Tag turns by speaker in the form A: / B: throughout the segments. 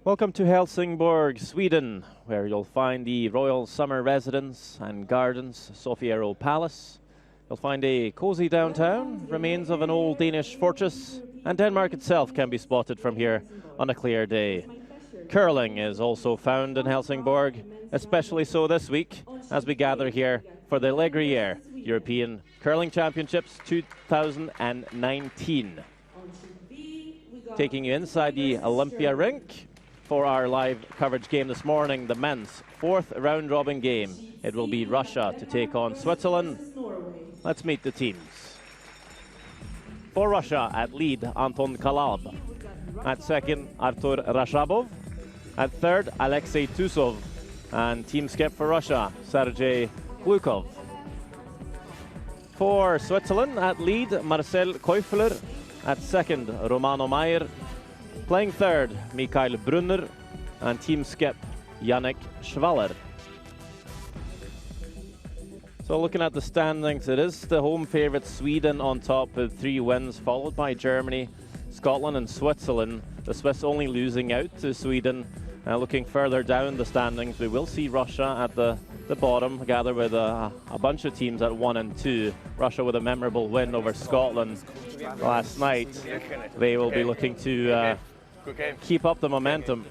A: Welcome to Helsingborg, Sweden, where you'll find the Royal Summer Residence and Gardens, Sofiero Palace. You'll find a cozy downtown, remains of an old Danish fortress, and Denmark itself can be spotted from here on a clear day. Curling is also found in Helsingborg, especially so this week as we gather here for the Gruyère European Curling Championships 2019. Taking you inside the Olympia rink for our live coverage game this morning, the men's fourth round-robin game. It will be Russia to take on Switzerland. Let's meet the teams. For Russia, at lead, Anton Kalab. At second, Artur Rashabov. At third, Alexei Tusov. And team skip for Russia, Sergei Glukov. For Switzerland, at lead, Marcel Keufler. At second, Romano Mayer. Playing third, Mikael Brunner, and team skip, Yannick Schwaller. So looking at the standings, it is the home favourite Sweden on top with 3 wins, followed by Germany, Scotland and Switzerland. The Swiss only losing out to Sweden. Looking further down the standings, we will see Russia at the bottom, together with a bunch of teams at 1 and 2. Russia with a memorable win over Scotland last night. They will be looking to keep up the momentum.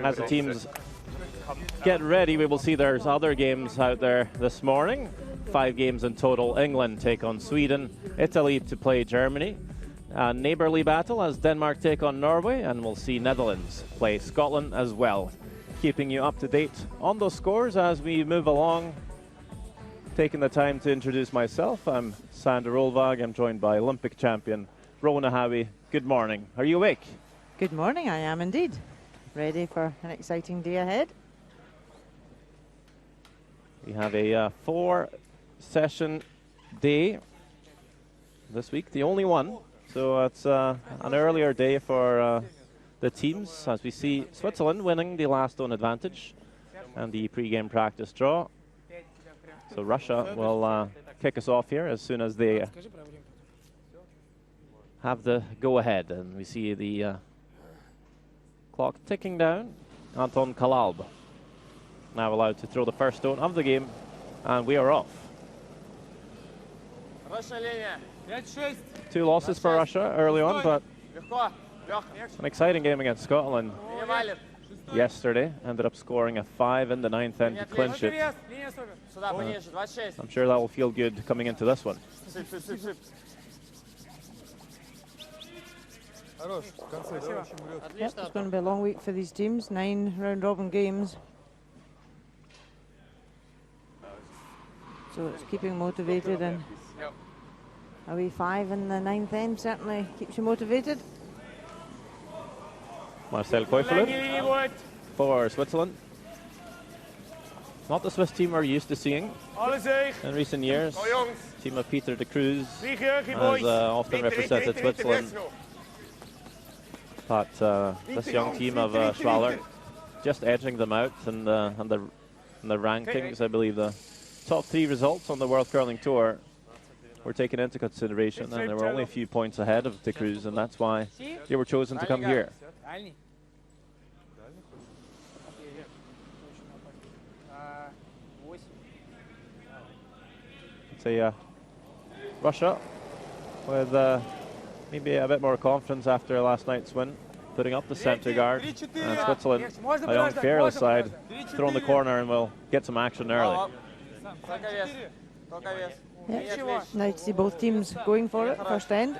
A: As the teams get ready, we will see there's other games out there this morning. 5 games in total. England take on Sweden, Italy to play Germany. A neighbourly battle as Denmark take on Norway, and we'll see Netherlands play Scotland as well. Keeping you up to date on those scores as we move along. Taking the time to introduce myself, I'm Sander Rolvag. I'm joined by Olympic champion Rona Howie. Good morning. Are you awake?
B: Good morning, I am indeed. Ready for an exciting day ahead.
A: We have a 4-session day this week, the only one. So it's an earlier day for the teams, as we see Switzerland winning the last on advantage and the pre-game practice draw. So Russia will kick us off here as soon as they have the go-ahead, and we see the clock ticking down. Anton Kalab now allowed to throw the first stone of the game, and we are off. 2 losses for Russia early on, but an exciting game against Scotland yesterday. Ended up scoring a 5 in the 9th end to clinch it. I'm sure that will feel good coming into this one.
B: Yep, it's going to be a long week for these teams. 9 round-robin games. So it's keeping motivated, and a wee 5 in the 9th end certainly keeps you motivated.
A: Marcel Keufler for Switzerland. Not the Swiss team we're used to seeing in recent years. Team of Peter de Cruz has often represented Switzerland. But this young team of Schwaller just edging them out in the rankings. I believe the top 3 results on the World Curling Tour were taken into consideration, and there were only a few points ahead of de Cruz, and that's why they were chosen to come here. It's Russia with maybe a bit more confidence after last night's win, putting up the centre guard, and Switzerland, a young fearless side, throwing the corner and will get some action early.
B: Yep. Now to see both teams going for it, first end.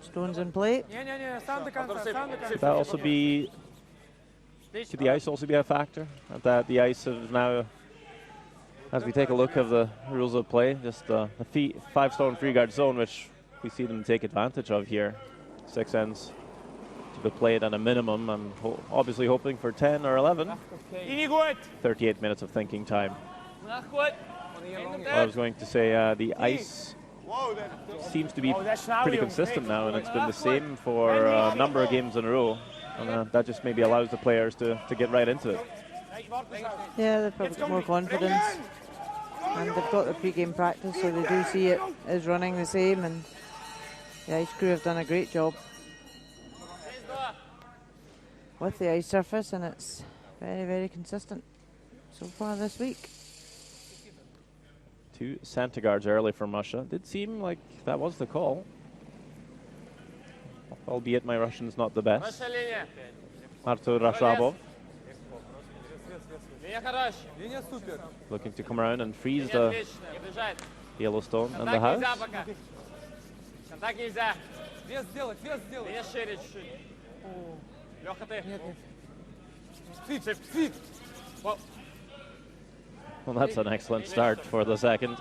B: Stones in play.
A: Could that also be, could the ice also be a factor? That the ice is now, as we take a look at the rules of play, just a 5-stone free-guard zone, which we see them take advantage of here. 6 ends to be played at a minimum. I'm obviously hoping for 10 or 11. 38 minutes of thinking time. I was going to say the ice seems to be pretty consistent now, and it's been the same for a number of games in a row, and that just maybe allows the players to get right into it.
B: Yeah, they've probably got more confidence, and they've got the pre-game practice, so they do see it as running the same, and The ice crew have done a great job with the ice surface, and it's very, very consistent so far this week.
A: 2 center guards early from Russia. Did seem like that was the call, albeit my Russian's not the best. Artur Rashabov looking to come around and freeze the Yellowstone and the house. Well, that's an excellent start for the second.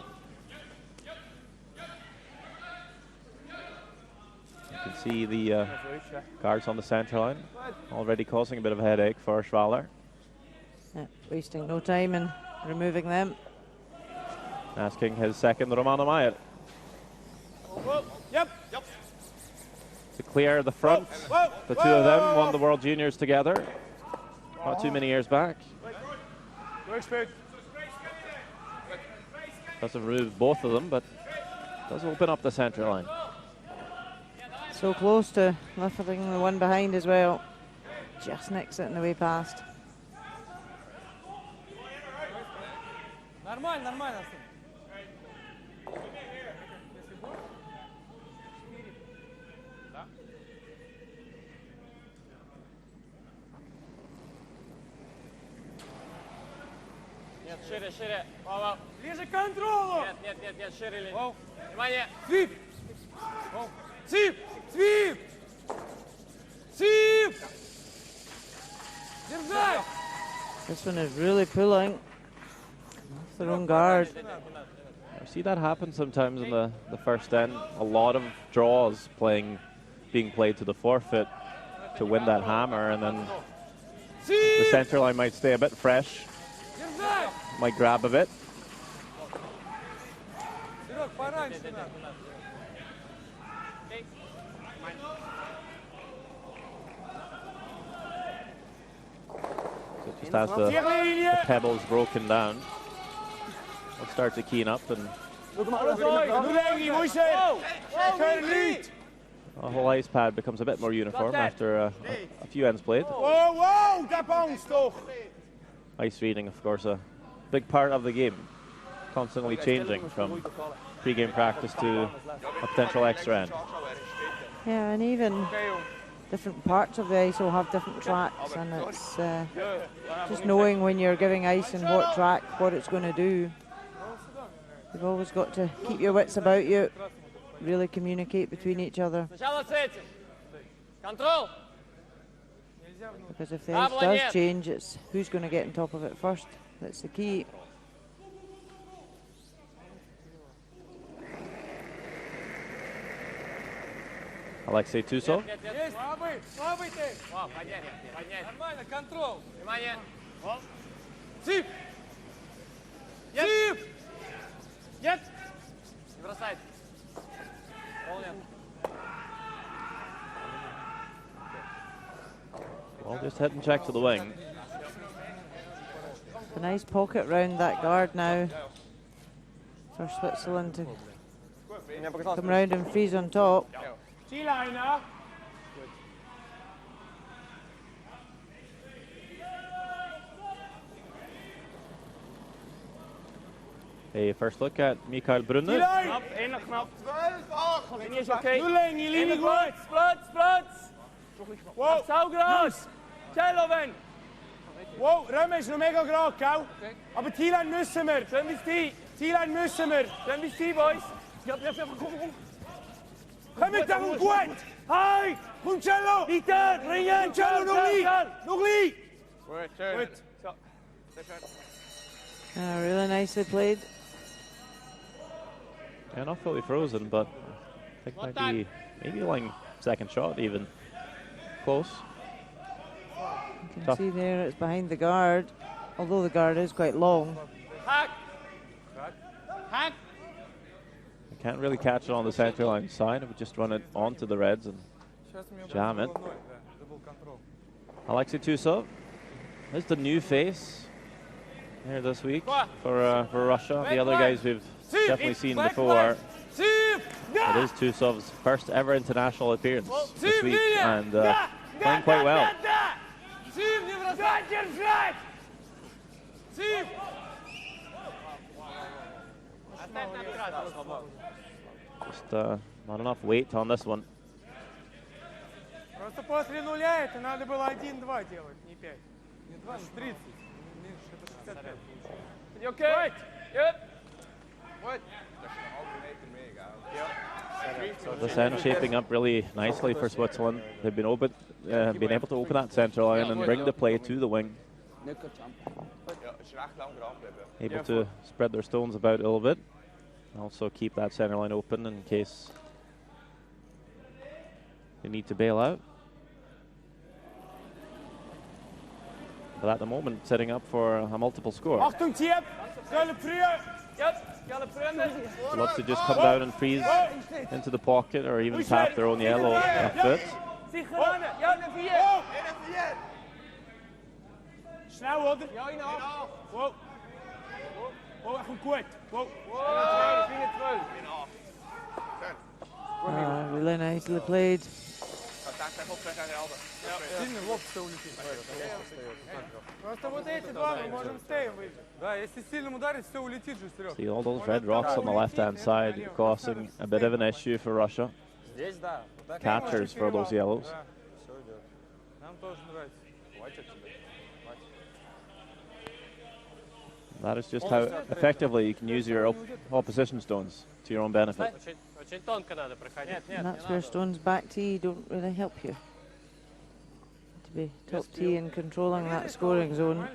A: You can see the guards on the center line already causing a bit of a headache for Schwaller.
B: Yeah, wasting no time in removing them.
A: Asking his second Romano Mayer to clear the front. The two of them won the World Juniors together not too many years back. Doesn't remove both of them, but does open up the center line.
B: So close to lifting the one behind as well. Just nicks it in the way past.
C: Шире, шире. Вау. Ближе к контролу. Нет, шире линию. Внимание. Свип. Свип. Свип. Свип. Держать.
B: This one is really pulling off their own guard.
A: I see that happen sometimes in the first end. A lot of draws being played to the forfeit to win that hammer, and then the center line might stay a bit fresh. Might grab a bit. So just as the pebble's broken down, we'll start to keen up, and the whole ice pad becomes a bit more uniform after a few ends played.
C: Whoa, that bounced toch.
A: Ice reading, of course, a big part of the game, constantly changing from pre-game practice to a potential extra end.
B: Yeah, and even different parts of the ice will have different tracks, and it's just knowing when you're giving ice and what track, what it's going to do. You've always got to keep your wits about you, really communicate between each other.
C: Control.
B: Because if the ice does change, it's who's going to get on top of it first. That's the key.
A: Alexei Tusov.
C: Нормально, контрол. Внимание. Зип. Зип. Нет. Не бросай.
A: Well, just head and check to the wing.
B: A nice pocket round that guard now for Switzerland to come round and freeze on top.
A: A first look at Mikael Brunner.
C: Knap, ene knap. Linie is oké. Linie goed. Splats. Wow. Saugroß. Celloven. Wow, Römer ist noch mega gerade, gell? Aber T-Line müssen wir. Schön bis T. T-Line müssen wir. Schön bis T, Boys. Ja, komm. Komm mit da gut. Hi. Komm, Cello. Peter, ringen. Cello, noch nie. Gut.
B: Really nicely played.
A: Yeah, not fully frozen, but I think might be maybe like second shot even. Close.
B: You can see there it's behind the guard, although the guard is quite long.
C: Hack.
A: You can't really catch it on the center line side. It would just run it onto the Reds and jam it. Alexei Tusov is the new face here this week for Russia. The other guys we've definitely seen before. It is Tusov's first ever international appearance this week, and playing quite well. Just not enough weight on this one.
C: Просто после нуля это надо было 1-2 делать, не 5. Не 2, 30. Меньше, это 65. Okay. Yep. What?
A: This end shaping up really nicely for Switzerland. They've been able to open that centre line and bring the play to the wing. Able to spread their stones about a little bit. Also keep that centre line open in case they need to bail out. But at the moment, setting up for a multiple score. Loves to just come down and freeze into the pocket or even tap their own yellow left foot.
B: Really nicely played.
A: See all those red rocks on the left-hand side causing a bit of an issue for Russia. Catchers for those yellows. That is just how effectively you can use your opposition stones to your own benefit.
B: And that's where stones back tee don't really help you. To be top tee and controlling that scoring zone.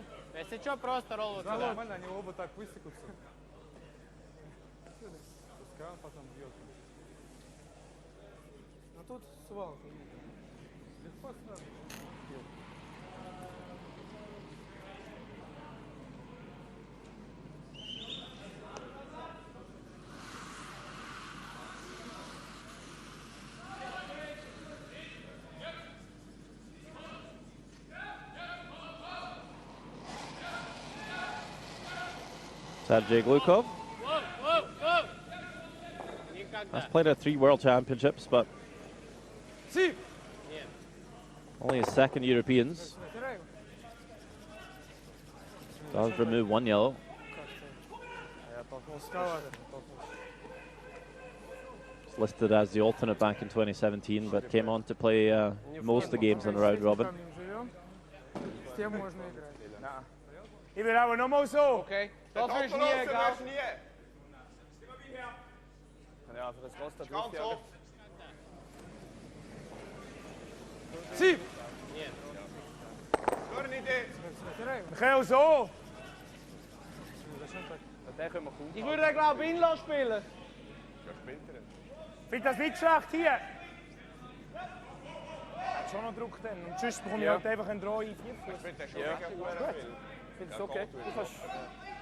A: Sergei Glukov has played at 3 World Championships, but only his second Europeans. Does remove 1 yellow. It's listed as the alternate back in 2017, but came on to play most of the games in the round robin.
C: Okay. Dat is niet, egal. Ja, voor het roster doet hij ook. Zie! Geel zo! Ich würde den, glaube ich, inlassen spielen. Ich finde das nicht schlecht hier. Er hat schon noch Druck dann. Und sonst bekomme ich halt einfach einen Draw in 4 Fuß. Ich finde das schon mega gut. Ich finde es okay.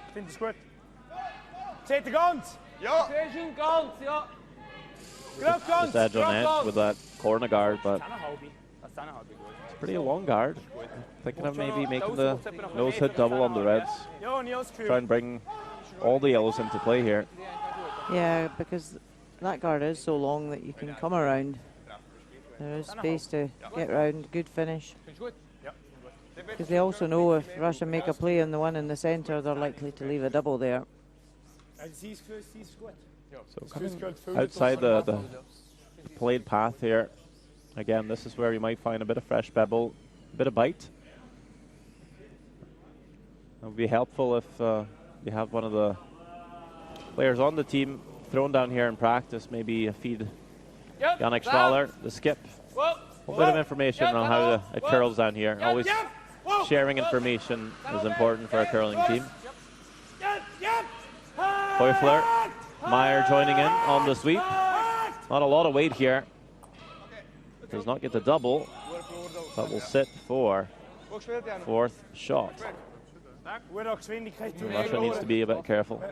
C: Ich finde es gut. Seht ihr ganz? Ja! Siehst ihn ganz, ja!
A: Just edge on edge with that corner guard, but it's pretty a long guard. Thinking of maybe making the nose hit double on the reds. Try and bring all the yellows into play here.
B: Yeah, because that guard is so long that you can come around. There is space to get around. Good finish. Because they also know if Russia make a play on the one in the centre, they're likely to leave a double there.
A: So coming outside the played path here, again, this is where you might find a bit of fresh pebble, a bit of bite. It would be helpful if you have one of the players on the team thrown down here in practice, maybe a feed Yannick Schwaller, the skip. A little bit of information on how it curls down here. Always sharing information is important for a curling team. Heufler, Meyer joining in on the sweep. Not a lot of weight here. Does not get the double, but will sit for 4th shot. Russia needs to be a bit careful.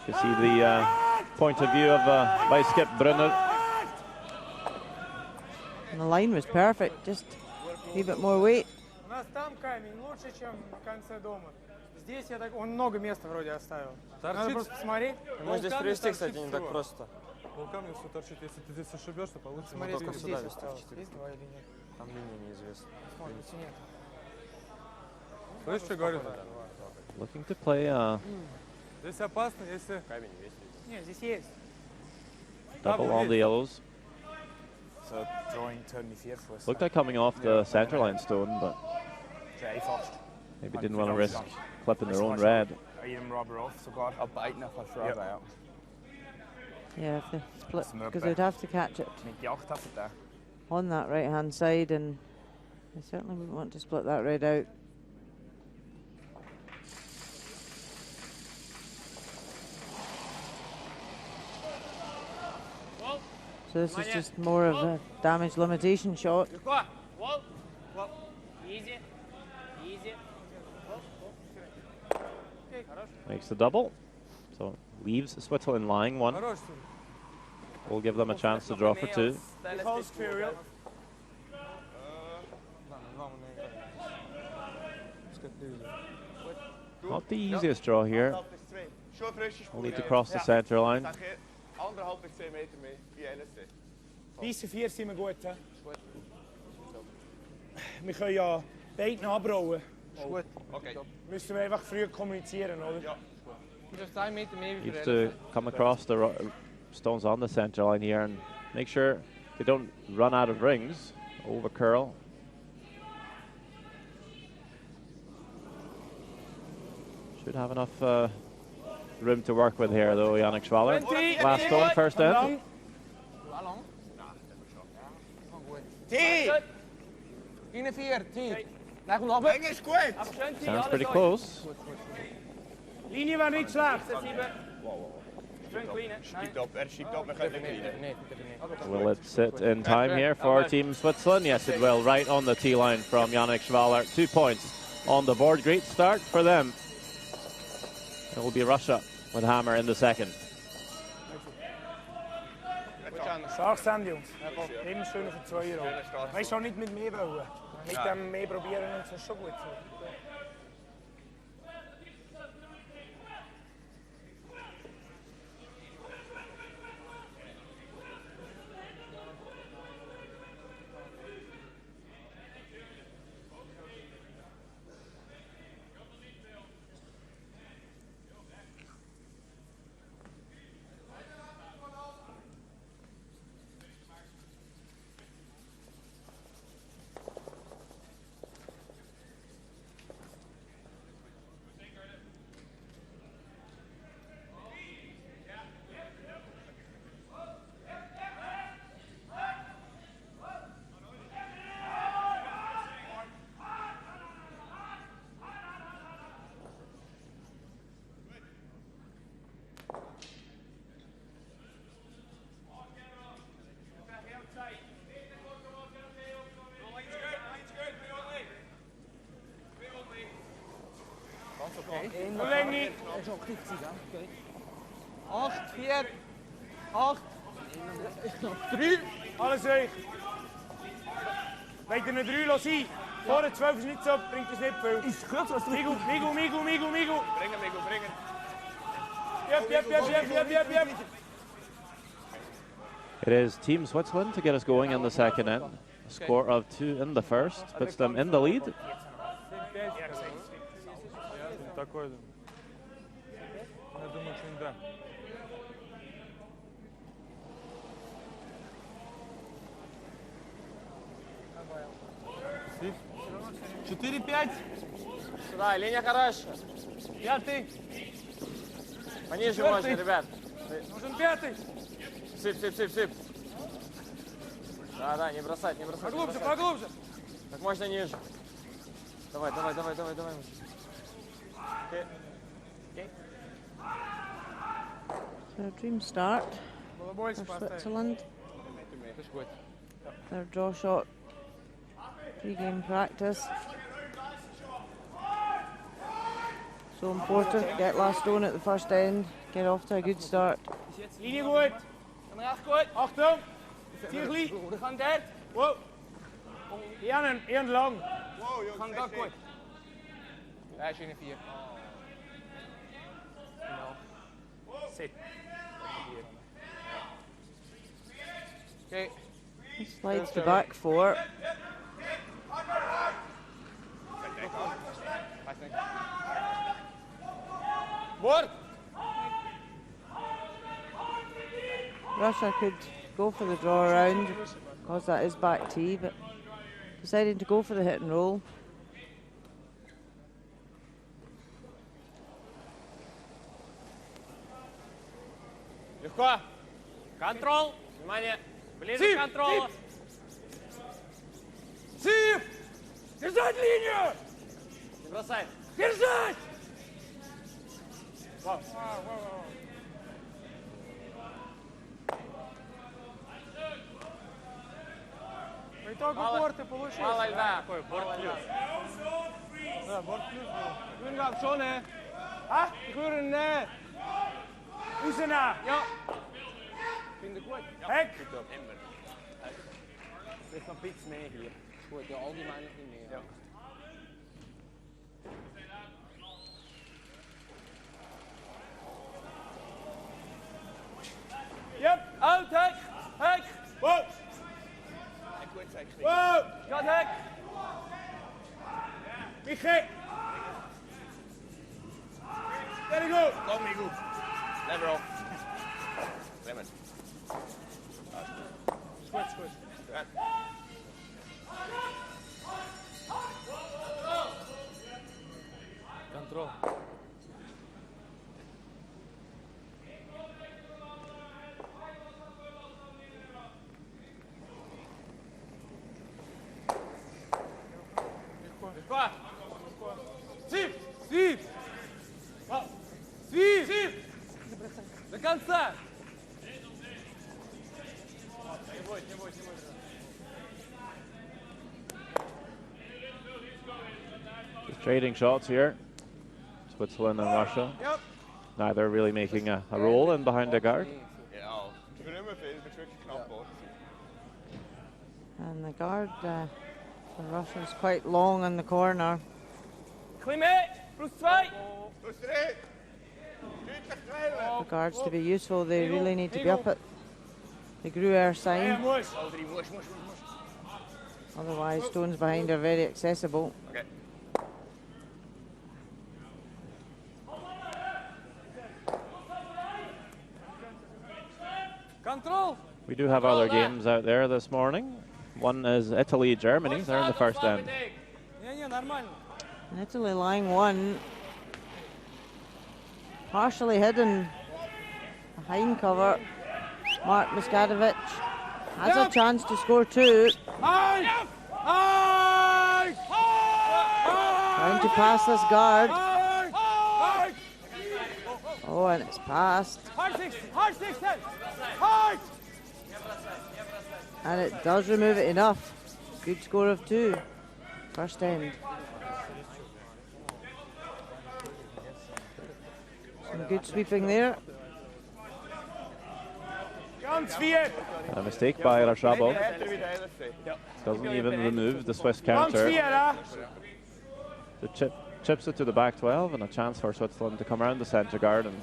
A: You see the point of view of Vice Skip Brunner.
B: And the line was perfect, just a wee bit more weight.
C: У нас там камень лучше, чем в конце дома. Здесь он много места вроде оставил. Надо просто посмотреть.
D: Мы здесь привести, кстати, не так просто.
E: Пол камня все торчит. Если ты здесь ошибешь, то получится.
C: Смотри, здесь осталось. Есть два или нет?
D: Там линия неизвестна.
C: Смотрите, нет.
E: Слышишь, что говорю?
A: Looking to play
E: Здесь опасно, если...
C: Нет, здесь есть.
A: double on the yellows.
F: So drawing turn me fear first.
A: Looked like coming off the centre line stone, but maybe didn't want to risk clipping their own red.
F: Are you rubber off so god? I'll bite enough for sure. Yep.
B: Yeah, if they split, because they'd have to catch it
F: there.
B: on that right hand side, and they certainly wouldn't want to split that red out. So this is just more of a damage limitation shot.
C: Easy. Easy.
A: Makes the double. So leaves Switzerland lying one. We'll give them a chance to draw for two. Not the easiest draw here. We'll need to cross the centre line.
C: Diese vier sind wir gut. Wir können ja beiden abbauen.
F: Gut. Okay.
C: Müssen wir einfach früh kommunizieren, oder? Ja.
A: Needs to come across the stones on the centre line here and make sure they don't run out of rings. Over curl. Should have enough room to work with here, though. Yannick Schwaller. Last stone, first end. Sounds pretty close.
C: Linie war nicht schlecht.
A: Will it sit in time here for Team Switzerland? Yes, it will. Right on the tee line from Yannick Schwaller. 2 points on the board. Great start for them. It will be Russia with Hammer in the second.
C: Stark sind Jungs. Eben schön für 2 Euro. Weißt du auch nicht mit mehr wollen. Mit dem mehr probieren und so ist schon gut. Verlängerung. 8, 4, 8, 3. Alles recht. Wenn ihr eine 3 lassen, vor der 12 ist nicht so, bringt es nicht viel. Ist kurz was drin. Migu. Bringen. Yep.
A: It is Team Switzerland to get us going in the second end. A score of 2 in the first puts them in the lead.
E: Такой. Я думаю, что да. Четыре, 5.
D: Сюда, линия хорошая.
C: 5.
D: Пониже можно, ребят.
C: Нужен 5.
D: Сып. Да, не бросать.
C: Поглубже.
D: Как можно ниже. Давай.
B: So a dream start for Switzerland. Their draw shot, pre-game practice. So important, get last stone at the first end, get off to a good start.
C: Linie gut. Achtung. Ziel gleich. Wow. Ian lang.
D: Gaan dat kort.
F: Ja, is in 4.
C: Sit.
F: Okay.
B: He slides to back 4.
D: Bord!
B: Russia could go for the draw around because that is back tee, but deciding to go for the hit and roll.
D: Легко. Контрол. Внимание. Ближе к контролу.
C: Сив! Держать линию!
D: Не бросай.
C: Держать!
E: По итогу борты получилось.
D: Мало льда.
E: Какой? Борт плюс. Да, борт плюс был.
C: Grün gaat schon, hè? Ha? Grün, nee. Oesena. Ja.
D: Vind ik goed.
C: Hek.
D: Er is nog iets mee hier. Goed, ja, algemeen nog niet meer. Ja.
C: Yep. Uit, hek. Hek. Wow. Wow. Gaat hek. Niet gek. Very good.
F: Kom niet goed. Lever op. Remmen.
C: Goed, goed.
E: Контроль.
C: Легко. Сив. Сив. Сив. Сив. До конца. Не бойся, не бойся, не бойся.
A: Just trading shots here. Switzerland and Russia.
C: Yep.
A: Neither really making a roll in behind the guard.
F: Ja, ik ben helemaal veel, het is knap hoor.
B: And the guard for Russia is quite long in the corner.
C: Klim mee. Plus 2.
F: Plus 3.
B: For guards to be useful, they really need to be up at the Gruyère sign.
C: Moes.
B: Otherwise, stones behind are very accessible.
F: Okay.
E: Control.
A: We do have other games out there this morning. One is Italy, Germany. They're in the first end.
E: Не, нормально.
B: And Italy line 1, partially hidden behind cover. Mark Miskadovic has a chance to score 2.
C: Ai. Ai.
B: Trying to pass this guard.
C: Ai.
B: Oh, and it's passed.
C: Hard 6. Hard 6. Hard.
B: And it does remove it enough. Good score of 2. First end. Some good sweeping there.
C: Ganz 4.
A: A mistake by Rashabov. Doesn't even remove the Swiss counter. The chips it to the back 12 and a chance for Switzerland to come around the centre guard and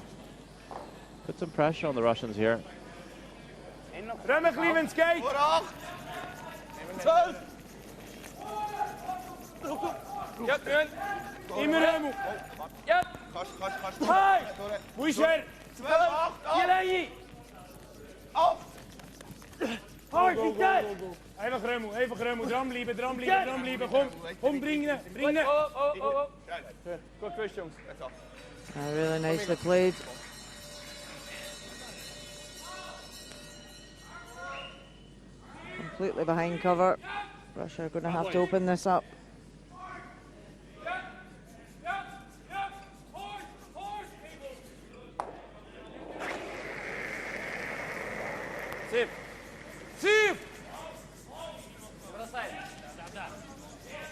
A: put some pressure on the Russians here.
C: Remmen, Cleveland skate. 12. Yep, man. Immer Remu. Yep. Hi. Moeischer. Jelei. Op. Hard, niet tijd. Even Remu. Dram blijven. Kom, brengen. Goed push, jongens.
B: Really nicely played. Completely behind cover. Russia are going to have to open this up.
C: Sip. Sip.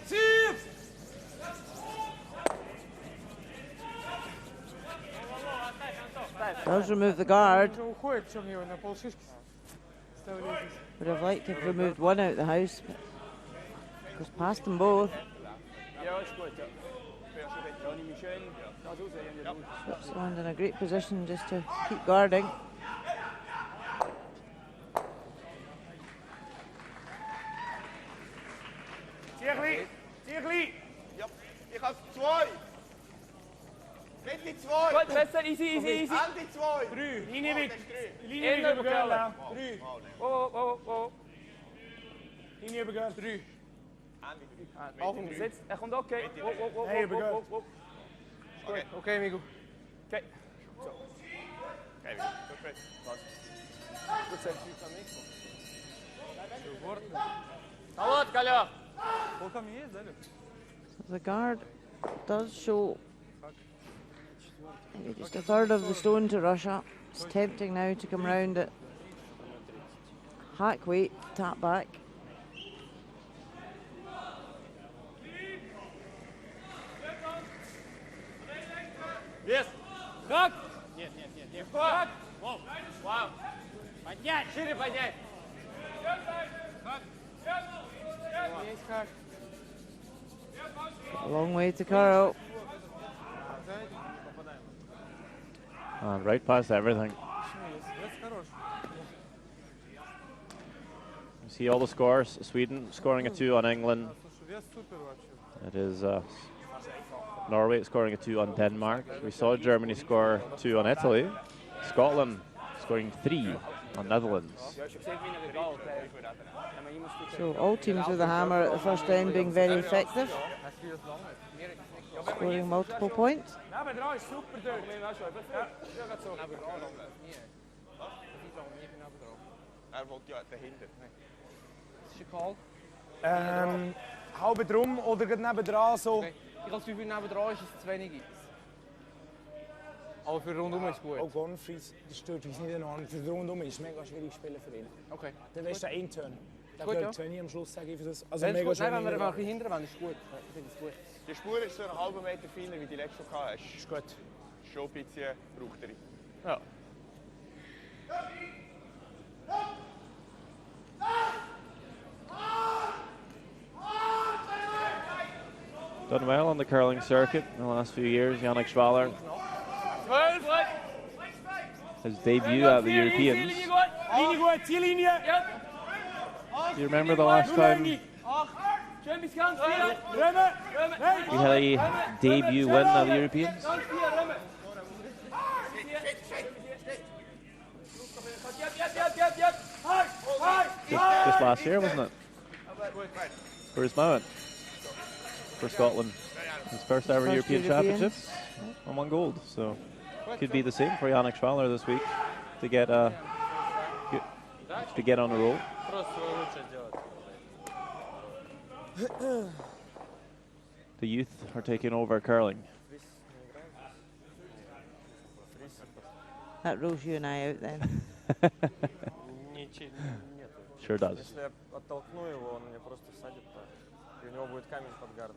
C: Sip.
B: Does remove the guard.
E: Уже уходит, чем его на полшишки.
B: Would have liked to have removed one out of the house, but goes past them both.
C: Ja, ist gut, ja. Ja, nehme ich schön das raus, wenn du willst.
B: Switzerland in a great position just to keep guarding.
C: Ziegli! Ziegli!
F: Ja, ich habe 2. Mitte 2.
D: Gut, besser, easy, easy, easy.
F: Ende 2.
C: 3. Linie weg. Linie
D: Eén
C: weg,
D: übergehen.
C: Girl. 3.
D: Oh, oh, oh.
C: Linie weg, 3.
D: Achtung, gesetzt. Er kommt okay. Oh, oh, oh,
C: Nee,
D: oh,
C: übergehen.
D: oh, oh.
F: Okay.
D: Okay, Migu. Okay.
F: Okay, perfect.
D: Goed zo. Салат, Коля.
B: The guard does show maybe just a third of the stone to Russia. It's tempting now to come round at hack weight, tap back.
C: Yes. Как? Нет, нет, нет, нет. Как? Вау. Вау. Поднять, шире поднять. Есть как.
B: A long way to Carl.
A: Right past everything. You see all the scores. Sweden scoring a 2 on England. It is Norway scoring a 2 on Denmark. We saw Germany score 2 on Italy. Scotland scoring 3 on Netherlands.
B: So all teams with a hammer at the first end being very effective, scoring multiple points.
C: Nebendran is super dort.
F: Wollt ja dahinter.
D: Is je call?
C: Halbe drum oder gerade nebendran so.
D: Okay. Ich als 5 nebendran ist es zu wenig. Aber für rundum ist es gut.
C: Oh, Gonfries, das stört uns nicht enorm. Für rundum ist es mega schwierig spielen für ihn.
D: Okay.
C: Dann weißt du, ein Turn. Der
D: Gut,
C: gehört
D: ja.
C: 2 am Schluss, sage ich für das. Also
D: Wenn
C: mega
D: es gut, nein,
C: schön.
D: wenn wir ein bisschen hinterher wollen, ist gut. Ich finde es gut.
F: Die Spur ist so einen halben Meter feiner wie die letzte gehabt hast.
C: Ist gut.
F: Schon ein bisschen braucht er.
A: Ja. Done well on the curling circuit in the last few years. Yannick Schwaller,
D: 12,
A: his debut at the Europeans.
C: Linie gut, Ziellinie.
A: Do you remember the last time we
D: Schön bis ganz 4.
C: Römer.
A: had a debut win at the Europeans?
D: Ganz 4, Römer.
A: Just last year, wasn't it? Where's Mount? For Scotland. His first ever European Championships and won gold. So could be the same for Yannick Schwaller this week to get on a roll. The youth are taking over curling.
B: That rules you and I out then.
A: Sure does.
G: Если я оттолкну его, он мне просто всадит так. И у него будет камень под гардом.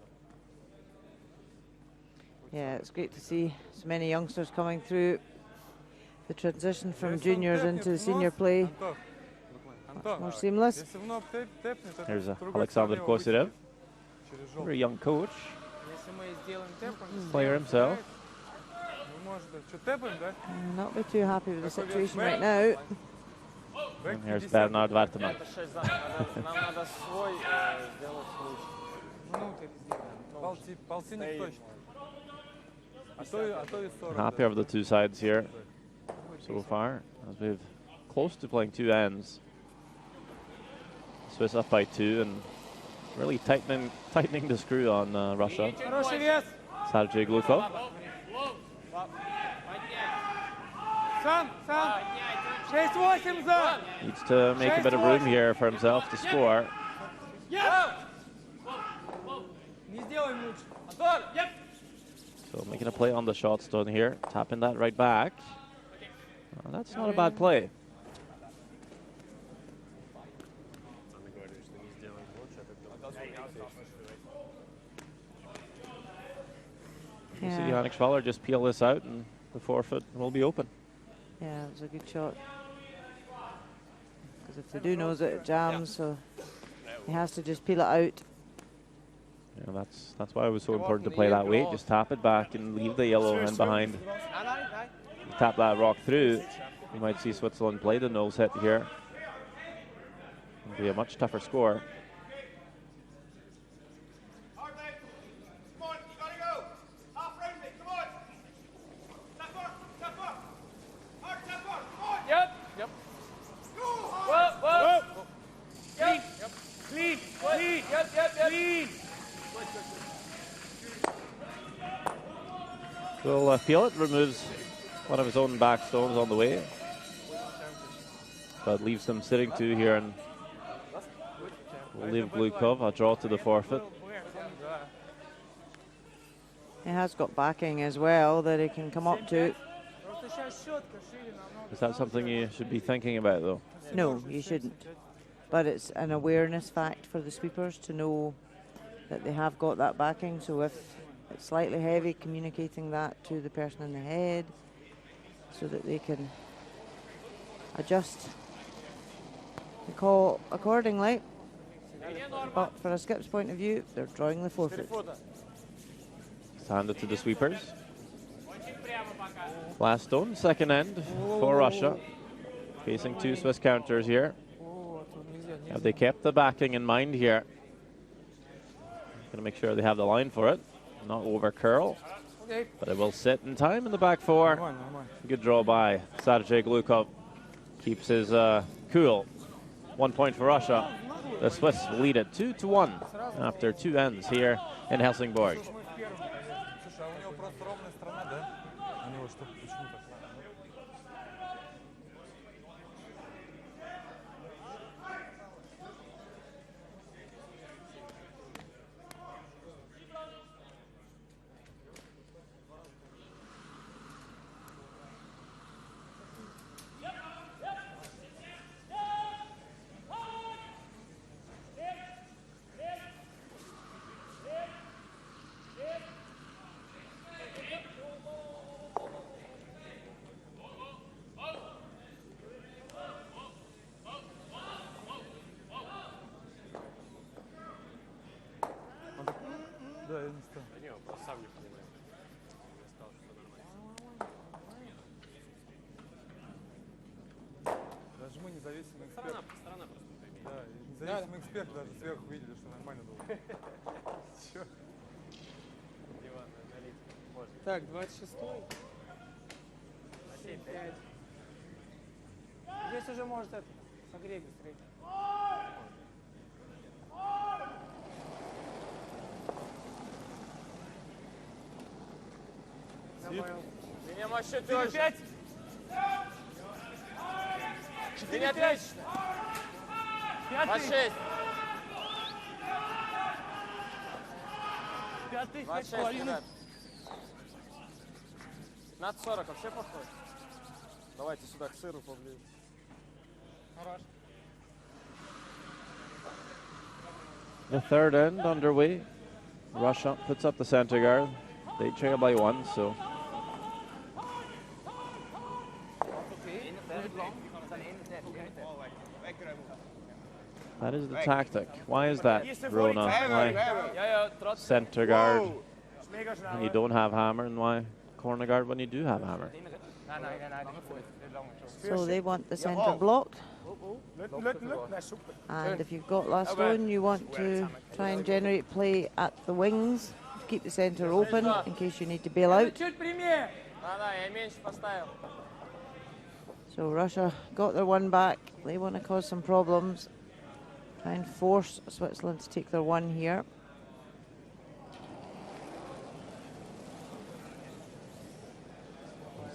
B: Yeah, it's great to see so many youngsters coming through the transition from juniors into the senior play. Much more seamless.
G: Если в ног тэпнет, это
A: Here's
G: с другой
A: Alexander
G: стороны его
A: Kosyrev,
G: через
A: very
G: жопу.
A: young coach,
D: Если мы сделаем темп,
A: player himself.
G: Ну, может, да. Что, тэпаем, да?
B: Not be too happy with the situation right now.
A: And here's Bernard Warteman.
G: Это 6 за. Нам надо свой сделать лучше.
D: внутрь сделаем.
G: Полтинник точно. А то и 40.
A: Happy over the two sides here so far, as we've close to playing two ends. Swiss up by 2 and really tightening the screw on Russia.
C: Хороший вес.
A: Sergei Glukov.
C: Сам. 6-8 за.
A: Needs to make a bit of room here for himself to score.
D: Не сделаем лучше. Антон,
A: So making a play on the shot stone here, tapping that right back. That's not a bad play. You see Yannick Schwaller just peel this out and the forefoot will be open.
B: Yeah, it was a good shot. Because if they do nose it, it jams, so he has to just peel it out.
A: Yeah, that's why it was so important to play that weight. Just tap it back and leave the yellow end behind. Tap that rock through. You might see Switzerland play the nose hit here. It'll be a much tougher score. Will feel it, removes one of his own back stones on the way, but leaves them sitting two here, and will leave Glukov a draw to the forfeit.
B: He has got backing as well that he can come up to.
A: Is that something you should be thinking about, though?
B: No, you shouldn't. But it's an awareness fact for the sweepers to know that they have got that backing. So if it's slightly heavy, communicating that to the person in the head so that they can adjust the call accordingly. But for a skip's point of view, they're drawing the forfeit.
A: It's handed to the sweepers. Last stone, second end for Russia. Facing two Swiss counters here. Have they kept the backing in mind here? Going to make sure they have the line for it. Not over curl, but it will sit in time in the back four. Good draw by Sergei Glukov. Keeps his cool. 1 point for Russia. The Swiss lead it 2-1 after two ends here in Helsingborg.
H: Независимый эксперт даже сверху видели, что нормально было.
D: Так, 26-й. 7-5. Здесь уже может это, согреть быстрее.
F: Меня мощи тоже. 5. Меня отлично. 26. 26, ребят. 15-40 вообще подходит. Давайте сюда к сыру поближе.
A: The third end underway. Russia puts up the center guard. They trail by one, so. That is the tactic. Why is that, Rona? Why center guard when you don't have hammer, and why corner guard when you do have hammer?
B: So they want the center blocked. And if you've got last stone, you want to try and generate play at the wings to keep the center open in case you need to bail out. So Russia got their one back. They want to cause some problems. Try and force Switzerland to take their one here.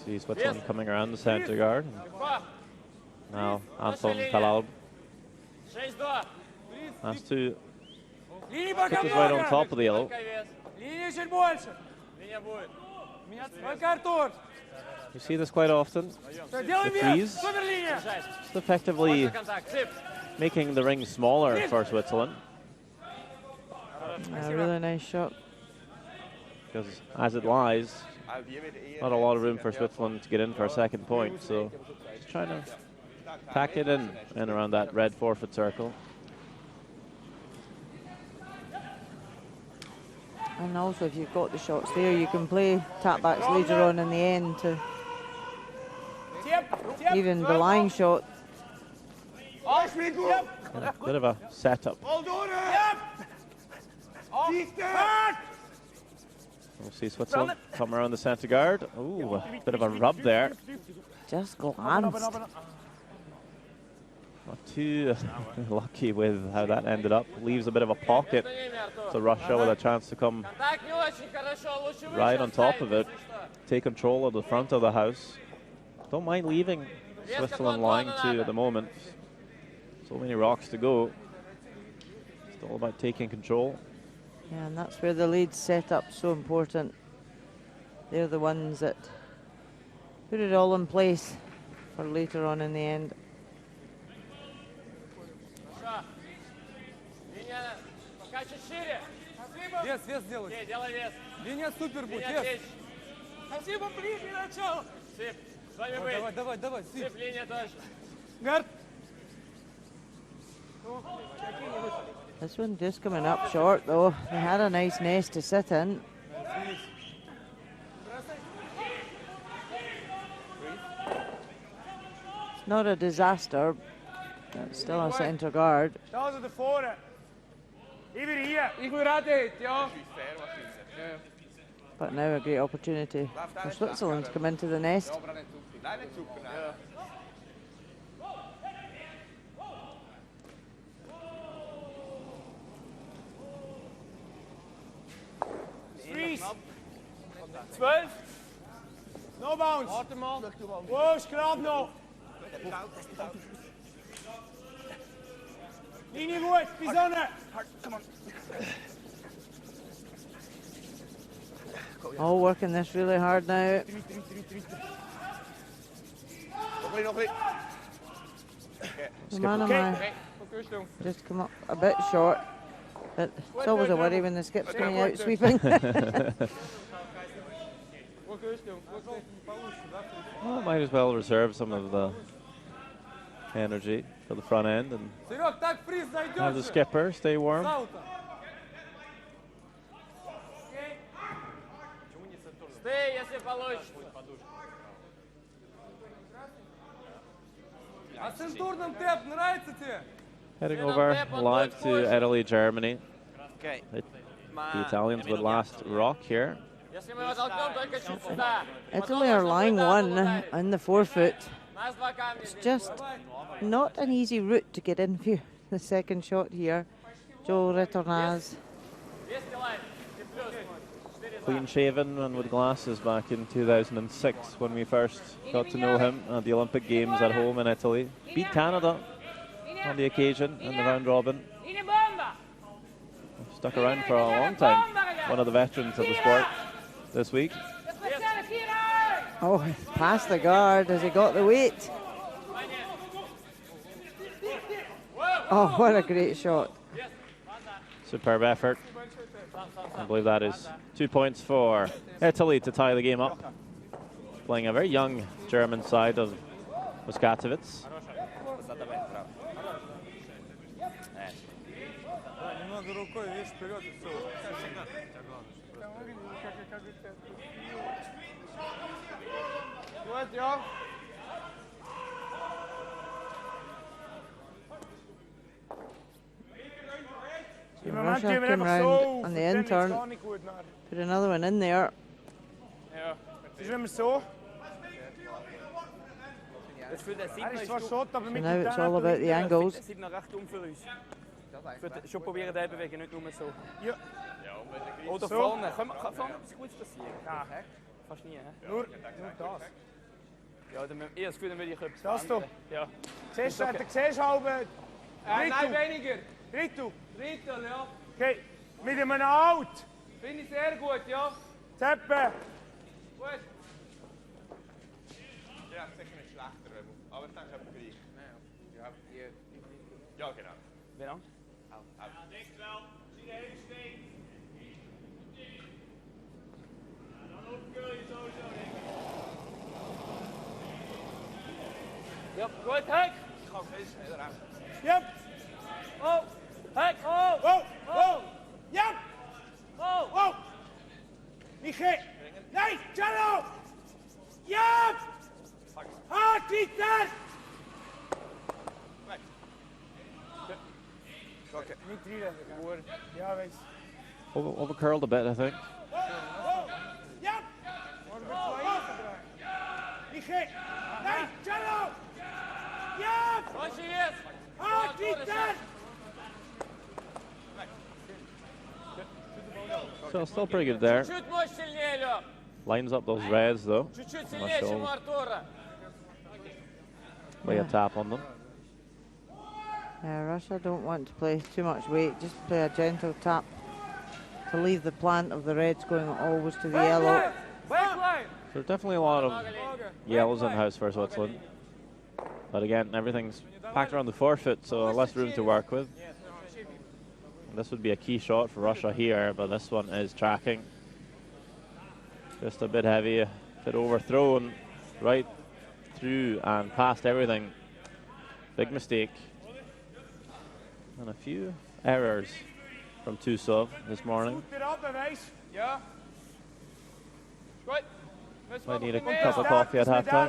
A: See Switzerland coming around the center guard. Now Anton Talal has to put his weight on top of the yellow. You see this quite often. The freeze, just effectively making the ring smaller for Switzerland.
B: A really nice shot.
A: Because as it lies, not a lot of room for Switzerland to get in for a second point. So just trying to pack it in and around that red forfeit circle.
B: And also, if you've got the shots there, you can play tap backs later on in the end to even the line shot.
A: And a bit of a setup. We'll see Switzerland come around the centre guard. Ooh, a bit of a rub there.
B: Just glanced.
A: Not too lucky with how that ended up. Leaves a bit of a pocket to Russia with a chance to come right on top of it. Take control of the front of the house. Don't mind leaving Switzerland line 2 at the moment. So many rocks to go. It's all about taking control.
B: Yeah, and that's where the lead setup so important. They're the ones that put it all in place for later on in the end.
H: Вес, вес делай. Линия супер будет, вес.
C: Спасибо, ближе начало.
H: Сип, давай, давай, давай, Сип.
C: Линия тоже. Гард.
B: This one just coming up short though. They had a nice nest to sit in. It's not a disaster. It's still a centre guard.
C: Daar ze ervoor. Hier hier. Ik wil raden, ja.
B: But now a great opportunity for Switzerland to come into the nest.
C: Freeze. 12. No bounce. Wow, scrap nog. Linie goed, Bizonne.
B: All working this really hard now. The man of my just come up a bit short, but it's always a worry when the skip's going out sweeping.
A: Well, might as well reserve some of the energy for the front end and have the skipper stay warm. Heading over live to Italy, Germany. The Italians would last rock here.
B: Italy are lying 1 in the forefoot. It's just not an easy route to get in for the second shot here. Joe Retornaz.
A: Clean shaven and with glasses back in 2006 when we first got to know him at the Olympic Games at home in Italy. Beat Canada on the occasion in the round robin. Stuck around for a long time. One of the veterans of the sport this week.
B: Oh, past the guard. Has he got the weight? Oh, what a great shot.
A: Superb effort. I believe that is 2 points for Italy to tie the game up. Playing a very young German side of Muskatowicz.
B: Russia came round on the in turn, put another one in there.
C: So
B: now it's all about the angles.
D: Schon probieren die bewegen, nicht nur so.
C: Ja.
D: Oder vorne. Kann etwas Gutes passieren? Ja. Fast nie, hä?
C: Nur das.
D: Ja, dann ich das Gefühl, dann würde ich etwas
C: Das du?
D: Ja.
C: Siehst du, du siehst halbe...
D: Nein, weniger.
C: Drittel.
D: Drittel, ja.
C: Okay, mit einem Out.
D: Finde ich sehr gut, ja.
C: Zeppe.
D: Gut.
F: Ja, sicher nicht schlechter, aber ich denke, ich gleich. Ja, genau.
D: Wie lang?
E: Ja, denk wel. Zie de hele steen. Ja, dan opkul je sowieso, denk ik.
C: Ja, gut, Heck. Yep. Oh, Heck. Oh, oh, oh. Yep. Oh, oh. Michael. Nee, Cello. Yep. Hard, Pieter.
D: Okay.
C: Niet drie hoor. Ja, wees.
A: Over curled a bit, I think.
C: Yep. Michael. Nee, Cello. Yep. Hard, Pieter.
A: So still pretty good there. Lines up those reds though. Lay a tap on them.
B: Yeah, Russia don't want to play too much weight, just play a gentle tap to leave the plant of the reds going always to the yellow.
A: There's definitely a lot of yellows in the house for Switzerland. But again, everything's packed around the forefoot, so less room to work with. And this would be a key shot for Russia here, but this one is tracking. Just a bit heavy, a bit overthrown, right through and past everything. Big mistake. And a few errors from Tusov this morning. Might need a cup of coffee at halftime.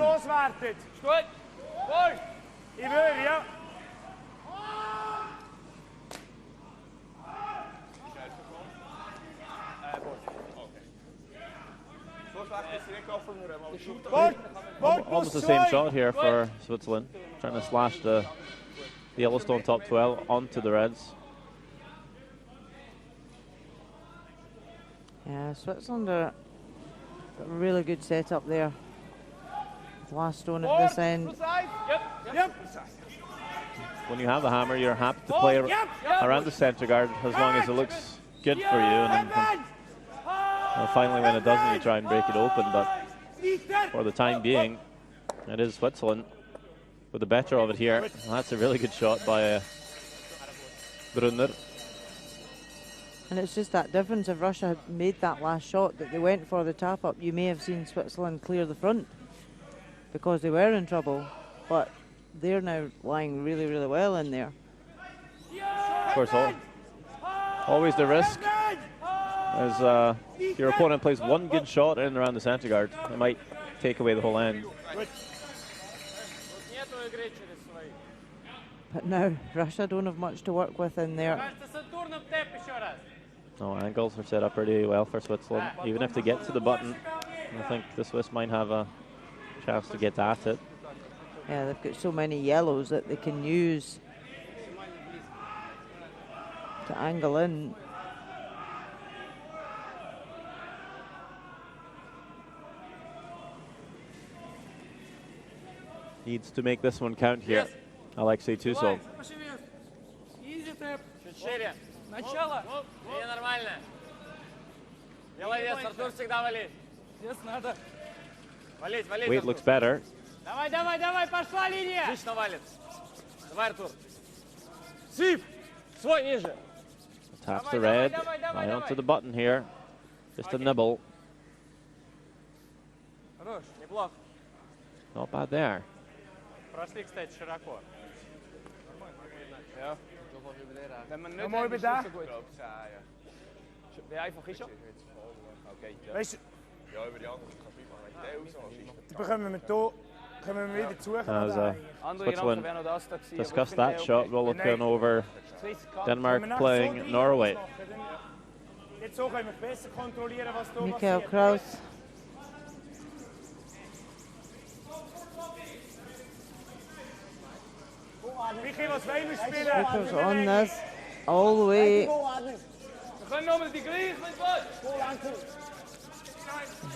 A: Almost the same shot here for Switzerland, trying to slash the Yellowstone top 12 onto the reds.
B: Yeah, Switzerland are got a really good setup there. Last stone at this end.
A: When you have a hammer, you're happy to play around the center guard as long as it looks good for you. And then finally, when it doesn't, you try and break it open. But for the time being, it is Switzerland with the better of it here. And that's a really good shot by Brunner.
B: And it's just that difference. If Russia had made that last shot that they went for the tap up, you may have seen Switzerland clear the front because they were in trouble. But they're now lying really, really well in there.
A: Of course, always the risk. As your opponent plays one good shot in and around the center guard, it might take away the whole end.
B: But now Russia don't have much to work with in there.
A: No, angles are set up pretty well for Switzerland. Even if they get to the button, I think the Swiss might have a chance to get at it.
B: Yeah, they've got so many yellows that they can use to angle in.
A: Needs to make this one count here. Alexei Tusov.
F: Начало. И нормально. Делай вес, Артур, всегда вали. Вес надо. Валить, валить.
A: Weight looks better.
F: Давай, давай, давай, пошла линия. Отлично валит. Давай, Артур. Сип. Свой ниже.
A: Taps the red. Right onto the button here. Just a nibble.
F: Хорош. Неплохо.
A: Not bad there.
G: Прошли, кстати, широко.
D: Ja.
C: Wenn man nicht mal da.
D: Wie einfach ist er? Okay, ja.
C: Weißt du,
D: Ja, über die andere Kabine machen.
C: die bekommen wir hier, können wir wieder suchen.
A: As Switzerland discuss that shot, we're looking over Denmark playing Norway.
C: Jetzt so können wir besser kontrollieren, was da
B: Michael Kraus.
C: Michi, was wollen wir spielen?
B: Michael's on this all the way.
F: Wir können nochmal die gleiche mit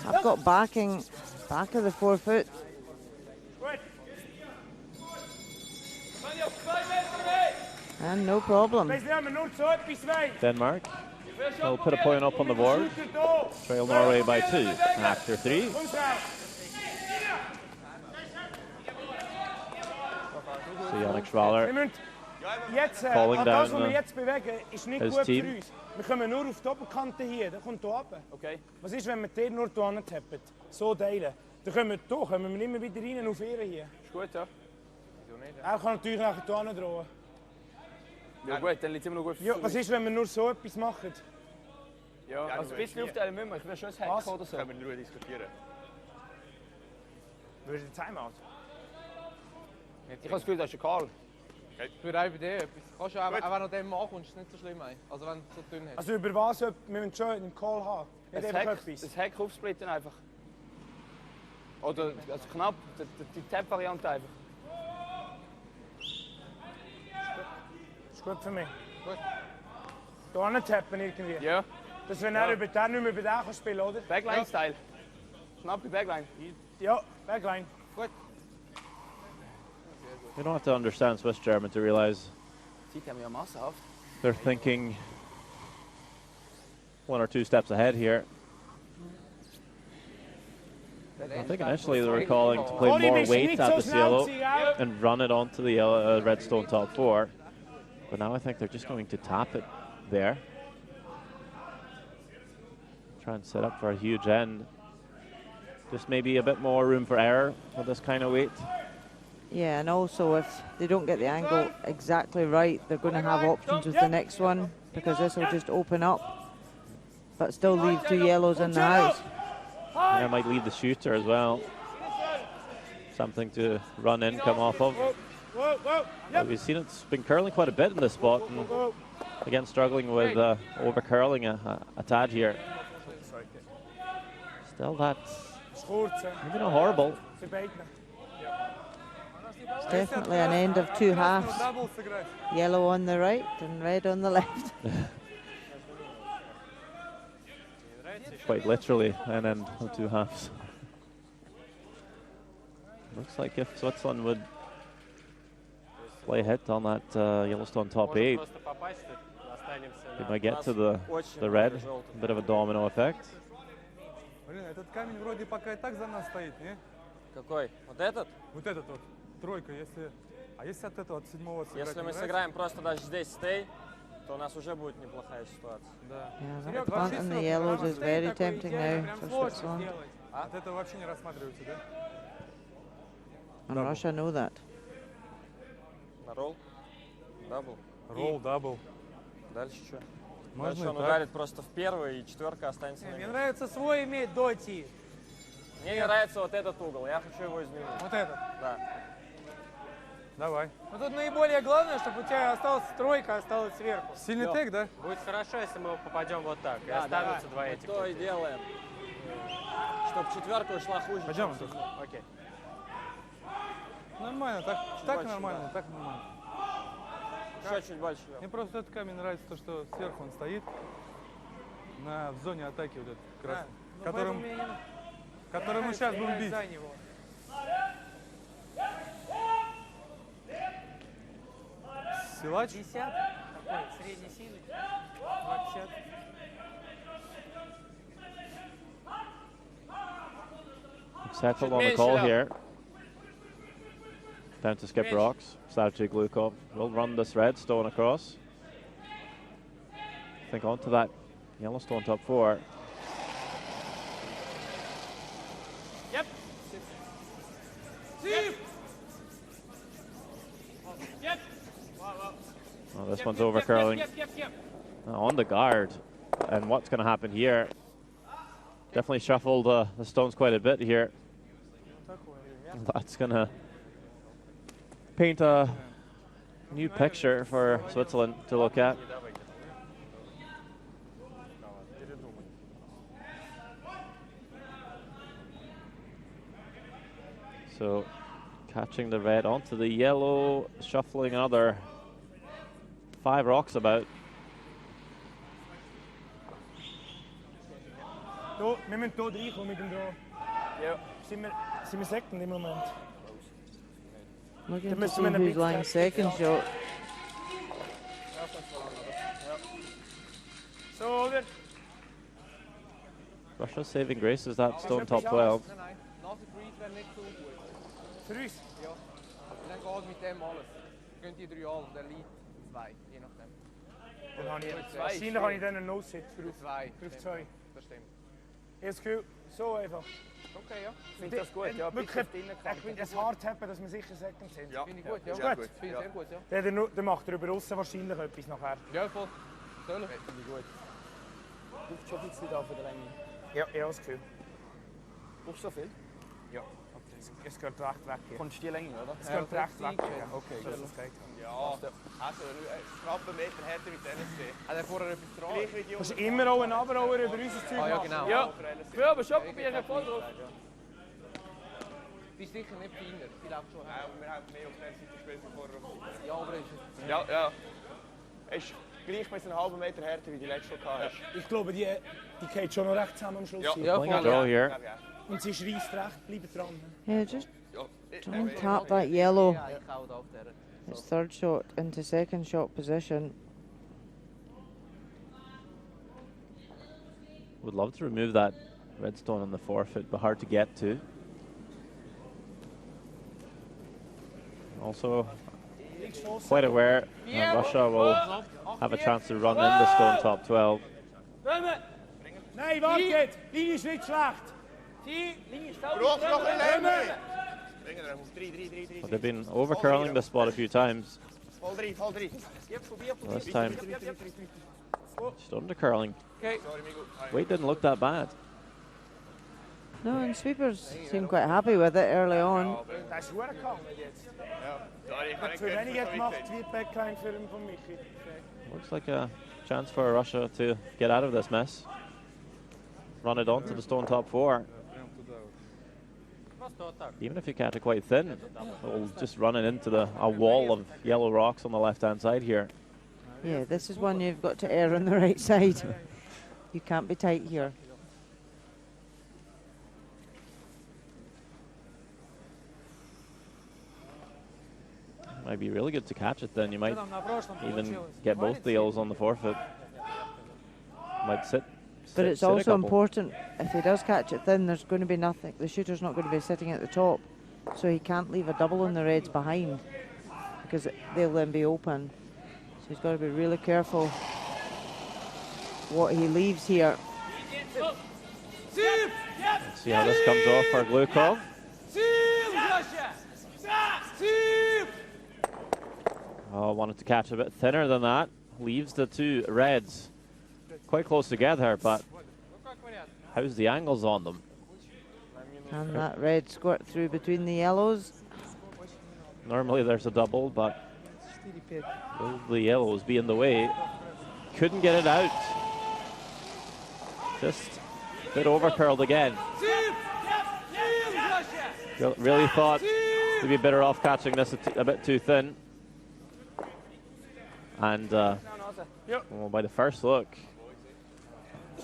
B: I've got backing, back of the 4 foot.
C: Gut.
B: And no problem.
C: Weißt du, wir haben nur so etwas wollen.
A: Denmark will put a point up on the board. Trail Norway by 2 after 3.
C: Komm's raus.
A: So Yannick Schwaller
C: Wir müssen jetzt,
A: Falling
C: das,
A: down,
C: was wir jetzt bewegen, ist nicht
A: his
C: gut
A: team.
C: für uns. Wir kommen nur auf die Doppelkante hier, der kommt hier runter.
D: Okay.
C: Was ist, wenn wir den nur hier tappen? So teilen. Dann können wir hier, kommen wir immer wieder rein auf ihr hier.
D: Ist gut, ja. du nicht.
C: Er kann natürlich nachher hier androhen.
D: Ja gut, dann liegt es immer noch gut für
C: Ja, was ist, wenn wir nur so etwas machen?
D: Ja, also ein bisschen aufteilen müssen wir. Ich will schon ein Hack oder so.
I: Können wir in Ruhe diskutieren.
C: Würde ich Timeout?
D: Ich habe das Gefühl, das ist ein Karl.
J: Ich würde auch bei dir etwas. Kannst du auch, wenn du dem ankommst, ist nicht so schlimm. Also wenn du so dünn hast.
C: Also über was? Wir müssen schon einen Call haben. Nicht einfach etwas.
D: Das Hack aufsplitten einfach. Oder also knapp, die Tap-Variante einfach.
C: Ist gut für mich.
J: Gut.
C: Hier nicht tappen irgendwie.
D: Ja.
C: Dass wenn er über den nicht mehr über den kann spielen, oder?
D: Backline-Style. Knappe Backline.
C: Ja, Backline.
J: Gut.
A: You don't have to understand Swiss German to realize
D: Sieht haben wir ja massenhaft.
A: they're thinking 1 or 2 steps ahead here. I think initially they were calling to play more weight at the cielo and run it onto the yellow, red stone top 4. But now I think they're just going to tap it there. Try and set up for a huge end. Just maybe a bit more room for error with this kind of weight.
B: Yeah, and also if they don't get the angle exactly right, they're going to have options with the next one, because this will just open up, but still leave 2 yellows in the house.
A: And I might leave the shooter as well. Something to run in, come off of. Well, we've seen it's been curling quite a bit in this spot, and again struggling with over curling a tad here. Still, that's maybe not horrible.
B: It's definitely an end of 2 halves. Yellow on the right and red on the left.
A: Quite literally an end of 2 halves. Looks like if Switzerland would play a hit on that Yellowstone top 8, they might get to the red. A bit of a domino effect.
H: Блин, этот камень вроде пока и так за нас стоит, не?
G: Какой? Вот этот?
H: Вот этот вот. Тройка, если... А если от этого, от 7-го сыграть?
G: Если мы сыграем просто даже здесь стей, то у нас уже будет неплохая ситуация.
H: Да.
B: Yeah, that punt in the yellows is very tempting now for Switzerland.
H: От этого вообще не рассматривается, да?
B: And Russia know that.
G: На ролл? Дабл.
H: Ролл, дабл.
G: Дальше что?
H: Можно
G: Дальше он
H: так.
G: ударит просто в первый, и 4 останется на
F: Мне
G: месте.
F: нравится свой иметь доти.
G: Мне не нравится вот этот угол, я хочу его изменить.
F: Вот этот.
G: Да.
H: Давай.
F: Но тут наиболее главное, чтобы у тебя осталась тройка, осталась сверху.
H: Сильный тег, да?
I: Будет хорошо, если мы попадем вот так, и останутся 2 этих.
G: То и делаем. Чтоб 4 ушла хуже.
H: Пойдем,
G: чем
H: Антон.
G: Окей.
H: Нормально, так нормально, так нормально.
G: Еще чуть больше.
H: Мне просто этот камень нравится, то, что сверху он стоит, в зоне атаки вот этот красный, которым мы сейчас будем бить. Силач?
F: 50, такой средней силы, 250.
A: Settled on the call here. Time to skip rocks. Savcik Lukov will run this red stone across. I think onto that Yellowstone top 4.
F: Yep. Yep. Yep.
A: Oh, this one's over curling. On the guard. And what's going to happen here? Definitely shuffled the stones quite a bit here. That's going to paint a new picture for Switzerland to look at. So catching the red onto the yellow, shuffling another 5 rocks about.
C: Wir müssen hier reinkommen mit dem Draw.
D: Ja.
C: Sind wir second im Moment?
B: Looking to see who's lying second shot.
C: So, oder?
A: Russia's saving grace is that stone top 12.
J: Nein, nach der Breed wäre nicht so gut.
C: Für uns?
J: Ja. Dann geht mit dem alles. Gehen die 3 an, der Lead 2, je nachdem.
C: Dann habe ich wahrscheinlich habe ich dann einen No-Sit für
J: 2.
C: auf 2.
J: Das stimmt.
C: Jetzt Gefühl, So einfach.
J: Okay, ja.
D: Ich finde das gut, ja.
C: Wirklich ein Hard haben, dass wir sicher Second sind.
J: Ja. Finde ich gut, ja.
C: Ist gut?
J: Finde ich sehr gut, ja.
C: Dann macht er über aussen wahrscheinlich etwas nachher.
J: Ja, voll. Soll ich?
D: Finde ich gut. Braucht schon ein bisschen da für die Länge.
C: Ja, ich habe das Gefühl.
D: Brauchst du so viel?
C: Ja. Es gehört recht weg hier.
D: Kommst du die Länge, oder?
C: Es gehört recht weg.
D: Okay,
C: gut.
D: Ja, also einen knappen Meter härter mit NSC.
J: Hat er vorher etwas getragen?
C: Du musst immer auch einen Abroller über unser Zeug
J: Ah, ja,
C: machen.
J: genau.
D: Ja, ja, aber schon probieren, voll drauf.
J: Die ist sicher nicht feiner. Die läuft schon her.
D: Wir haben mehr auf der Seite gespielt wie vorher.
J: Ja, aber ist es.
D: Ja, ja. Es ist gleich mit einem halben Meter härter wie die letzte gehabt hast.
C: Ich glaube, die geht schon noch recht zusammen am Schluss.
D: Ja.
C: Hier.
J: Ja,
A: Playing a
J: voll.
A: draw here.
C: Und sie schreist recht, bleibt dran.
B: Yeah, just
D: Ja.
B: don't tap that yellow.
J: Ja, ich hau da auf der.
B: It's third shot into second shot position.
A: Would love to remove that redstone on the forefeit, but hard to get to. Also, quite aware that Russia will have a chance to run in the stone top 12.
C: Nein, warte! Linie ist nicht schlecht!
F: Linie ist sauber.
D: Brauchst du noch ein bisschen länger?
A: But they've been overcurling the spot a few times.
D: Voll drin, voll drin.
A: This time, just undercurling.
J: Okay.
A: Weight didn't look that bad.
B: No, and sweepers seem quite happy with it early on.
C: Das ist verdammt gegangen jetzt.
D: Sorry,
C: Hat für weniger gemacht wie die Backline für den von Michi.
A: Looks like a chance for Russia to get out of this mess. Run it onto the stone top 4. Even if you catch it quite thin, it'll just run it into a wall of yellow rocks on the left-hand side here.
B: Yeah, this is one you've got to err on the right side. You can't be tight here.
A: Might be really good to catch it then. You might even get both the yellows on the forefeit. Might sit.
B: But it's
A: sit a
B: also
A: couple.
B: important, if he does catch it thin, there's going to be nothing. The shooter's not going to be sitting at the top. So he can't leave a double on the reds behind, because they'll then be open. So he's got to be really careful what he leaves here.
A: Let's see how this comes off for Glukov. Oh, wanted to catch a bit thinner than that. Leaves the two reds quite close together, but how's the angles on them?
B: Can that red squirt through between the yellows?
A: Normally there's a double, but will the yellows be in the way? Couldn't get it out. Just a bit overcurled again. Really thought we'd be better off catching this a bit too thin. And well, by the first look,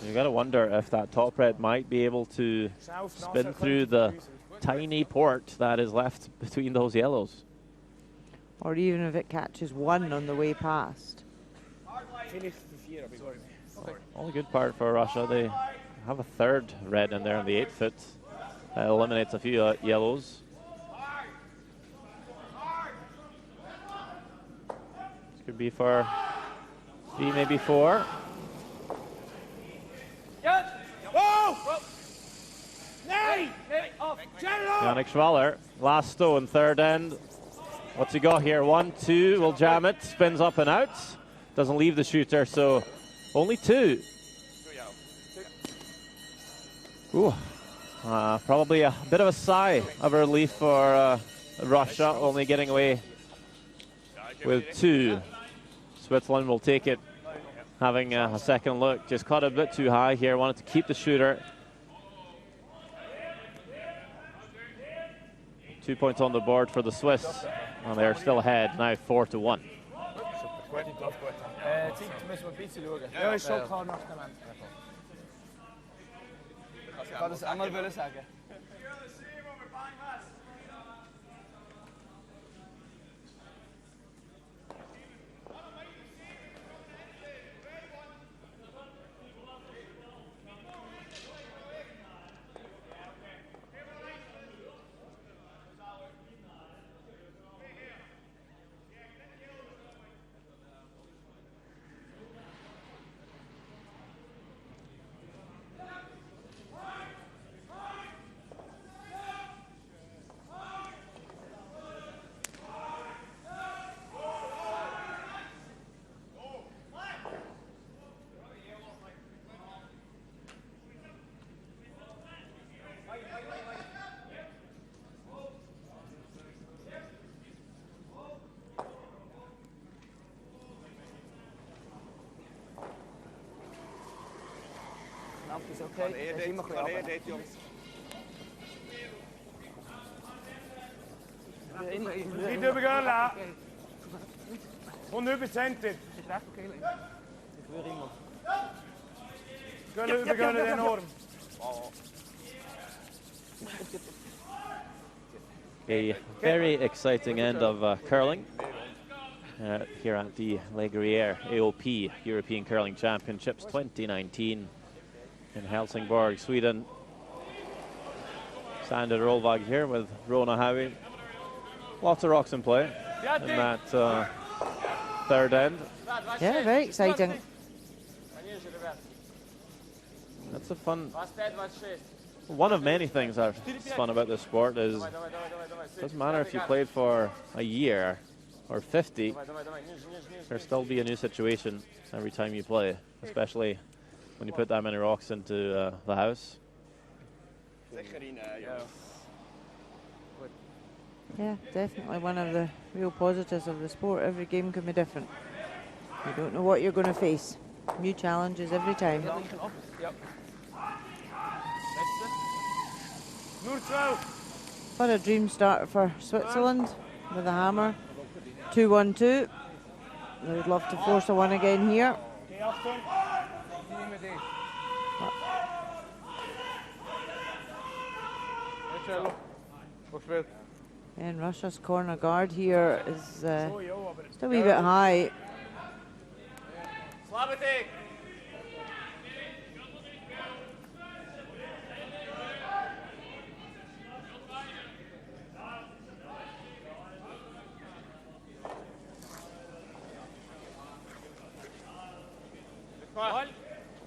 A: you got to wonder if that top red might be able to spin through the tiny port that is left between those yellows.
B: Or even if it catches one on the way past.
A: Only good part for Russia, they have a third red in there in the 8 foot. That eliminates a few yellows. This could be for 3, maybe 4. Yannick Schwaller, last stone, third end. What's he got here? 1, 2, will jam it, spins up and out. Doesn't leave the shooter, so only 2. Ooh, probably a bit of a sigh of relief for Russia, only getting away with 2. Switzerland will take it, having a second look. Just caught a bit too high here, wanted to keep the shooter. 2 points on the board for the Swiss, and they're still ahead, now 4-1.
C: Müssen wir ein bisschen schauen. Ja, ist schon klar nach dem Ende.
D: Ich kann das einmal sagen. Is oké. Er is immer goed.
C: Niet übergehen lassen. Und über Center.
J: Ist recht okay.
D: Ik wil iemand.
C: Kunnen übergehen enorm.
A: A very exciting end of curling here at the Gruyère AOP European Curling Championships 2019 in Helsingborg, Sweden. Standard rollbag here with Rona Howie. Lots of rocks in play in that third end.
B: Yeah, very exciting.
A: That's a fun. One of many things that's fun about this sport is it doesn't matter if you played for a year or 50, there'll still be a new situation every time you play, especially when you put that many rocks into the house.
B: Yeah, definitely one of the real positives of the sport. Every game can be different. You don't know what you're going to face. New challenges every time.
D: Yep.
B: What a dream start for Switzerland with a hammer. 2-1-2. They would love to force a one again here. And Russia's corner guard here is still a wee bit high.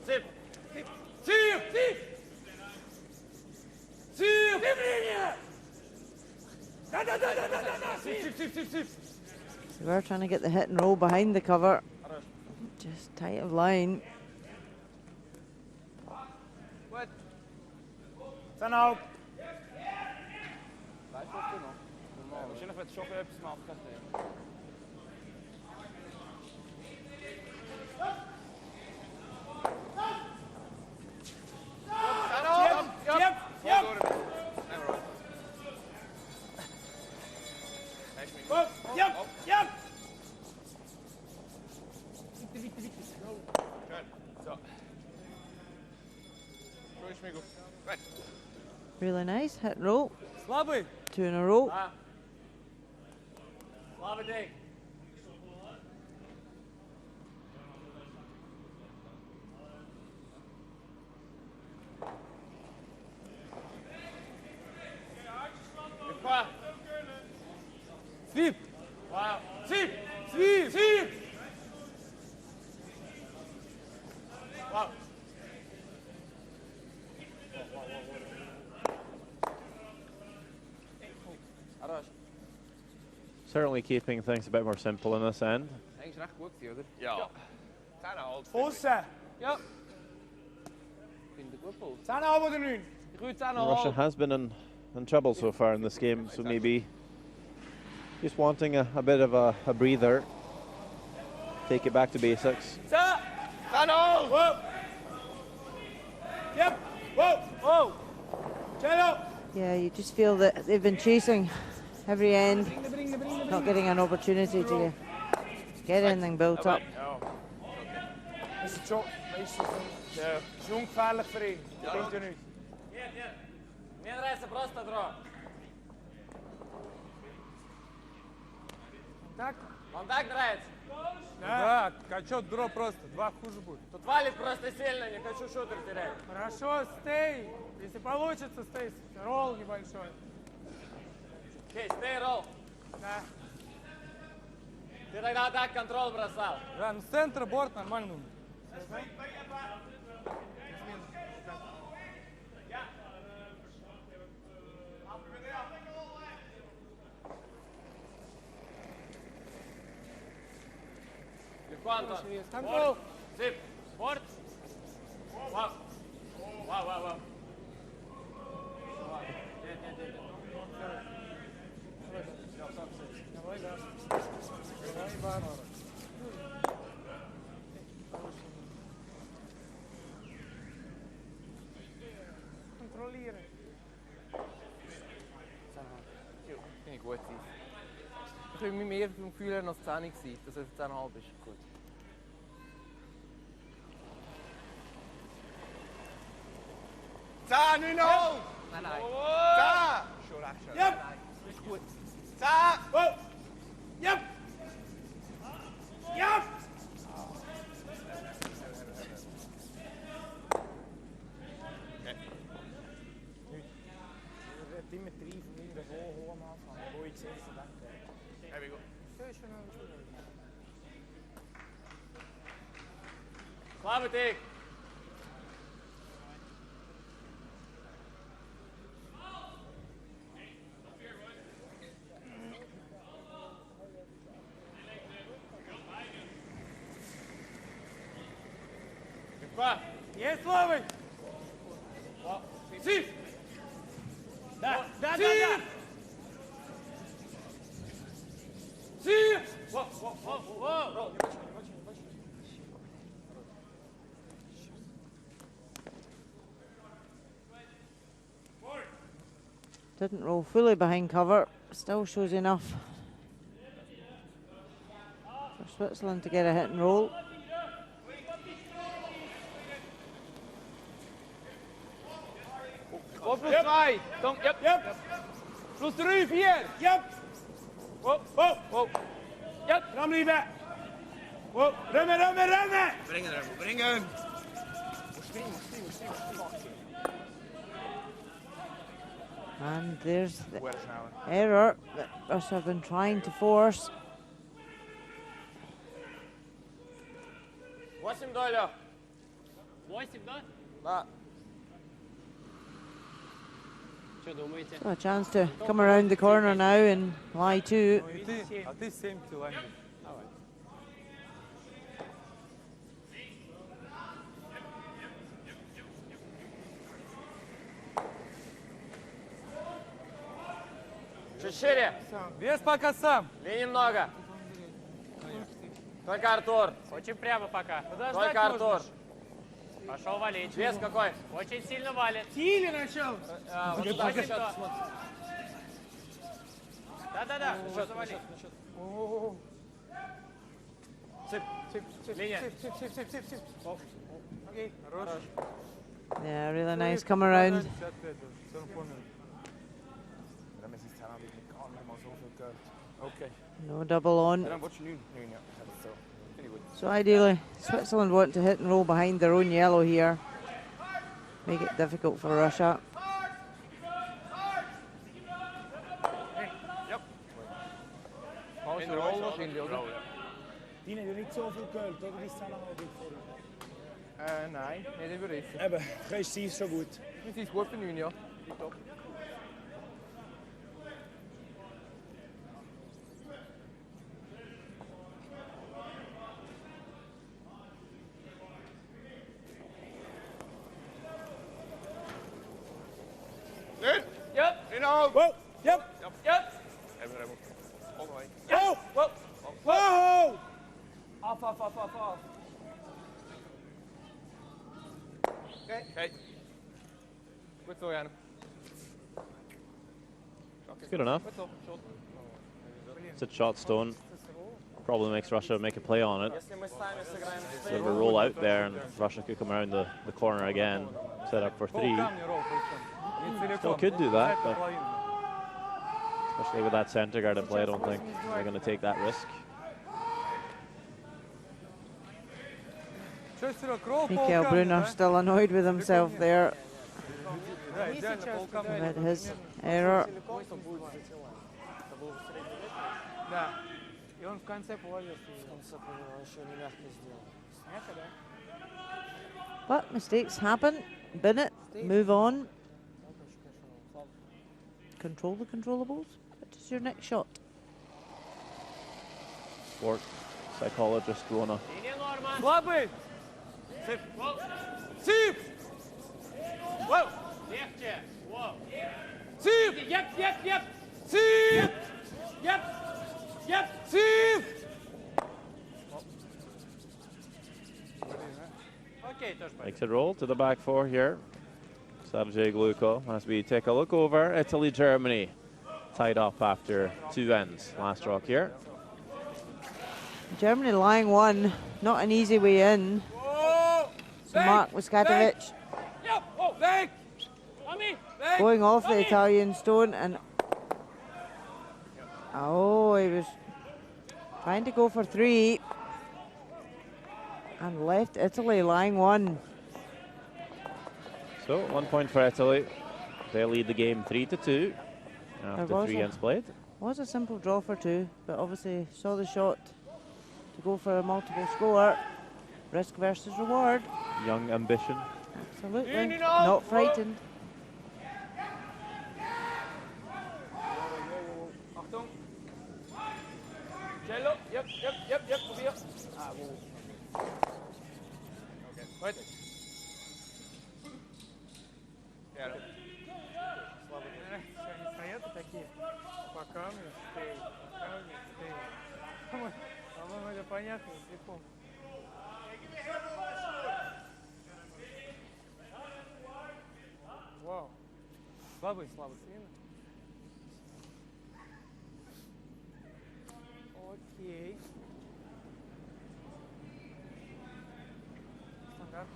F: Zip! Zip! Zip!
B: We were trying to get the hit and roll behind the cover. Just tight of line.
C: What? Stand up.
D: Misschien nog met shock-ups maken.
B: Really nice hit and roll.
C: Slabby.
B: 2 in a row.
F: Slabby dig.
C: Sweep.
F: Wow.
C: Sweep. Sweep. Sweep.
F: Wow.
A: Certainly keeping things a bit more simple in this end.
J: Hij is recht goed, Theodor.
D: Ja. Zijn al.
C: Aussen.
J: Ja. Vind ik goed, Paul.
C: Zijn al wat er nu?
J: Goed, zijn
A: Russia
J: al.
A: has been in trouble so far in this game, so maybe just wanting a bit of a breather. Take it back to basics.
C: Zijn al. Whoa. Yep. Whoa. Whoa. Cello.
B: Yeah, you just feel that they've been chasing every end, not getting an opportunity to get anything built up.
C: Is het zo? Ja. Zo'n gevaarlijk voor één. Denkt u nu?
F: Мне нравится просто дро.
C: Так?
F: Вам так нравится?
H: Да, качок дро просто, 2 хуже будет.
F: Тут валит просто сильно, не хочу шутер терять.
C: Хорошо, стей. Если получится, стей. Ролл небольшой.
F: Окей, stay roll.
C: Да.
F: Ты тогда так контроль бросал.
H: Да, ну с центра борт нормально.
F: Антон. Спорт. Зип. Спорт. Вау. Вау, вау, вау. Нет, нет, нет.
C: Давай, да. Давай, бар.
J: bisschen mehr vom Gefühl her noch 10 gewesen, dass er 10,5 ist. Gut.
C: Zehn, 9,5!
J: Nein.
C: Zehn!
J: Schon recht, schon.
C: Yep!
J: Nein, ist gut.
C: 10! Oh! Yep! Yep!
F: Immer 3 von irgendwo hoch am Anfang, wo ich sehe,
C: There we go.
F: Klaar met ik.
C: Yes, Lovey! Zie! Daar! Zie! Wow!
B: Didn't roll fully behind cover, still shows enough for Switzerland to get a hit and roll.
D: Op plus 2. Dan, yep. Plus 3, 4.
C: Yep!
D: Wow.
C: Yep! Ram liever! Wow! Remmen! Bring hem!
B: And there's the error that Russia have been trying to force.
F: 8 долей. 8, да?
D: Да.
F: Что думаете?
B: So a chance to come around the corner now and lie to.
H: А ты 7 километров.
F: Чуть шире.
H: Вес пока сам.
F: Линий много. Только Артур. Очень прямо пока. Только Артур. Пошел валить. Вес какой? Очень сильно валит.
C: Сильно начал!
F: Да. Уже завали. Линия.
C: Окей.
B: Yeah, really nice come around.
C: Oké.
B: No double on.
C: Dan word je nu ja. Zo. Vind ik goed.
B: So ideally, Switzerland want to hit and roll behind their own yellow here. Make it difficult for Russia.
J: In de rol waarschijnlijk ook.
C: Die hebben niet zoveel keul, toch? Die staan al goed voor.
J: Nein, nicht überrissen.
C: Eben, Geist ist schon gut.
J: Wir sind gut für 9, ja. Top.
C: Good.
F: Yep.
C: In all. Whoa. Yep.
F: Yep.
C: All the way. Whoa. Whoa.
J: Off.
C: Okay.
J: Goed zo, Jan.
A: Good enough.
J: Goed zo, shot.
A: It's a shot stone. Probably makes Russia make a play on it.
F: Если мы сами сыграем
A: Sort of a roll out there, and Russia could come around the corner again, set up for 3. Still could do that, but especially with that center guard in play, I don't think they're going to take that risk.
B: Mikael Brunner still annoyed with himself there about his error.
F: Да. И он в конце положил. Еще не мягко сделал. Мягко, да?
B: But mistakes happen. Bin it. Move on. Control the controllables. What is your next shot?
A: Sport psychologist Rona.
F: Слабый! Сип! Воу! Легче! Воу! Сип! Yep! Сип! Yep! Сип! Okay,
A: Makes it roll to the back 4 here. Sergei Gluko as we take a look over Italy-Germany. tied up after 2 ends. Last rock here.
B: Germany lying 1, not an easy way in. So Mark Muskatovic going off the Italian stone, and oh, he was trying to go for 3 and left Italy lying 1.
A: So 1 point for Italy. They lead the game 3-2 after 3 ends played.
B: Was a simple draw for 2, but obviously saw the shot to go for a multiple score. Risk versus reward.
A: Young ambition.
B: Absolutely. Not frightened.
D: Achtung. Cello. Yep. Probier. Okay. Weiter.
F: Они стоят такие, по камню стоят, По-моему, это понятно, легко. Вау. Слабый. Сильно. Окей. Стандарт.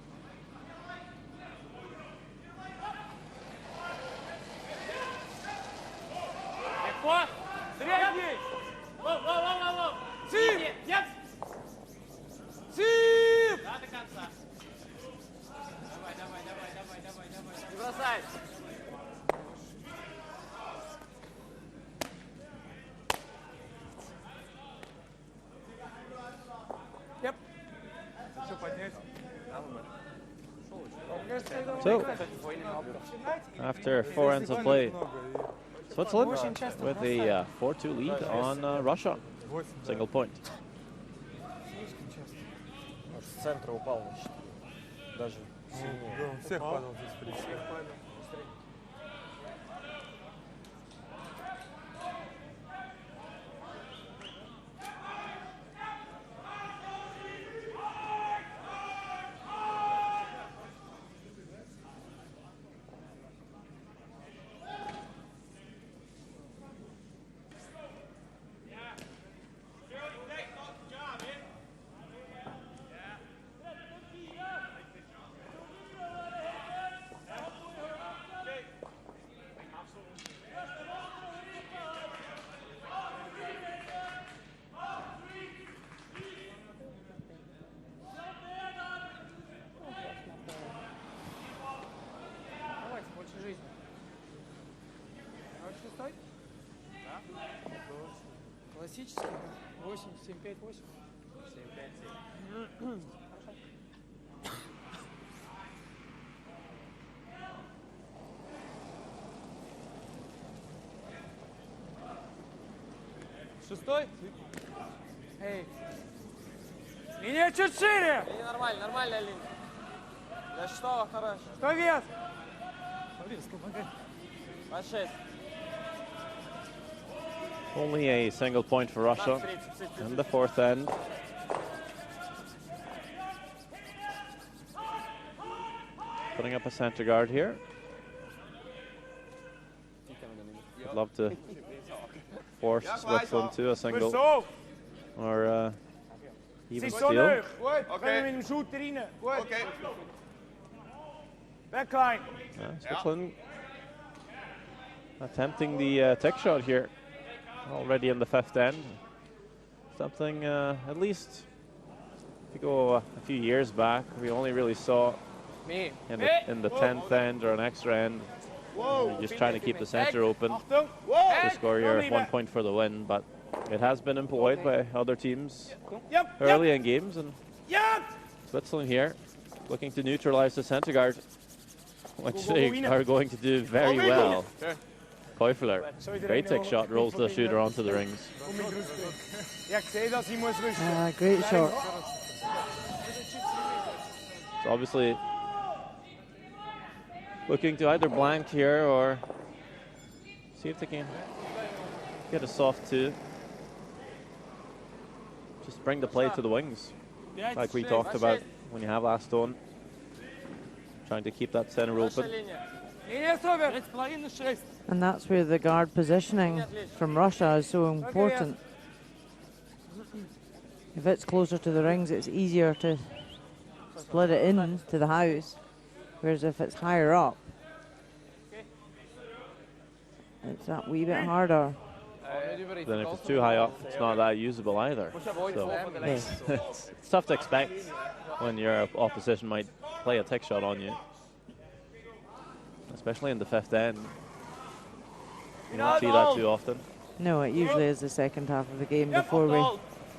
F: Легко. Средний. Воу. Сип. Нет. Сип. Да, до конца. Давай. Не бросай.
A: So, after 4 ends of play, Switzerland with a 4-2 lead on Russia. Single point.
G: С центра упал, даже сильнее.
H: Он всех падал здесь, в принципе.
F: Классический, 8, 7-5, 8. 7-5, 7. Шестой? Эй. Линия чуть шире!
I: Линия нормальная линия. Для шестого хорошо.
F: Что вес?
I: По 6.
A: Only a single point for Russia in the 4th end. Putting up a center guard here. I'd love to force Switzerland to a single or even steal.
C: Okay. Backline.
A: Switzerland attempting the tech shot here. Already in the 5th end. Something, at least, if you go a few years back, we only really saw in the 10th end or an extra end. You're just trying to keep the center open to score your 1 point for the win, but it has been employed by other teams early in games, and Switzerland here looking to neutralize the center guard, which they are going to do very well. Keufler, great tech shot, rolls the shooter onto the rings.
B: Great shot.
A: So obviously looking to either blank here or see if they can get a soft 2. Just bring the play to the wings, like we talked about when you have last stone. Trying to keep that center open.
B: And that's where the guard positioning from Russia is so important. If it's closer to the rings, it's easier to split it in to the house, whereas if it's higher up, it's that wee bit harder.
A: Then if it's too high up, it's not that usable either. So it's tough to expect when your opposition might play a tick shot on you, especially in the fifth end. You don't see that too often.
B: No, it usually is the second half of the game before we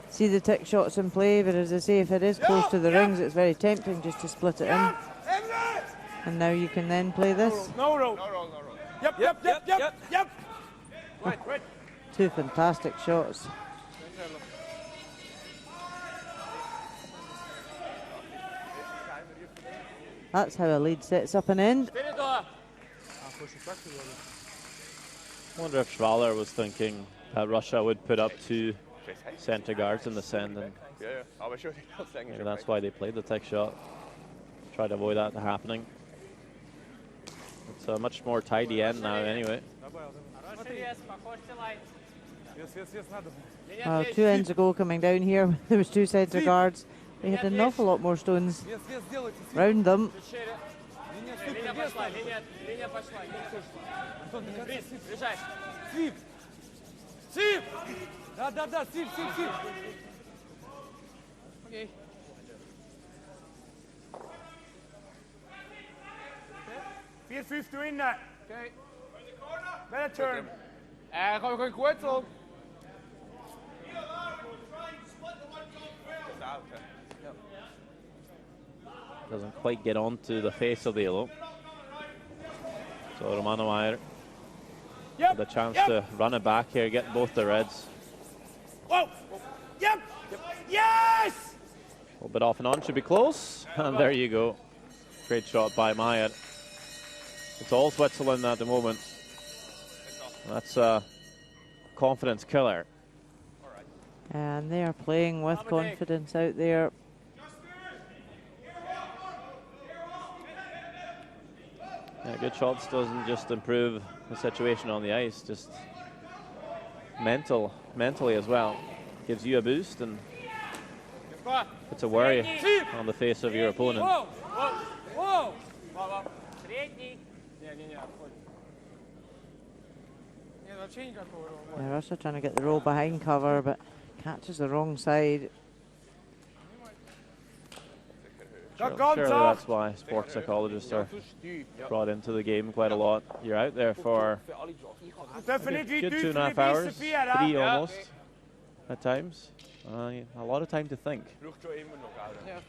B: see the tick shots in play, but as I say, if it is close to the rings, it's very tempting just to split it in. And now you can then play this.
C: No roll. Yep. Right.
B: Two fantastic shots. That's how a lead sets up an end.
A: I wonder if Schwaller was thinking that Russia would put up 2 centre guards in the send, and maybe that's why they played the tick shot. Try to avoid that happening. It's a much more tidy end now anyway.
B: 2 ends ago coming down here, there was 2 centre guards. They had an awful lot more stones round them.
C: Сив! Да, сив. Okay. Vier, 5 to in that. Okay. Better turn.
J: Gaan we goed zo.
A: Doesn't quite get onto the face of the yellow. So Romano Meyer with a chance to run it back here, get both the reds.
C: Whoa! Yep! Yes!
A: A little bit off and on, should be close. And there you go. Great shot by Meyer. It's all Switzerland at the moment. That's a confidence killer.
B: And they are playing with confidence out there.
A: Yeah, good shots doesn't just improve the situation on the ice, just mentally as well. Gives you a boost and puts a worry on the face of your opponent.
C: Whoa!
B: Yeah, Russia trying to get the roll behind cover, but catches the wrong side.
A: Surely that's why sports psychologists are brought into the game quite a lot. You're out there for good 2.5 hours, 3 almost at times. A lot of time to think.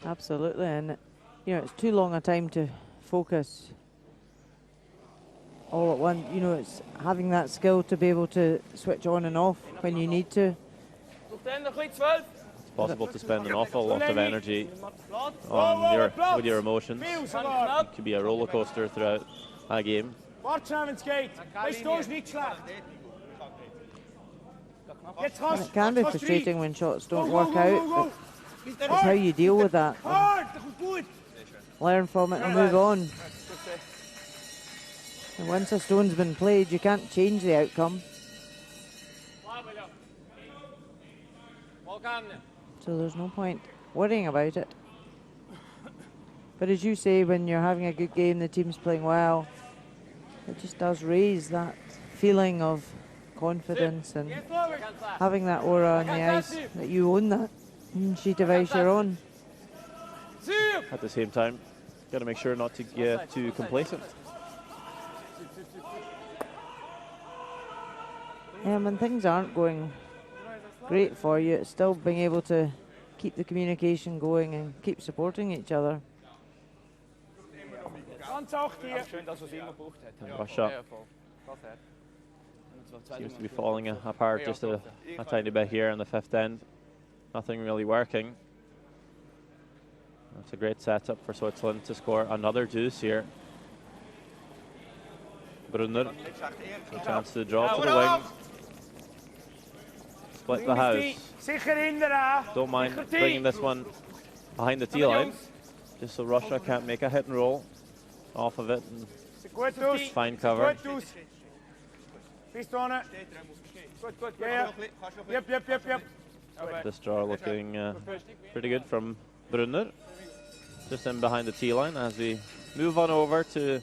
B: Absolutely, and you know, it's too long a time to focus all at once. You know, it's having that skill to be able to switch on and off when you need to.
A: It's possible to spend an awful lot of energy on with your emotions. It could be a roller coaster throughout a game.
B: And it can be frustrating when shots don't work out, but it's how you deal with that. Learn from it and move on. And once a stone's been played, you can't change the outcome. So there's no point worrying about it. But as you say, when you're having a good game, the team's playing well, it just does raise that feeling of confidence and having that aura on the ice that you own that sheet of ice you're on.
A: At the same time, got to make sure not to get too complacent.
B: When things aren't going great for you, it's still being able to keep the communication going and keep supporting each other.
A: And Russia seems to be falling apart just a tiny bit here in the fifth end. Nothing really working. That's a great setup for Switzerland to score another deuce here. Brunner, a chance to draw to the wing. Split the house. Don't mind bringing this one behind the tee line, just so Russia can't make a hit and roll off of it and find cover.
C: Pistone. Good. Yeah. Yep.
A: This draw looking pretty good from Brunner. Just in behind the tee line as we move on over to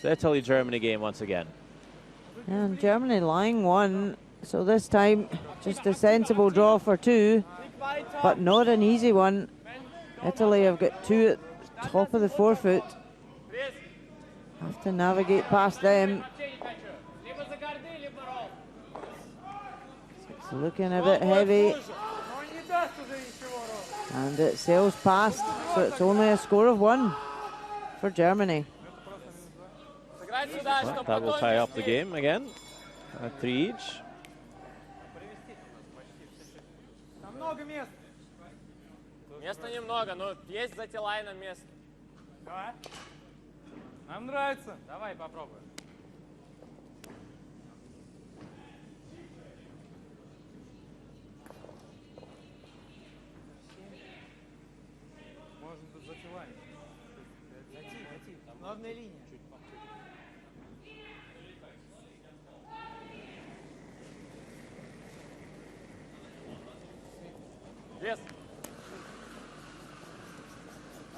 A: the Italy-Germany game once again.
B: And Germany lying 1, so this time just a sensible draw for 2, but not an easy one. Italy have got 2 at the top of the forefoot. Have to navigate past them. It's looking a bit heavy. And it sails past, so it's only a score of 1 for Germany.
A: Well, that will tie up the game again at 3 each.
I: Места немного, но есть за тилайном место.
C: Давай.
H: Нам нравится.
I: Давай попробуем.
H: Можно тут за филами.
F: Найти. Главная линия.
I: Вес.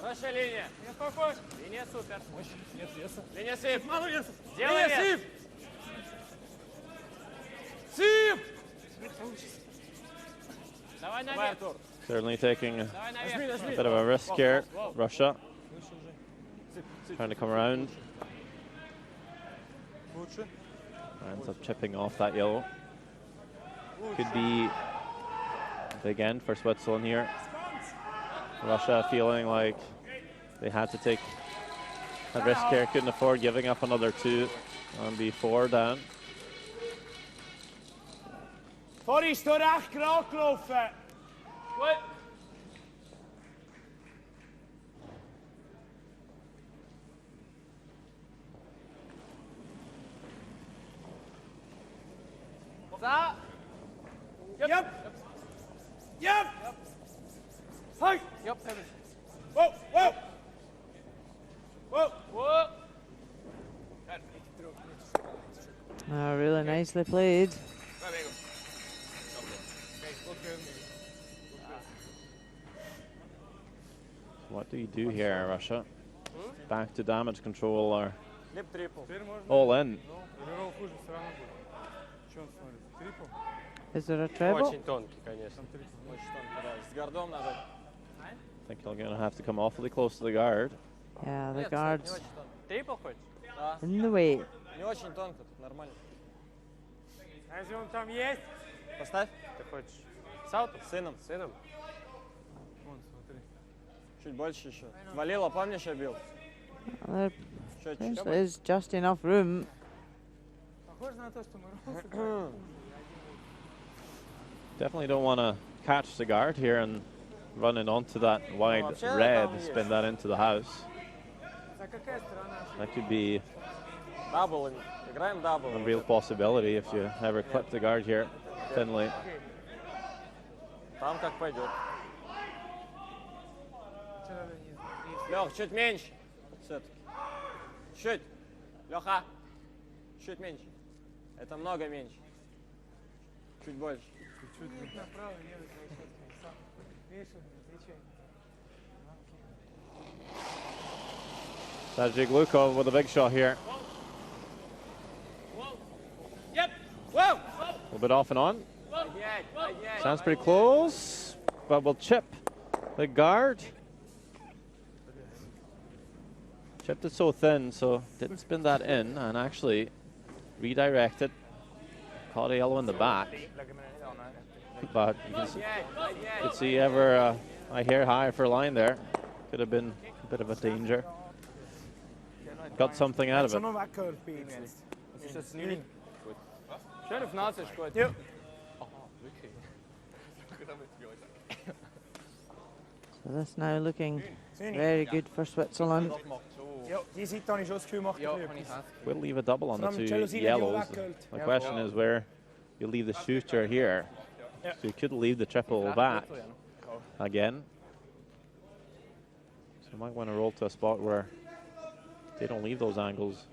I: Хорошая линия. Линия супер.
H: Нет веса.
I: Линия сип.
C: Мало веса.
I: Делай вес.
C: Сип!
I: Давай наверх.
A: Certainly taking a
I: Давай наверх.
A: bit of a risk here, Russia. Trying to come around.
H: Лучше.
A: Ends up chipping off that yellow. Could be a big end for Switzerland here. Russia feeling like they had to take a risk here, couldn't afford giving up another 2 and be 4 down.
C: Vorhin ist er recht gerade gelaufen.
I: Gut.
C: So. Yep. Hey.
J: Yep.
C: Whoa.
B: Really nicely played.
A: What do you do here, Russia? Back to damage control or
I: Лип трипл.
A: all in?
H: Рерол хуже все равно будет. Что он смотрит? Трипл?
B: Is there a treble?
I: Очень тонкий, конечно. Очень тонкий, да. С гордом надо.
A: I think you're going to have to come awfully close to the guard.
B: Yeah, the
I: Нет,
B: guards
I: не очень тонкий. Трипл хочешь? Да.
B: in the way.
I: Не очень тонко, тут нормально.
C: Если он там есть.
I: Поставь. Ты хочешь? Сауту? Сыном.
H: Вон, смотри.
I: Чуть больше еще. Валила, помнишь, я бил?
B: There
I: Чуть-чуть.
B: is just enough room.
C: Похоже на то, что мы
A: Definitely don't want to catch the guard here and run it onto that wide red, spin that into the house. That could be
I: Дабл. Играем дабл.
A: a real possibility if you ever clip the guard here thinly.
I: Там как пойдет. Лех, чуть меньше. Все-таки. Чуть. Леха. Чуть меньше. Это много меньше. Чуть больше.
A: Sergei Glukov with a big shot here.
C: Yep. Whoa.
A: A little bit off and on. Sounds pretty close, but will chip the guard. Chipped it so thin, so didn't spin that in and actually redirected. Caught a yellow in the back. But you can see ever a hair high for a line there. Could have been a bit of a danger. Got something out of it.
D: Sheriff Nazi gut.
C: Yep.
B: So this now looking very good for Switzerland.
C: Ja, die Seite habe ich schon das Gefühl, macht
J: Ja,
C: er
J: kann ich
C: etwas.
J: haben.
A: We'll leave a double on the
C: From
A: two
C: Chelsea,
A: yellows.
C: you
A: The question is where you leave the shooter here. So you could leave the triple back again. So you might want to roll to a spot where they don't leave those angles.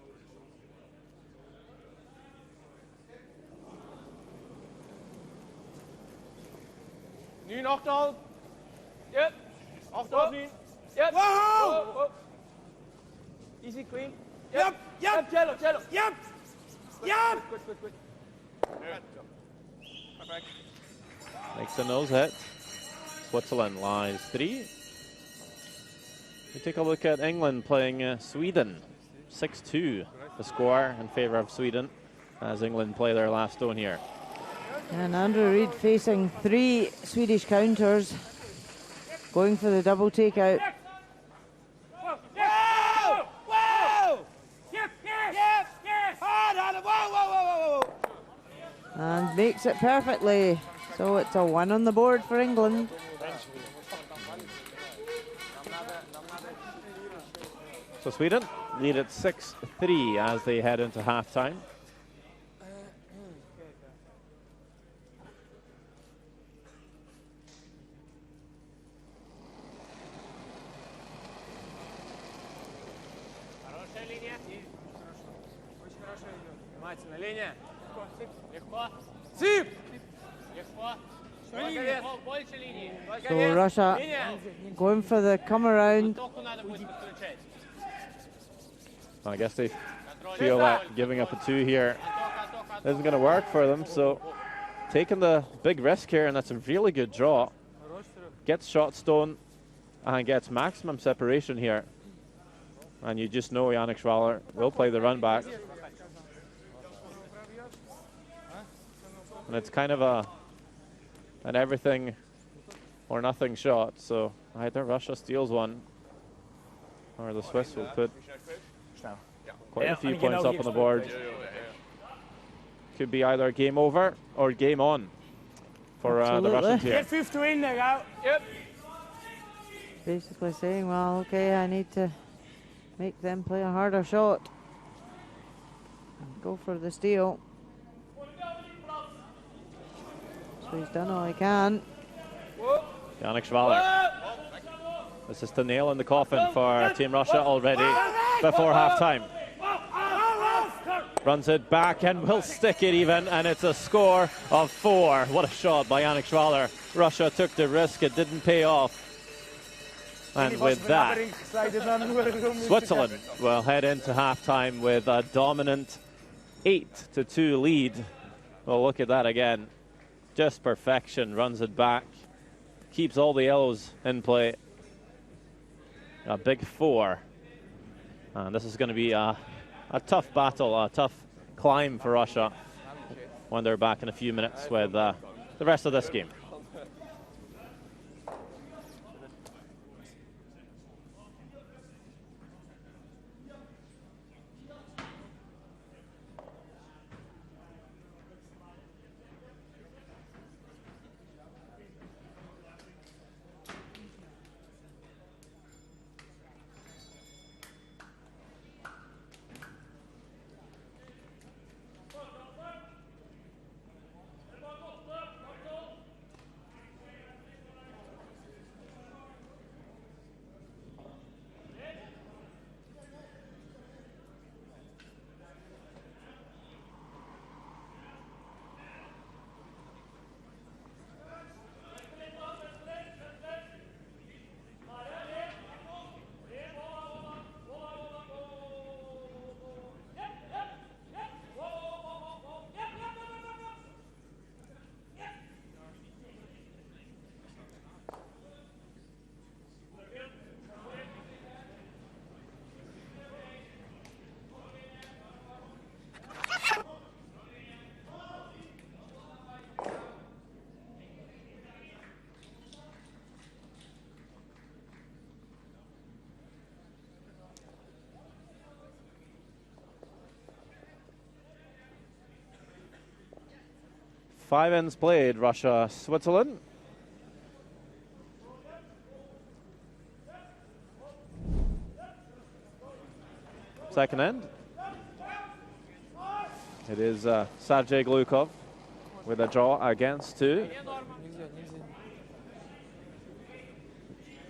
J: 9, 8,5.
F: Yep.
J: 8,5, 9.
F: Yep.
C: Whoa!
F: Easy, clean.
C: Yep, yep.
F: Cello.
C: Yep! Yep!
F: Quick.
J: Perfect.
A: Makes a nose hit. Switzerland lies 3. We take a look at England playing Sweden. 6-2 the score in favour of Sweden as England play their last stone here.
B: And Andrew Reid facing 3 Swedish counters, going for the double takeout.
C: Whoa! Yep! Hard on it! Whoa!
B: And makes it perfectly. So it's a 1 on the board for England.
A: So Sweden lead at 6-3 as they head into halftime.
F: Хорошая линия. Очень хорошая идет. Внимательно, линия. Легко.
C: Сип!
F: Легко. Больше линии.
B: So Russia going for the come around.
F: Только надо будет подключать.
A: I guess they feel that giving up a 2 here isn't going to work for them, so taking the big risk here, and that's a really good draw. Gets shot stone and gets maximum separation here. And you just know Yannick Schwaller will play the run back. And it's kind of an everything or nothing shot, so either Russia steals one or the Swiss will put quite a few points up on the board. Could be either game over or game on for the Russians here.
C: Get 50 in there, out.
F: Yep.
B: Basically saying, well, okay, I need to make them play a harder shot. And go for the steal. So he's done all he can.
A: Yannick Schwaller. This is the nail in the coffin for Team Russia already before halftime. Runs it back and will stick it even, and it's a score of 4. What a shot by Yannick Schwaller. Russia took the risk, it didn't pay off. And with that, Switzerland will head into halftime with a dominant 8-2 lead. Well, look at that again. Just perfection, runs it back. Keeps all the yellows in play. A big 4. And this is going to be a tough battle, a tough climb for Russia when they're back in a few minutes with the rest of this game. Five ends played, Russia, Switzerland. Second end. It is Sergei Glukov with a draw against 2.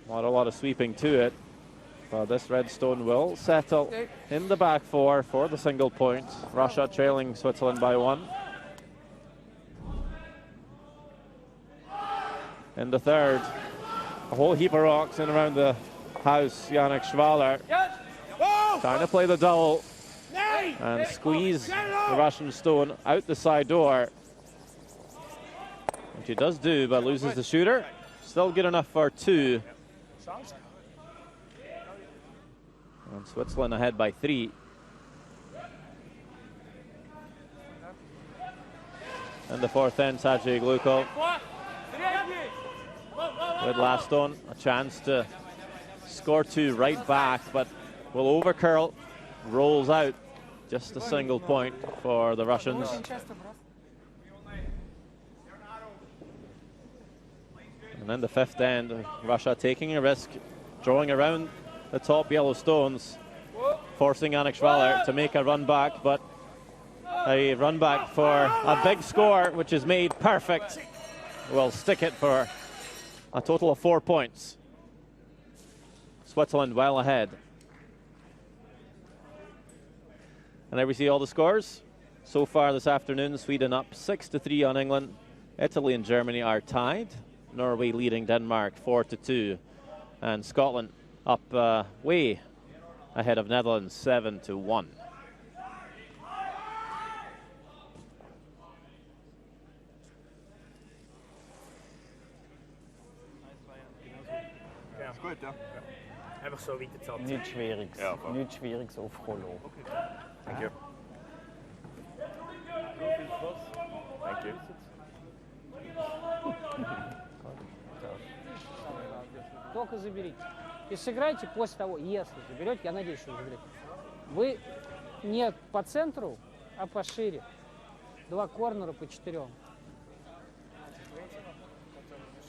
A: Not a lot of sweeping to it, but this red stone will settle in the back 4 for the single point. Russia trailing Switzerland by 1. in the third. A whole heap of rocks in around the house. Yannick Schwaller trying to play the double and squeeze the Russian stone out the side door. Which he does do, but loses the shooter. Still good enough for 2. And Switzerland ahead by 3. And the fourth end, Sergei Glukov with last stone, a chance to score 2 right back, but will overcurl, rolls out. Just a single point for the Russians. And then the fifth end, Russia taking a risk, drawing around the top yellow stones, forcing Yannick Schwaller to make a run back, but a run back for a big score, which is made perfect. Will stick it for a total of 4 points. Switzerland well ahead. And there we see all the scores. So far this afternoon, Sweden up 6-3 on England. Italy and Germany are tied. Norway leading Denmark 4-2. And Scotland up way ahead of Netherlands 7-1.
C: Gut, ja. Einfach so weiter.
I: Nichts Schwieriges. Ja, nichts Schwieriges aufkommen.
C: Okay. Thank you. Thank you.
F: Только заберите. И сыграйте после того, если заберете, я надеюсь, что заберете. Вы не по центру, а пошире. 2 корнера по 4.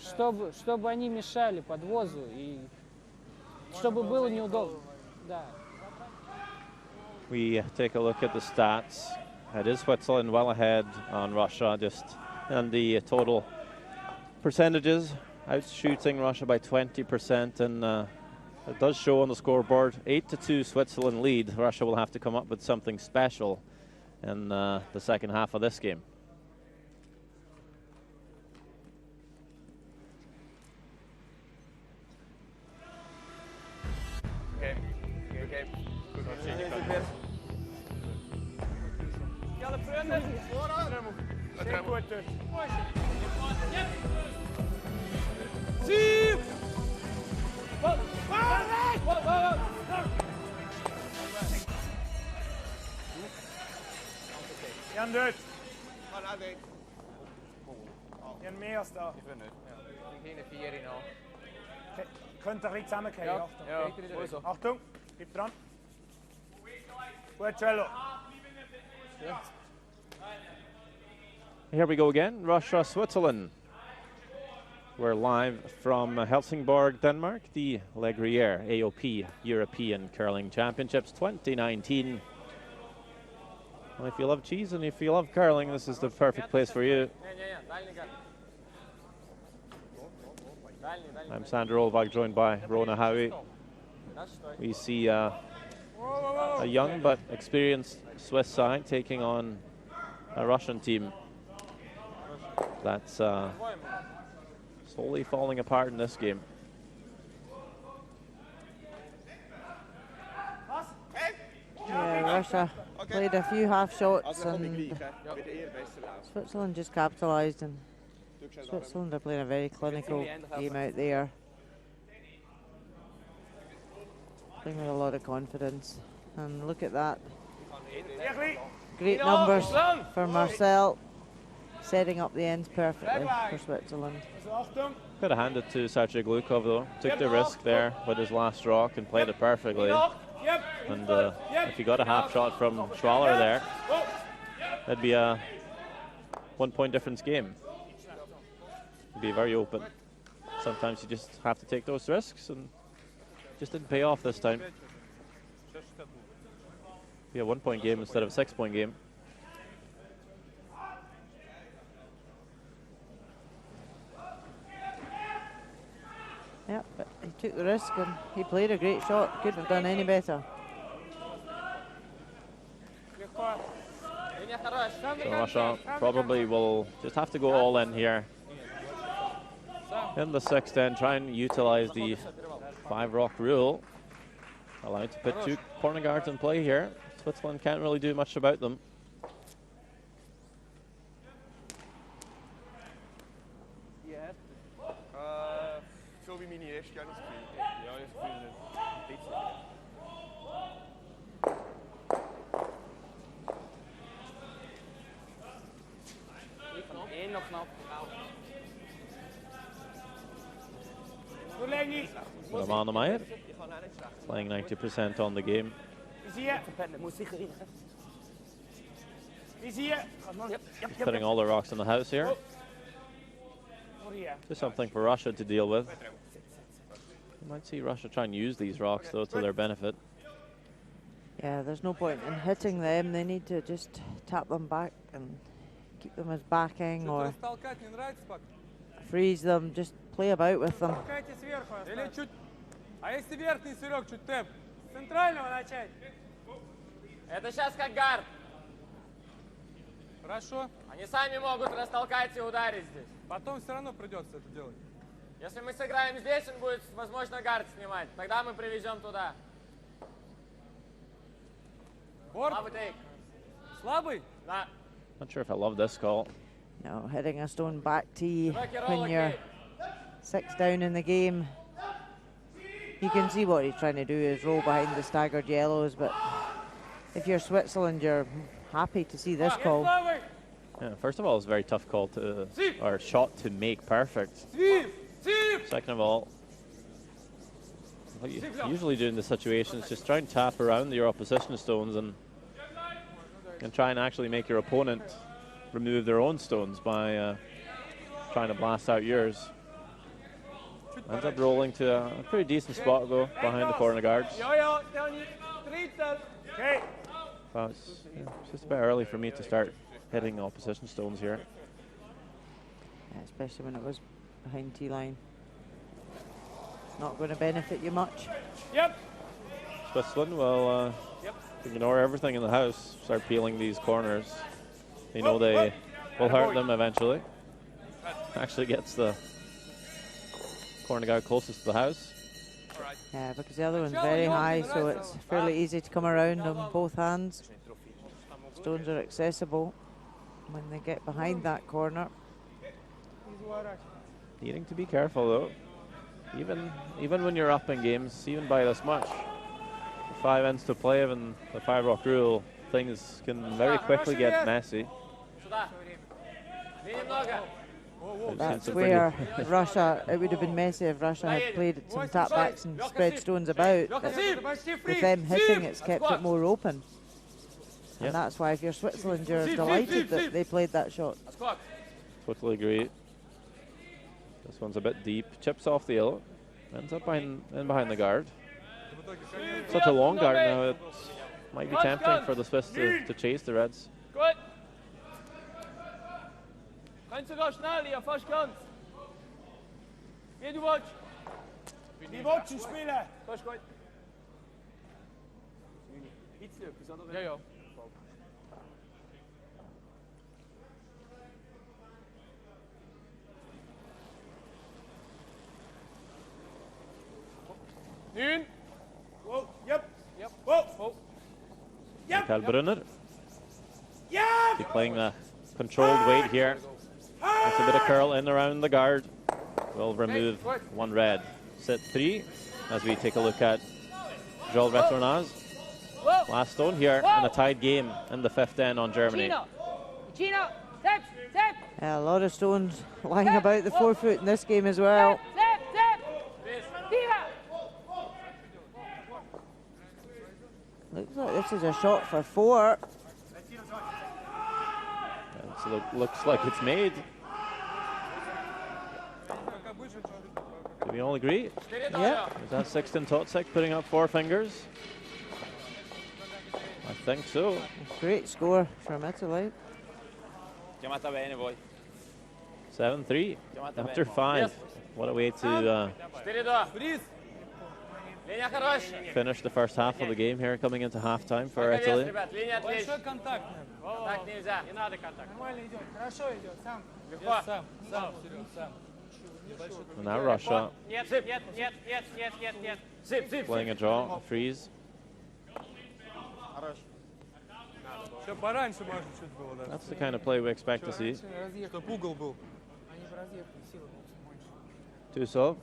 F: Чтобы они мешали подвозу и чтобы было неудобно. Да.
A: We take a look at the stats. It is Switzerland well ahead on Russia, just in the total percentages, outshooting Russia by 20%, and it does show on the scoreboard 8-2 Switzerland lead. Russia will have to come up with something special in the second half of this game.
D: Okay. Okay.
C: Sehr gut. Sieg! Jan død. Jan mer da.
J: Keine 4 noch.
C: Könnt ihr ein bisschen zusammenkommen?
J: Ja.
C: Achtung, gib dran. Gut, Cello.
A: Here we go again, Russia, Switzerland. We're live from Helsingborg, Denmark, the Gruyère AOP European Curling Championships 2019. Well, if you love cheese and if you love curling, this is the perfect place for you. I'm Sander Olvag, joined by Rona Howie. We see a young but experienced Swiss side taking on a Russian team that's slowly falling apart in this game.
B: Yeah, Russia played a few half shots and Switzerland just capitalised, and Switzerland are playing a very clinical game out there. Playing with a lot of confidence, and look at that. Great numbers for Marcel, setting up the ends perfectly for Switzerland.
A: Could have handed to Sergei Glukov though. Took the risk there with his last rock and played it perfectly. And if he got a half shot from Schwaller there, that'd be a 1 point difference game. It'd be very open. Sometimes you just have to take those risks, and just didn't pay off this time. Be a 1 point game instead of a 6 point game.
B: Yeah, but he took the risk and he played a great shot. Couldn't have done any better.
A: So Russia probably will just have to go all in here. In the sixth end, try and utilize the 5-rock rule. Allowed to put 2 corner guards in play here. Switzerland can't really do much about them.
C: Zo wie mijn eerste jaar niet spelen. Ja, je speelt dit.
D: Eén nog knap.
A: Roman Meyer playing 90% on the game. Putting all the rocks in the house here. Just something for Russia to deal with. You might see Russia try and use these rocks though to their benefit.
B: Yeah, there's no point in hitting them. They need to just tap them back and keep them as backing or freeze them. Just play about with them.
C: А если верхний, Серег, чуть темп? С центрального начать.
D: Это сейчас как гард.
C: Хорошо.
D: Они сами могут растолкать и ударить здесь.
C: Потом все равно придется это делать.
D: Если мы сыграем здесь, он будет, возможно, гард снимать. Тогда мы привезем туда. Слабый тейк.
C: Слабый?
D: Да.
A: Not sure if I love this call.
B: No, hitting a stone back tee when you're 6 down in the game. You can see what he's trying to do is roll behind the staggered yellows, but if you're Switzerland, you're happy to see this call.
A: Yeah, first of all, it's a very tough call to, or shot to make perfect. Second of all, what you usually do in this situation is just try and tap around your opposition stones and try and actually make your opponent remove their own stones by trying to blast out yours. Ends up rolling to a pretty decent spot though, behind the corner guards. Well, it's just a bit early for me to start hitting opposition stones here.
B: Yeah, especially when it was behind tee line. Not going to benefit you much.
C: Yep.
A: Switzerland will ignore everything in the house, start peeling these corners. They know they will hurt them eventually. Actually gets the corner guard closest to the house.
B: Yeah, because the other one's very high, so it's fairly easy to come around on both hands. Stones are accessible when they get behind that corner.
A: Needing to be careful though. Even when you're up in games, even by this much, 5 ends to play and the 5-rock rule, things can very quickly get messy.
B: That's where Russia, it would have been messy if Russia had played some tap backs and spread stones about. With them hitting, it's kept it more open. And that's why if you're Switzerland, you're delighted that they played that shot.
A: Totally agree. This one's a bit deep, chips off the yellow, ends up behind the guard. Such a long guard now, it might be tempting for the Swiss to chase the Reds.
D: Gut. Kannst du doch schnell hier, fast ganz. Wie du willst.
C: Wie willst du spielen?
D: Fast gut.
J: Ja, ja.
C: Nun. Whoa, yep. Yep. Whoa. Whoa. Yep.
A: Mikael Brunner.
C: Yep.
A: Be playing the controlled weight here. That's a bit of curl in around the guard. Will remove 1 red. Set 3 as we take a look at Joel Retronaz. Last stone here in a tied game in the 5th end on Germany.
B: A lot of stones lying about the 4-foot in this game as well. Looks like this is a shot for 4.
A: So looks like it's made. Do we all agree?
B: Yeah.
A: Is that Sixten Totzek putting up 4 fingers? I think so.
B: Great score from Italy.
A: 7-3 after 5. What a way to finish the first half of the game here, coming into halftime for Italy.
C: Большой контакт.
D: Так нельзя.
C: Не надо контакт. Нормально идет, хорошо идет, сам.
J: Сам, Серег, сам.
A: And now Russia
I: Нет, нет, нет, нет, нет, нет, нет. Zip, zip.
A: playing a draw, a freeze.
H: Еще пораньше, может, чуть было даже.
A: That's the kind of play we expect to see.
H: Чтоб угол был.
J: Они бы разъехали, силы больше.
A: Two sub.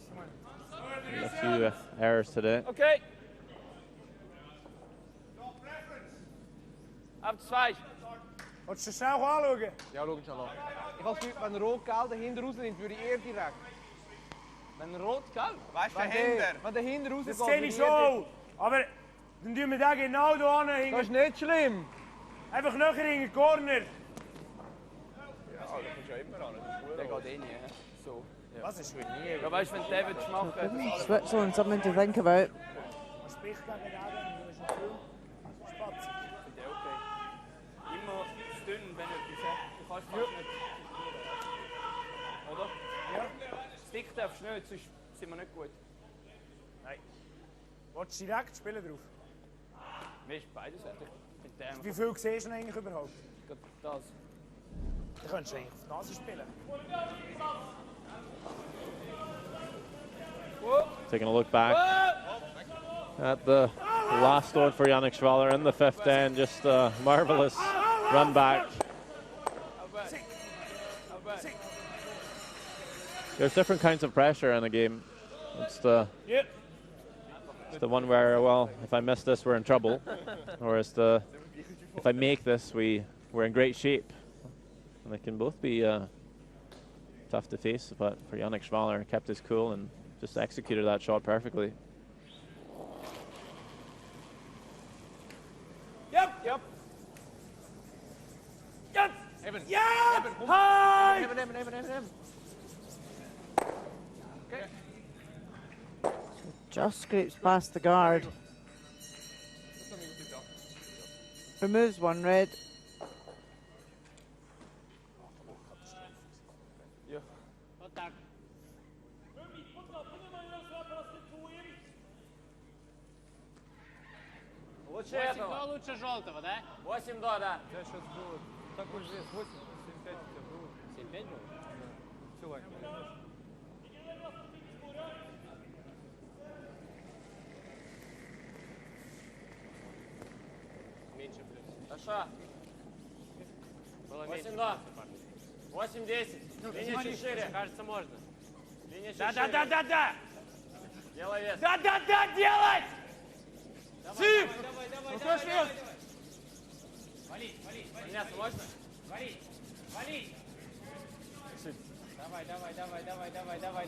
A: A few errors today.
D: Okay. Auf zwei.
C: Willst du schnell anschauen?
J: Ja, schau schon an. Ich habe das Gefühl, wenn Rot-Gelb dahinter rausnimmt, würde ich eher direkt.
D: Wenn rot, gell?
J: Weißt du, wenn der hinter rausgeht,
C: Das sehe ich schon. Aber dann tun wir den genau da hin.
J: Das ist nicht schlimm.
C: Einfach nachher in den Corner.
D: Ja, da kommst du ja immer an. Der geht eh nie. So. Ja.
C: Was ist schon nie?
D: Ja, weißt du, wenn der willst machen willst.
B: Switzerland, something to think about.
C: Sprich gegen den, du hast einen viel Spatzen.
D: Ja, okay. Immer zu dünn, wenn du etwas hast. Du kannst fast nicht. Oder?
C: Ja.
D: Stick darfst du nicht, sonst sind wir nicht gut.
C: Nein. Willst du direkt spielen drauf?
D: Mir ist beides fertig.
C: Wie viel siehst du eigentlich überhaupt?
D: Das.
C: Du könntest eigentlich auf die Nase spielen.
A: Taking a look back at the last one for Yannick Schwaller in the fifth end. Just a marvelous run back. There's different kinds of pressure in a game. It's the one where, well, if I miss this, we're in trouble. Or it's the, if I make this, we're in great shape. And they can both be tough to face, but for Yannick Schwaller, kept his cool and just executed that shot perfectly.
C: Yep.
J: Yep.
C: Yep.
J: Eben.
C: Ja!
J: Eben.
C: Hi!
J: Eben. Okay.
B: Just scrapes past the guard. Removes one red.
D: Ja.
F: Вот так. 8-2 лучше желтого, да?
D: 8 до, да.
H: У тебя сейчас было такой же 8, 7-5 у тебя было.
F: 7-5 было?
H: Все, Вань.
I: Меньше плюс.
D: Хорошо.
I: Было меньше.
D: 8-2. 8-10. Линия чуть шире.
I: Кажется, можно.
D: Линия чуть
C: Да,
D: шире.
C: да!
D: Делай вес.
C: Да, делать! Сип!
F: Давай. Валить.
D: Подняться можно?
F: Валить.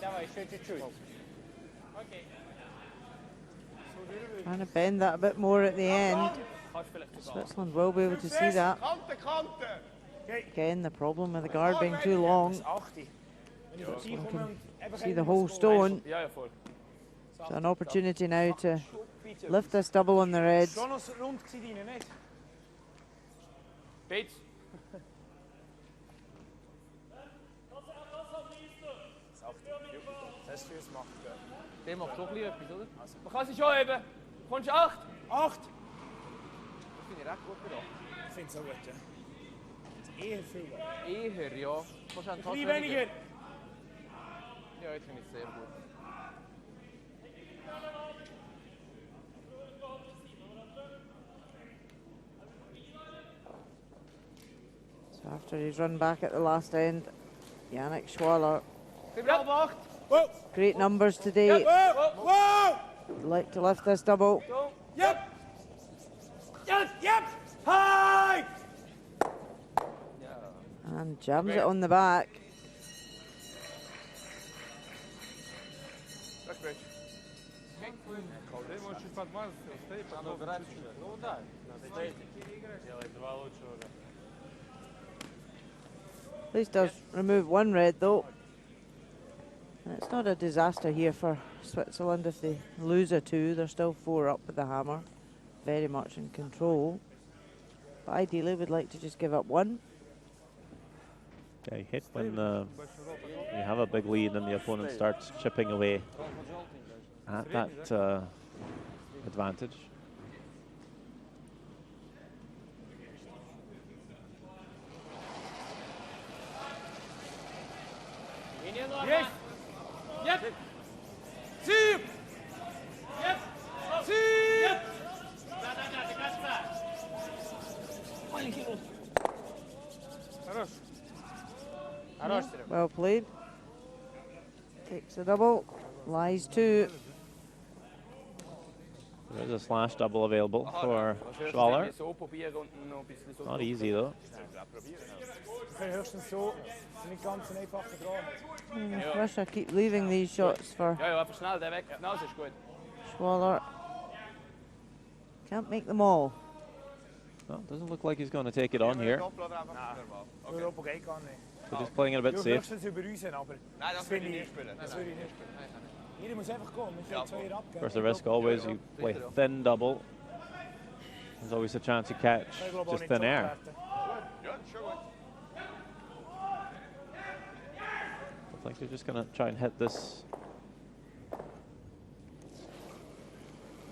F: Давай, еще чуть-чуть. Окей.
B: Trying to bend that a bit more at the end. Switzerland will be able to see that. Again, the problem with the guard being too long. See the whole stone.
D: Ja, voll.
B: So an opportunity now to lift this double on the reds.
C: Schon noch rund gewesen, nicht?
D: Bates.
C: Das ist fürs Machen.
J: Der macht schon ein bisschen etwas, oder?
D: Man kann sich schon heben. Kommst du 8?
C: 8!
J: Das finde ich recht gut gedacht.
C: Ich finde es auch gut, ja. Das ist eher viel.
J: Eher, ja. Fast einen Tag
C: Ein bisschen weniger.
J: Ja, jetzt finde ich es sehr gut.
B: So after he's run back at the last end, Yannick Schwaller. Great numbers today. Would like to lift this double.
C: Yep! Hi!
B: And jams it on the back.
H: Ты можешь чуть подмазаться, стоит,
I: Надо убирать уже. Ну да, надо стоять. Делать 2 лучше уже.
B: At least does remove one red though. And it's not a disaster here for Switzerland if they lose a 2. They're still 4 up with the hammer. Very much in control. But ideally we'd like to just give up 1.
A: Yeah, you hit when you have a big lead and the opponent starts chipping away at that advantage.
F: Линия норма.
C: Есть! Yep. Siep. Yep. Siep.
B: Well played. Takes a double. Lies 2.
A: There's a slash double available for Schwaller. Not easy though.
B: Russia keep leaving these shots for Schwaller. Can't make them all.
A: Well, doesn't look like he's going to take it on here. So just playing it a bit safe. Of course, the risk always, you play thin double. There's always a chance you catch just thin air. I think they're just going to try and hit this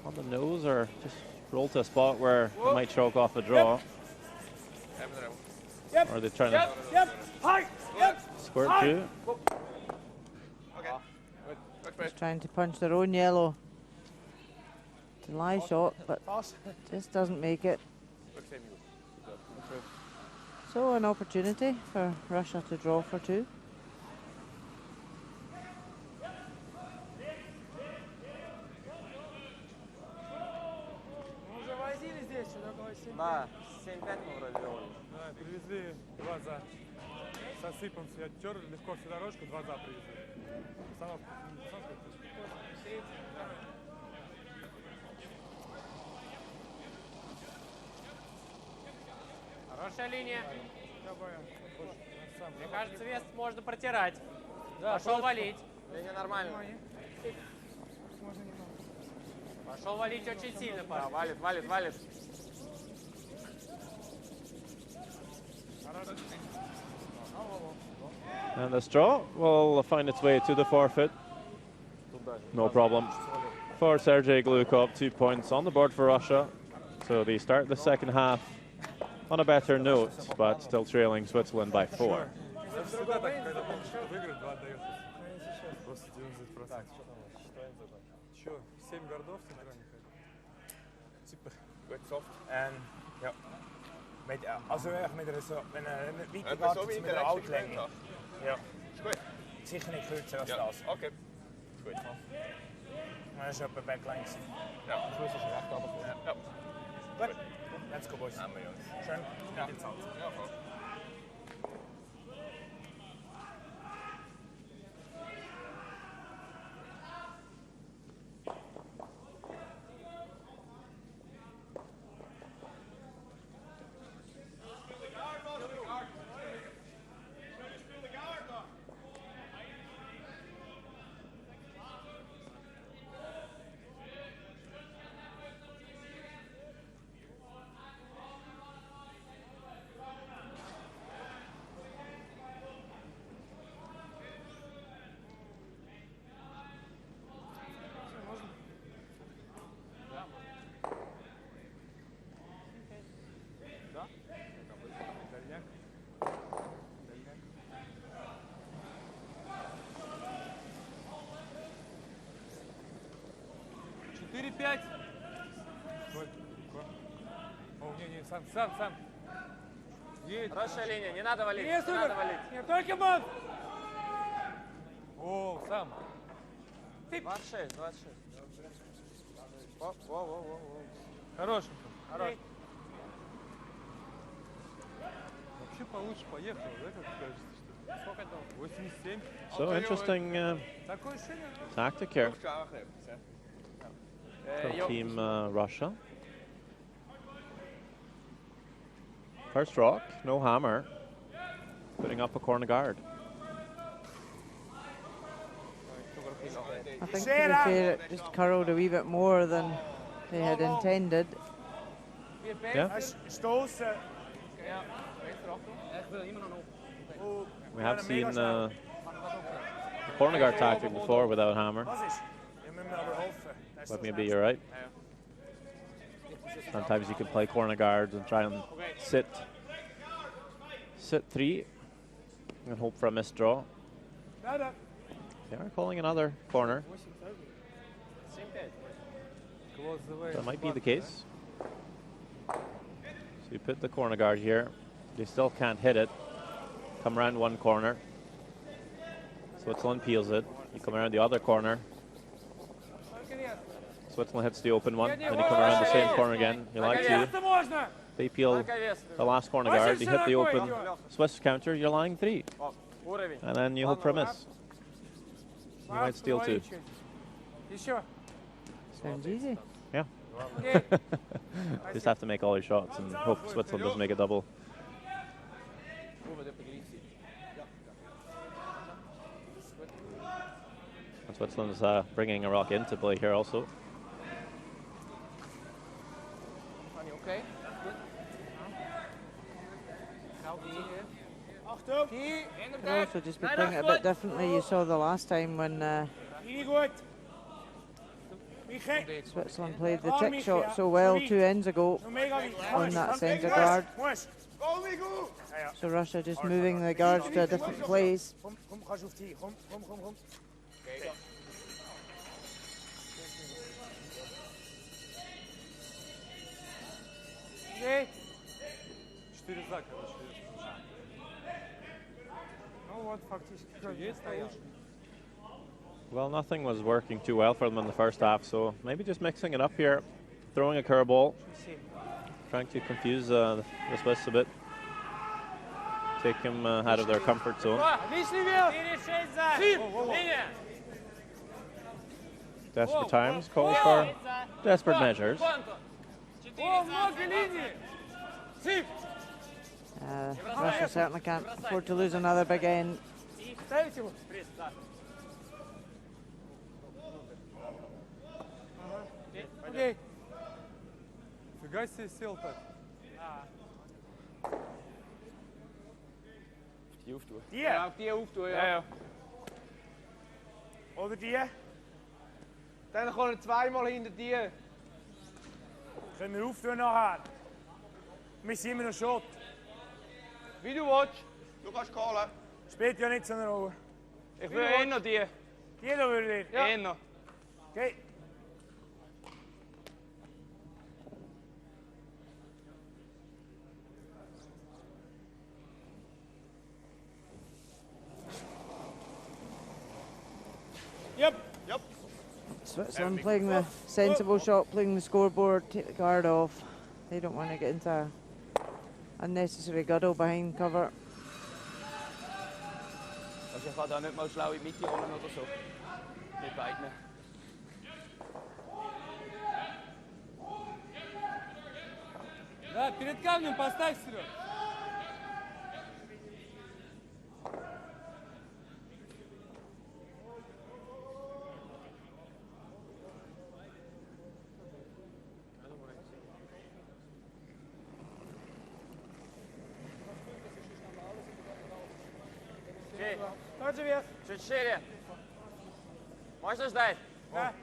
A: on the nose or just roll to a spot where they might choke off a draw. Or are they trying to squirt through?
B: Just trying to punch their own yellow. It's a lie shot, but just doesn't make it. So an opportunity for Russia to draw for 2.
G: Да, 7-5 мы вроде делали.
H: Да, привезли 2 за. Сосыпался, я тер легко всю дорожку, 2 за привезли. Остановка.
I: Хорошая линия. Мне кажется, вес можно протирать. Пошел валить.
G: Линия нормальная.
I: Пошел валить очень сильно, парень.
G: Валит, валит, валит.
A: And the straw will find its way to the forfeit. No problem. For Sergei Glukov, 2 points on the board for Russia. So they start the second half on a better note, but still trailing Switzerland by 4.
C: En ja, also echt met er zo, wenn weiter geht mit der Outlänge. Ja, ist gut. Sicher nicht kürzer als das.
G: Okay, gut.
C: Das ist etwa Backline.
G: Ja, am Schluss ist er recht runtergekommen. Ja.
C: Gut, let's go, boys. Schön, ja. Ja, voll.
H: Сам.
G: Хорошая линия, не надо валить,
C: не
G: надо валить.
C: Нет, только бан!
H: О, сам.
G: 26. Во.
H: Хорошенько. Вообще получше поехал, да, как кажется, что? Сколько это? 87.
A: So interesting tactic here from Team Russia. First rock, no hammer, putting up a corner guard.
B: I think to be fair, it just curled a wee bit more than they had intended.
A: Yeah. We have seen the corner guard tactic before without hammer. But maybe you're right. Sometimes you can play corner guards and try and sit 3 and hope for a missed draw. They are calling another corner. That might be the case. So you put the corner guard here. They still can't hit it. Come around one corner. Switzerland peels it. You come around the other corner. Switzerland hits the open one. Then you come around the same corner again. You like to. They peel the last corner guard. They hit the open Swiss counter. You're lying 3. And then you hope for a miss. You might steal 2.
B: Sounds easy.
A: Yeah. Just have to make all your shots and hope Switzerland doesn't make a double. And Switzerland's bringing a rock into play here also.
J: Okay.
B: Could also just be playing it a bit differently. You saw the last time when Switzerland played the tick shot so well 2 ends ago on that centre guard. So Russia just moving the guards to a different place.
A: Well, nothing was working too well for them in the first half, so maybe just mixing it up here, throwing a curveball, trying to confuse the Swiss a bit, take them out of their comfort zone. Desperate times calls for desperate measures.
B: Russia certainly can't afford to lose another big end.
H: Фига себе сел так.
D: Die hoeftue.
C: Die?
D: Ja, auf die hoeftue, ja. Ja.
C: Oder die?
J: Dann kommen 2-mal hinter die.
C: Können wir auftun nachher? Wir sind immer noch Schott.
J: Wie du willst. Du kannst callen.
C: Spielt ja nicht so eine Rolle.
D: Ich will eh noch die.
C: Die da würde ich.
D: Ja. Eh noch.
C: Okay. Yep. Yep.
B: Switzerland playing the sensible shot, playing the scoreboard, take the guard off. They don't want to get into unnecessary guddle behind cover.
D: Also ich kann da nicht mal schlau in die Mitte rollen oder so. Mit beiden.
H: Да, перед камнем поставь, Серег.
I: Чуть шире. Можно ждать?
H: Да.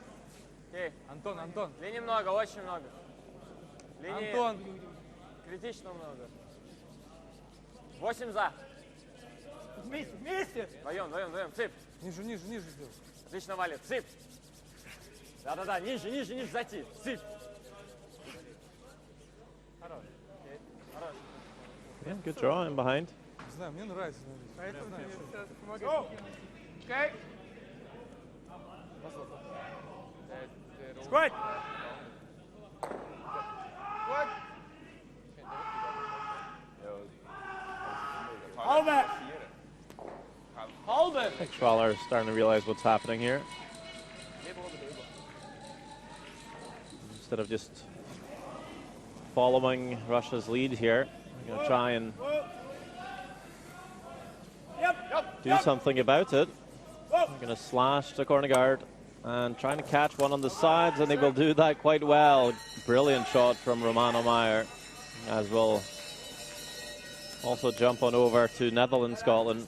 I: Окей.
H: Антон, Антон.
I: Линий много, очень много. Линии
H: Антон.
I: критично много. 8 за.
C: Вместе, вместе.
I: Вдвоем, вдвоем, вдвоем. Цып.
H: Ниже, ниже, ниже сделай.
I: Отлично, Валер. Цып. Да-да-да, ниже, ниже, ниже зайти. Цып. Хорош. Окей. Хорош.
A: Yeah, good draw in behind.
H: Не знаю, мне нравится.
J: Okay.
C: Ist gut.
J: Gut.
C: Halbe.
J: Halbe.
A: I think Schwaller is starting to realize what's happening here. Instead of just following Russia's lead here, I'm going to try and do something about it. I'm going to slash the corner guard and trying to catch one on the sides, and they will do that quite well. Brilliant shot from Romano Meyer, as will also jump on over to Netherlands, Scotland.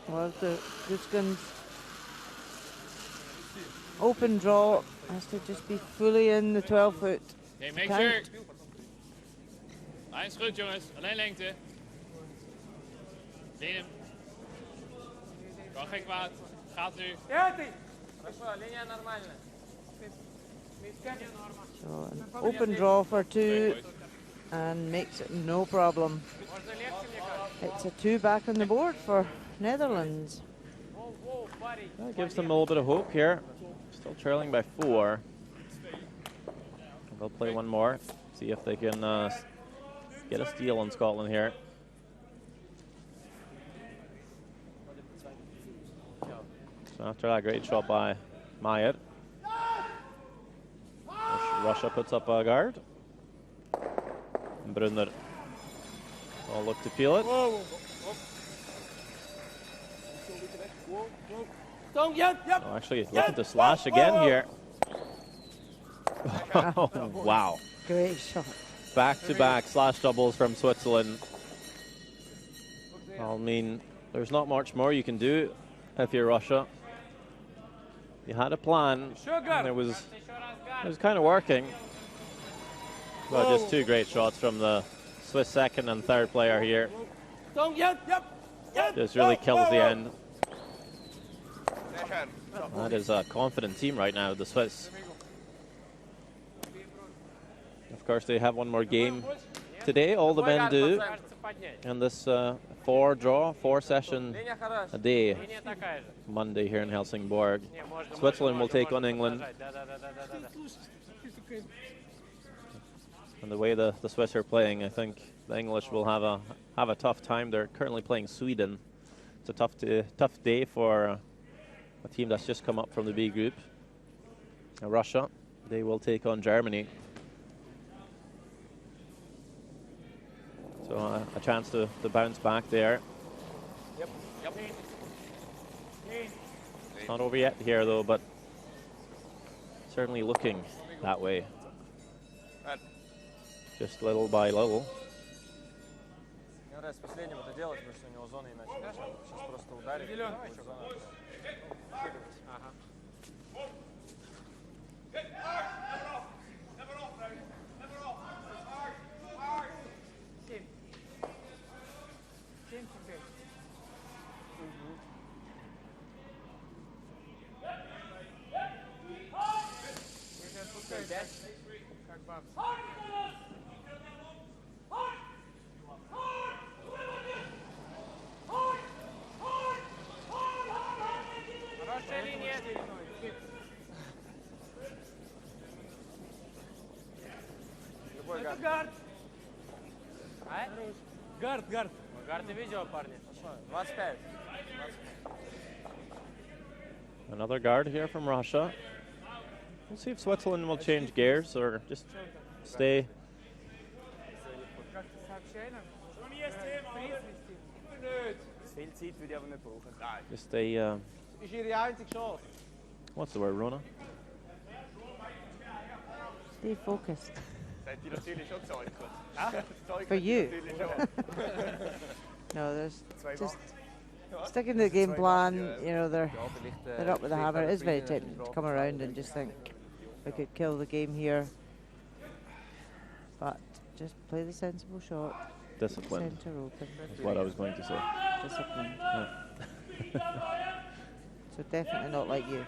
B: Well, the Guskins open draw has to just be fully in the 12-foot.
I: Okay, make sure.
E: Eins goed jongens, alleen lengte. Lien. Kan geen kwaad. Gaat nu.
B: So an open draw for 2 and makes it no problem. It's a 2 back on the board for Netherlands.
A: That gives them a little bit of hope here. Still trailing by 4. They'll play one more, see if they can get a steal on Scotland here. So after that great shot by Mayet, Russia puts up a guard. Brunner will look to peel it. Oh, actually looking to slash again here. Oh, wow.
B: Great shot.
A: Back-to-back slash doubles from Switzerland. I mean, there's not much more you can do if you're Russia. You had a plan, and it was kind of working. But just 2 great shots from the Swiss second and third player here. Just really kills the end. That is a confident team right now, the Swiss. Of course, they have one more game today. All the men do. And this 4-session a day, Monday here in Helsingborg. Switzerland will take on England. And the way the Swiss are playing, I think the English will have a tough time. They're currently playing Sweden. It's a tough day for a team that's just come up from the B group. Russia, they will take on Germany. So a chance to bounce back there. It's not over yet here though, but certainly looking that way. Just little by little.
C: Гард.
A: Another guard here from Russia. We'll see if Switzerland will change gears or just stay. Just stay. What's the word, Rona?
B: Stay focused. For you. No, there's just sticking to the game plan. You know, they're up with the hammer. It is very tempting to come around and just think we could kill the game here, but just play the sensible shot.
A: Disciplined.
B: Center open.
A: That's what I was going to say.
B: Disciplined. Yeah. So definitely not like you.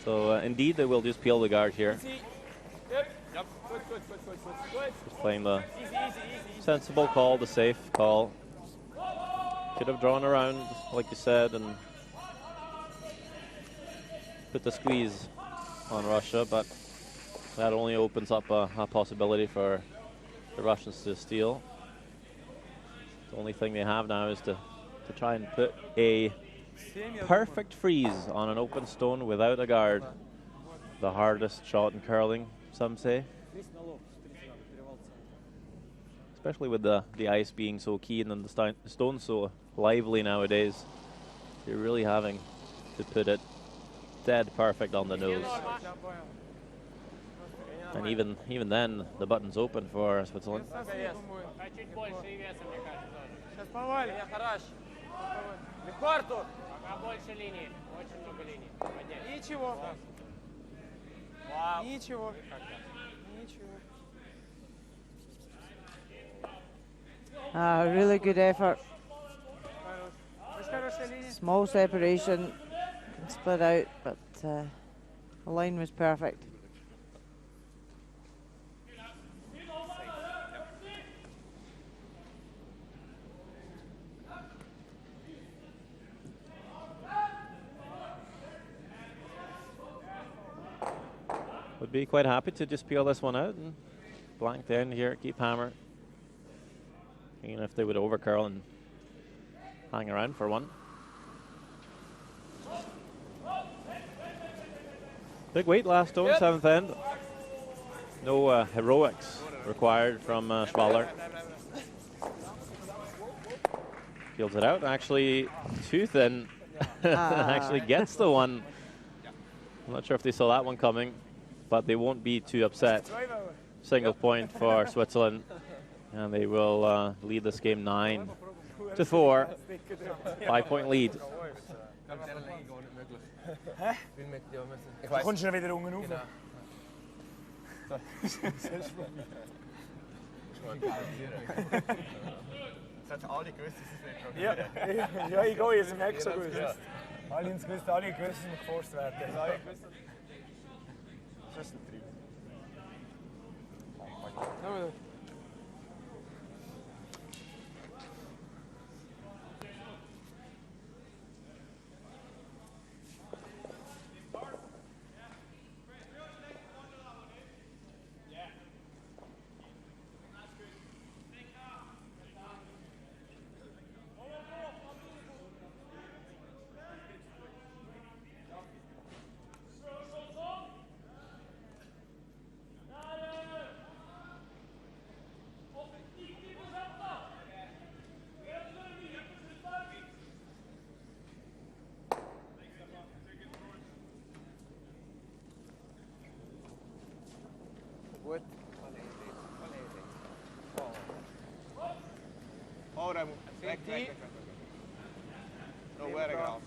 A: So indeed, they will just peel the guard here. Just playing the sensible call, the safe call. Could have drawn around, like you said, and put the squeeze on Russia, but that only opens up a possibility for the Russians to steal. The only thing they have now is to try and put a perfect freeze on an open stone without a guard. The hardest shot in curling, some say. Especially with the ice being so keen and the stone so lively nowadays. You're really having to put it dead perfect on the nose. And even then, the button's open for Switzerland.
B: Really good effort. Small separation, split out, but the line was perfect.
A: Would be quite happy to just peel this one out and blank the end here, keep hammer. Even if they would overcurl and hang around for one. Big weight last stone, 7th end. No heroics required from Schwaller. Peels it out, actually too thin. Actually gets the one. I'm not sure if they saw that one coming, but they won't be too upset. Single point for Switzerland, and they will lead this game 9-4. 5-point lead.
J: Hä?
C: Du kommst schon wieder unten rauf.
I: Das hat alle gewusst, dass es nicht
C: probieren. Ja, ich gehe, ich habe es schon gewusst. Alle haben es gewusst, alle gewusst, dass wir geforst werden. Alle gewusst. Das ist ein Trick.
J: Gut.
D: Oh, daar moet. Weg. No, werk af.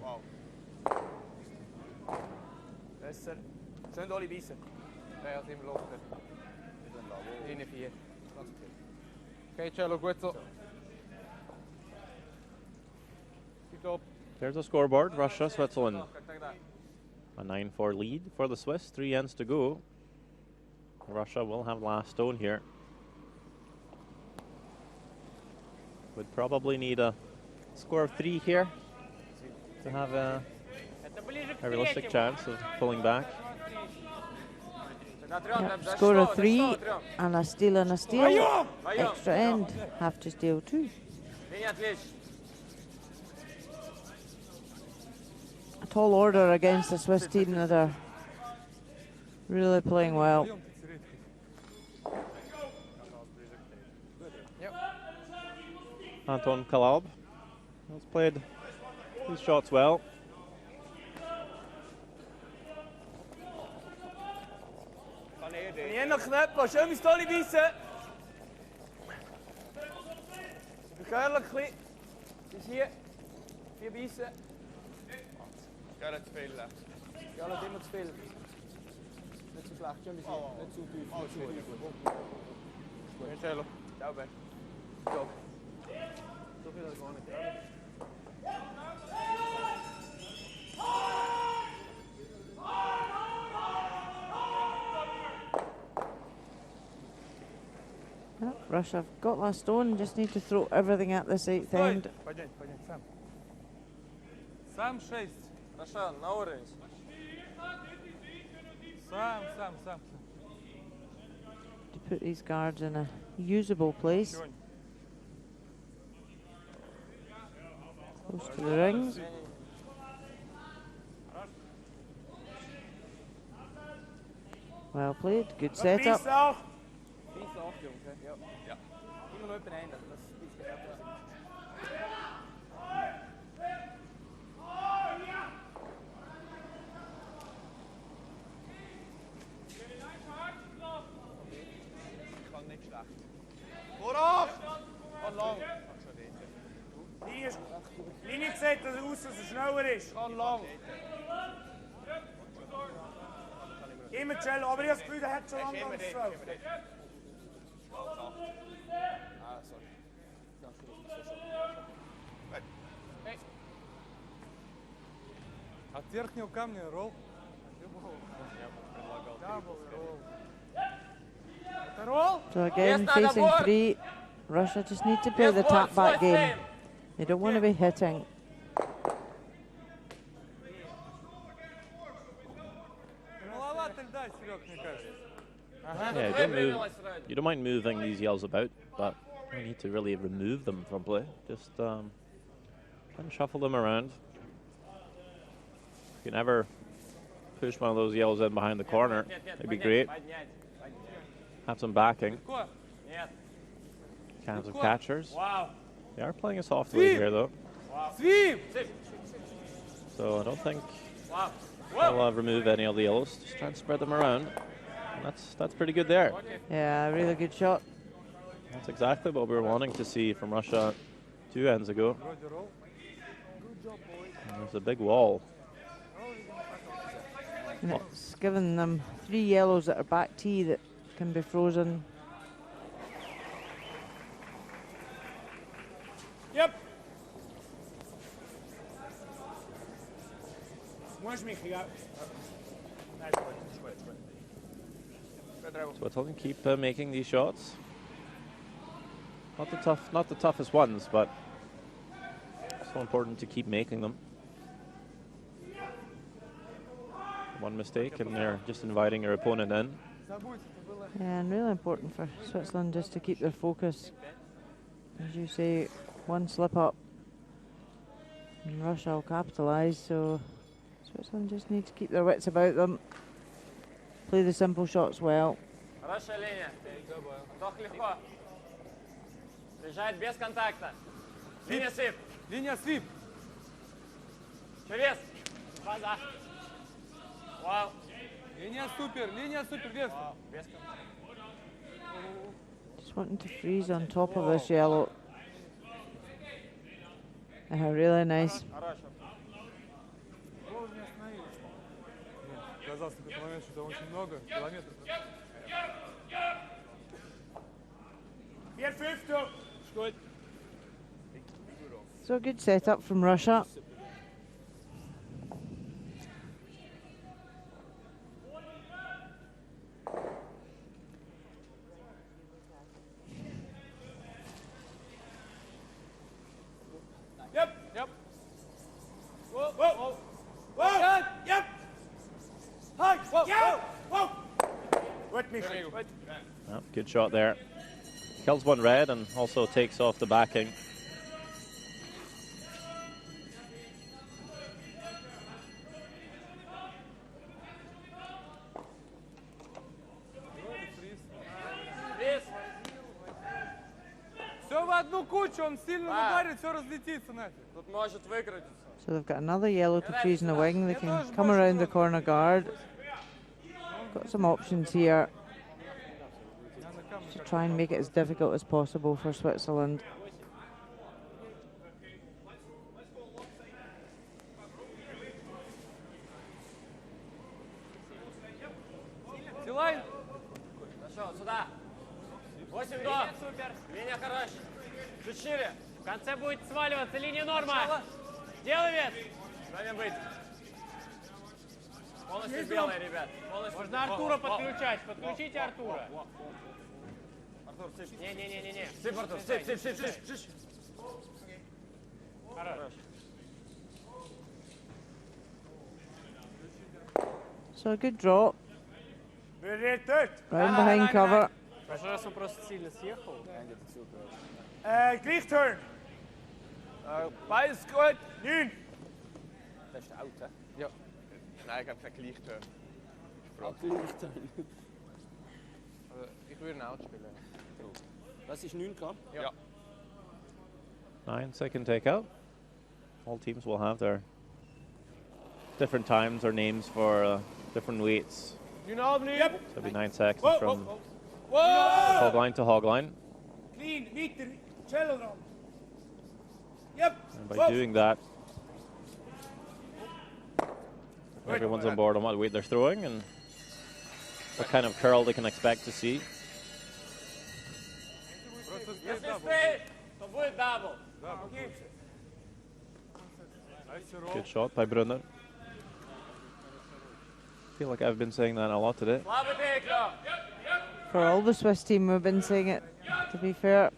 D: Wow.
C: Besser. Sollen alle beißen?
J: Ja, sind wir locker. Innen 4. Okay, Cello, gut so. Keep up.
A: There's a scoreboard. Russia, Switzerland. A 9-4 lead for the Swiss. 3 ends to go. Russia will have last stone here. Would probably need a score of 3 here to have a realistic chance of pulling back.
B: Yep, score of 3 and a steal and a steal. Extra end, have to steal 2. A tall order against the Swiss team that are really playing well.
A: Anton Kalab has played his shots well.
C: Hier noch knapp, schön ins Tolli beißen. Verkehrlich ein bisschen. Bis hier. 4 beißen.
D: Ja, dat is veel.
C: Ja, dat immer zu viel. Nicht zu schlecht, schön bis hier. Nicht zu tief.
D: Oh, goed. Cello. Ciao, Ben.
C: Top. So viel gar nicht.
B: Well, Russia have got last stone, just need to throw everything at this 8th end.
H: Пойдем, сам. Сам 6.
G: Russia, на orange.
H: Сам.
B: To put these guards in a usable place. Close to the rings. Well played, good setup.
C: Bis auch, Jungs. Ja. Immer noch jemand ein, das ist gefährlich.
D: Kan niet slecht. Vooraf! Kan lang.
C: Linie sieht das aus, dass er schneller ist.
D: Kan lang.
C: Immer Cello, aber ich habe das Gefühl, der hat schon lange alles drauf.
D: Ah, sorry.
H: От верхнего камня ролл.
B: So again, facing free, Russia just need to play the tap back game. They don't want to be hitting.
A: Yeah, you don't mind moving these yells about, but you need to really remove them from play. Just try and shuffle them around. If you can ever push one of those yells in behind the corner, it'd be great. Have some backing. Cans of catchers. They are playing a soft lead here, though. So I don't think they'll remove any of the yellows. Just try and spread them around. And that's pretty good there.
B: Yeah, really good shot.
A: That's exactly what we were wanting to see from Russia 2 ends ago. And there's a big wall.
B: And it's given them 3 yellows that are back tee that can be frozen.
C: Yep.
A: Switzerland keep making these shots. Not the toughest ones, but so important to keep making them. One mistake and they're just inviting your opponent in.
B: Yeah, and really important for Switzerland just to keep their focus. As you say, one slip up and Russia will capitalise, so Switzerland just need to keep their wits about them. Play the simple shots well.
I: Хорошая линия. Вдох легко. Приезжает без контакта. Линия свип.
H: Линия свип.
I: Через. База. Вау.
H: Линия супер, вес.
I: Без контакта.
B: Just wanting to freeze on top of this yellow. Really nice.
H: Казалось в этот момент, что там очень много километров.
B: So a good setup from Russia.
C: Yep. Whoa. Yep. Hi. Whoa.
A: Oh, good shot there. Kills one red and also takes off the backing.
H: Все в одну кучу, он сильно ударит, все разлетится нафиг.
I: Тут может выкрутиться.
B: So they've got another yellow to freeze in the wing. They can come around the corner guard. Got some options here to try and make it as difficult as possible for Switzerland.
I: Хорошо, сюда. 8 до. Линия хорошая. Чуть шире.
F: В конце будет сваливаться линия норма. Делай вес.
I: Время быть. Полностью белая, ребят. Полностью.
F: Можно Артура подключать. Подключите Артура.
I: Артур, сыпь.
F: Не.
I: Сыпь, Артур, сыпь.
F: Хорошо.
B: So a good drop.
C: Right
B: Round behind cover.
F: В прошлый раз он просто сильно съехал.
C: Gleich turn.
D: Beides gut.
C: 9.
D: Das ist out, hè? Ja. Nein, ich habe keinen Gleichturn. Ich würde einen Out spielen.
J: Das ist 9 Gramm?
D: Ja.
A: 9-second takeout. All teams will have their different times or names for different weights.
C: You know me. Yep.
A: So it'll be 9 seconds from
C: Whoa.
A: hog line to hog line.
C: Clean, meter, cello run. Yep.
A: And by doing that, everyone's on board on what weight they're throwing and what kind of curl they can expect to see.
I: Если стрейт, то будет дабл.
A: Good shot by Brunner. feel like I've been saying that a lot today.
B: For all the Swiss team, we've been saying it. To be fair,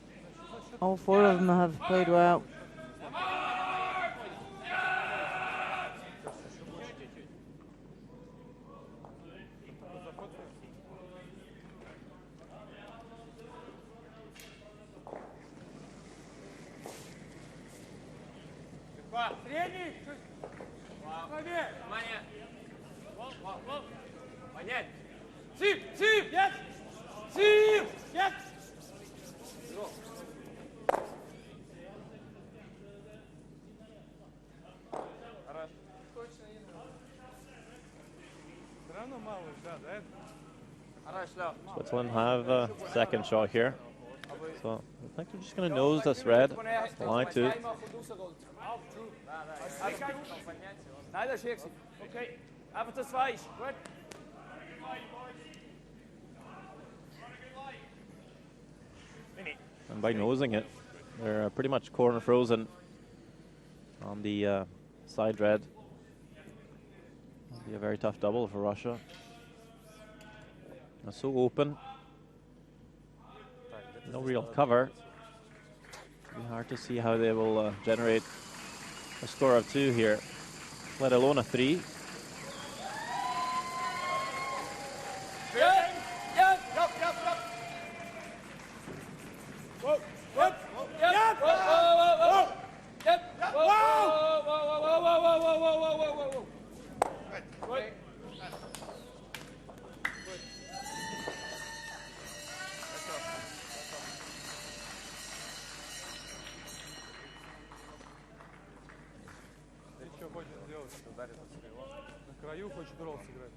B: all 4 of them have played well.
C: Средний. Внимание. Понять. Сип, сип, yes. Сип, yes.
H: Все равно мало, да, да?
A: Switzerland have a second shot here. So I think they're just going to nose this red. Line to it.
C: Nein, das ist hier. Okay. Einfach das Weich. Gut.
A: And by nosing it, they're pretty much corner frozen on the side red. It'll be a very tough double for Russia. They're so open. No real cover. It'll be hard to see how they will generate a score of 2 here, let alone a 3.
H: На краю хочет ролл сыграть.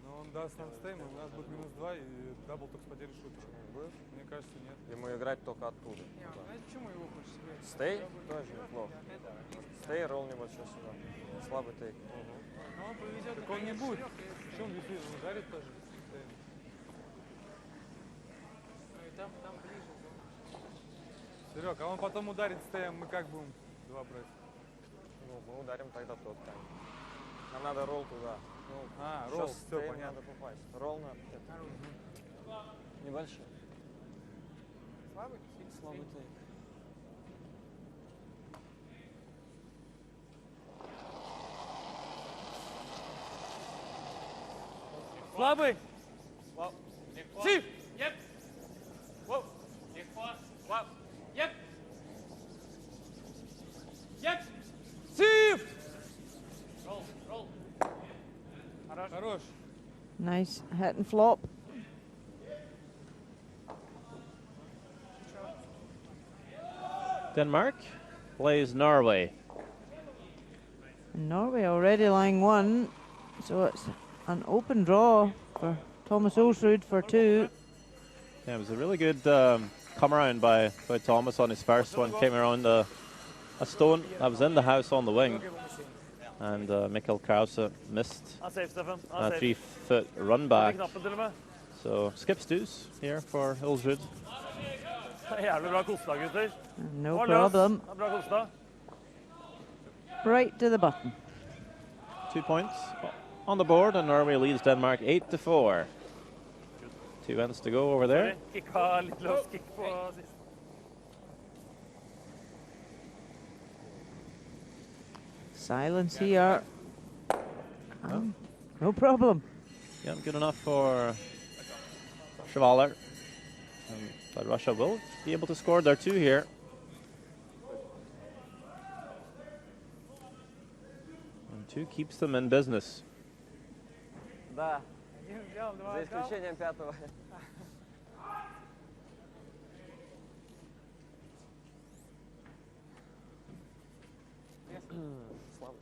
H: Но он даст нам стейм, у нас будет -2 и дабл только с потерей шутера. Мне кажется, нет.
G: Ему играть только оттуда.
J: Знаете, почему его хочешь сыграть?
G: Стей тоже неплохо. Стей, ролл небольшой сюда. Слабый тейк.
J: Но он повезет.
H: Так он не будет. Что он висит, он ударит тоже. Стейм.
J: Ну и там ближе.
H: Серег, а он потом ударит стейм, мы как будем 2 брать?
G: Ну, мы ударим тогда тот камень. Нам надо ролл туда. Ну,
H: ролл,
G: все
H: понятно.
G: надо попасть. Ролл надо. Небольшой.
J: Слабый?
G: Слабый тейк.
C: Слабый. Сип.
E: Yep.
C: Воу.
E: Легко.
C: Вау.
E: Yep. Yep.
C: Сип.
E: Roll, roll.
H: Хорош.
B: Nice hit and flop.
A: Denmark plays Norway.
B: And Norway already lying 1, so it's an open draw for Thomas Olsrud for 2.
A: Yeah, it was a really good come around by Thomas on his first one. Came around a stone that was in the house on the wing. And Mikkel Krause missed a 3-foot run back. So skips deuce here for Olsrud.
C: Jævlig bra kosta, gutter.
B: No problem.
C: Bra kosta.
B: Right to the button.
A: 2 points on the board, and Norway leads Denmark 8-4. 2 ends to go over there.
C: Kicka litt løs kick på sist.
B: Silence here. No problem.
A: Yeah, good enough for Chevalier. But Russia will be able to score their 2 here. And 2 keeps them in business.
D: Да. За исключением 5-го.
G: Слабый.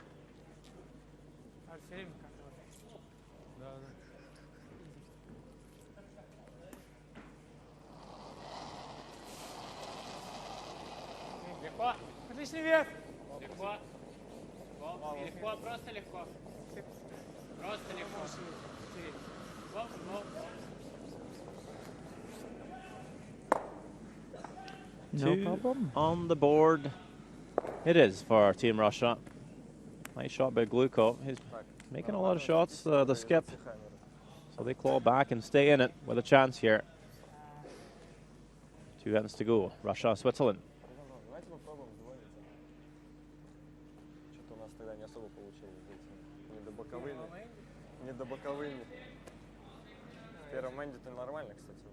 J: А все время контроль.
H: Да.
E: Легко.
J: Отличный вес.
E: Легко. Легко, просто легко. Просто легко. Воу, воу.
B: No problem.
A: On the board, it is for Team Russia. Nice shot by Glukov. He's making a lot of shots, the skip. So they claw back and stay in it with a chance here. 2 ends to go. Russia, Switzerland.
G: Давайте попробуем сдвоиться. Что-то у нас тогда не особо получилось. Не до боковыми. Не до боковыми. В первом энде-то нормально, кстати, было.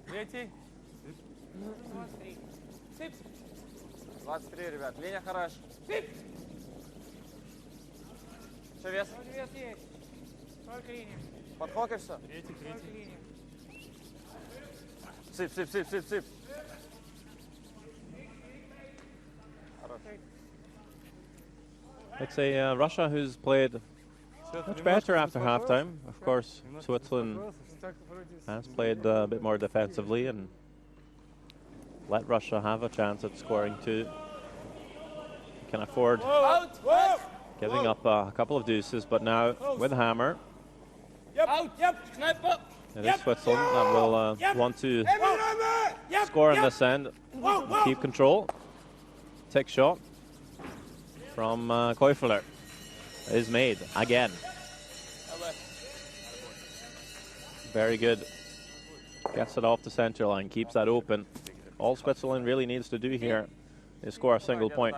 H: Третий.
G: 23, ребят. Линия хорош. Что, вес?
C: Вес есть. Только линия.
G: Подхок и все?
H: Третий.
G: Сып. Хорош.
A: Let's say Russia, who's played much better after halftime. Of course, Switzerland has played a bit more defensively and let Russia have a chance at scoring too. Can afford giving up a couple of deuces, but now with Hammer, it is Switzerland that will want to score in this end, keep control. Take shot from Koifler is made again. Very good. Gets it off the center line, keeps that open. All Switzerland really needs to do here is score a single point.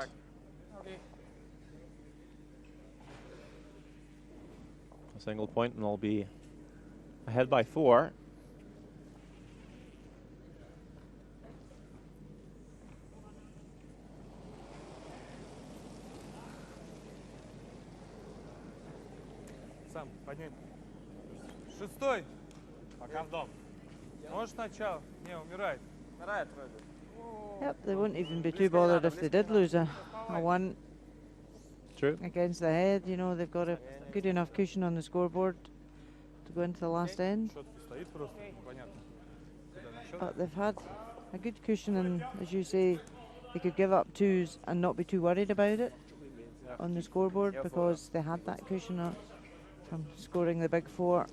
A: A single point and they'll be ahead by 4.
H: Сам, поднять. 6-й. Пока в дом. Можешь сначала? Не, умирает.
G: Умирает вроде.
B: Yep, they wouldn't even be too bothered if they did lose a 1
A: True.
B: against the head. You know, they've got a good enough cushion on the scoreboard to go into the last end. But they've had a good cushion, and as you say, they could give up 2s and not be too worried about it on the scoreboard because they had that cushion from scoring the big 4.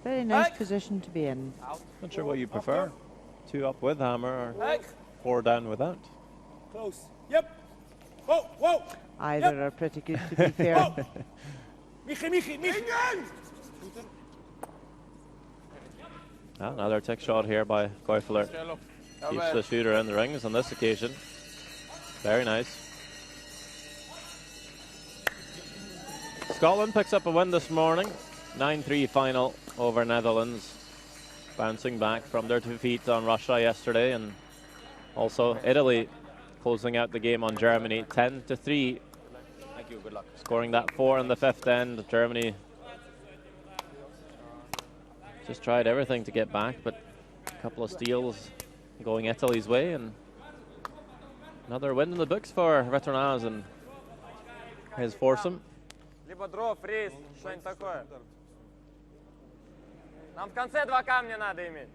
B: Very nice position to be in.
A: Not sure what you prefer. 2 up with Hammer or 4 down without.
C: Close. Yep. Whoa.
B: Either are pretty good, to be fair.
C: Michi.
A: Another tick shot here by Koifler. Keeps the shooter in the rings on this occasion. Very nice. Scotland picks up a win this morning. 9-3 final over Netherlands. Bouncing back from their defeat on Russia yesterday, and also Italy closing out the game on Germany 10-3.
G: Thank you, good luck.
A: Scoring that 4 in the 5th end. Germany just tried everything to get back, but a couple of steals going Italy's way, and another win in the books for Vetronaz and his foursome.
G: Либо дров, рейс, что-нибудь такое. Нам в конце 2 камня надо иметь.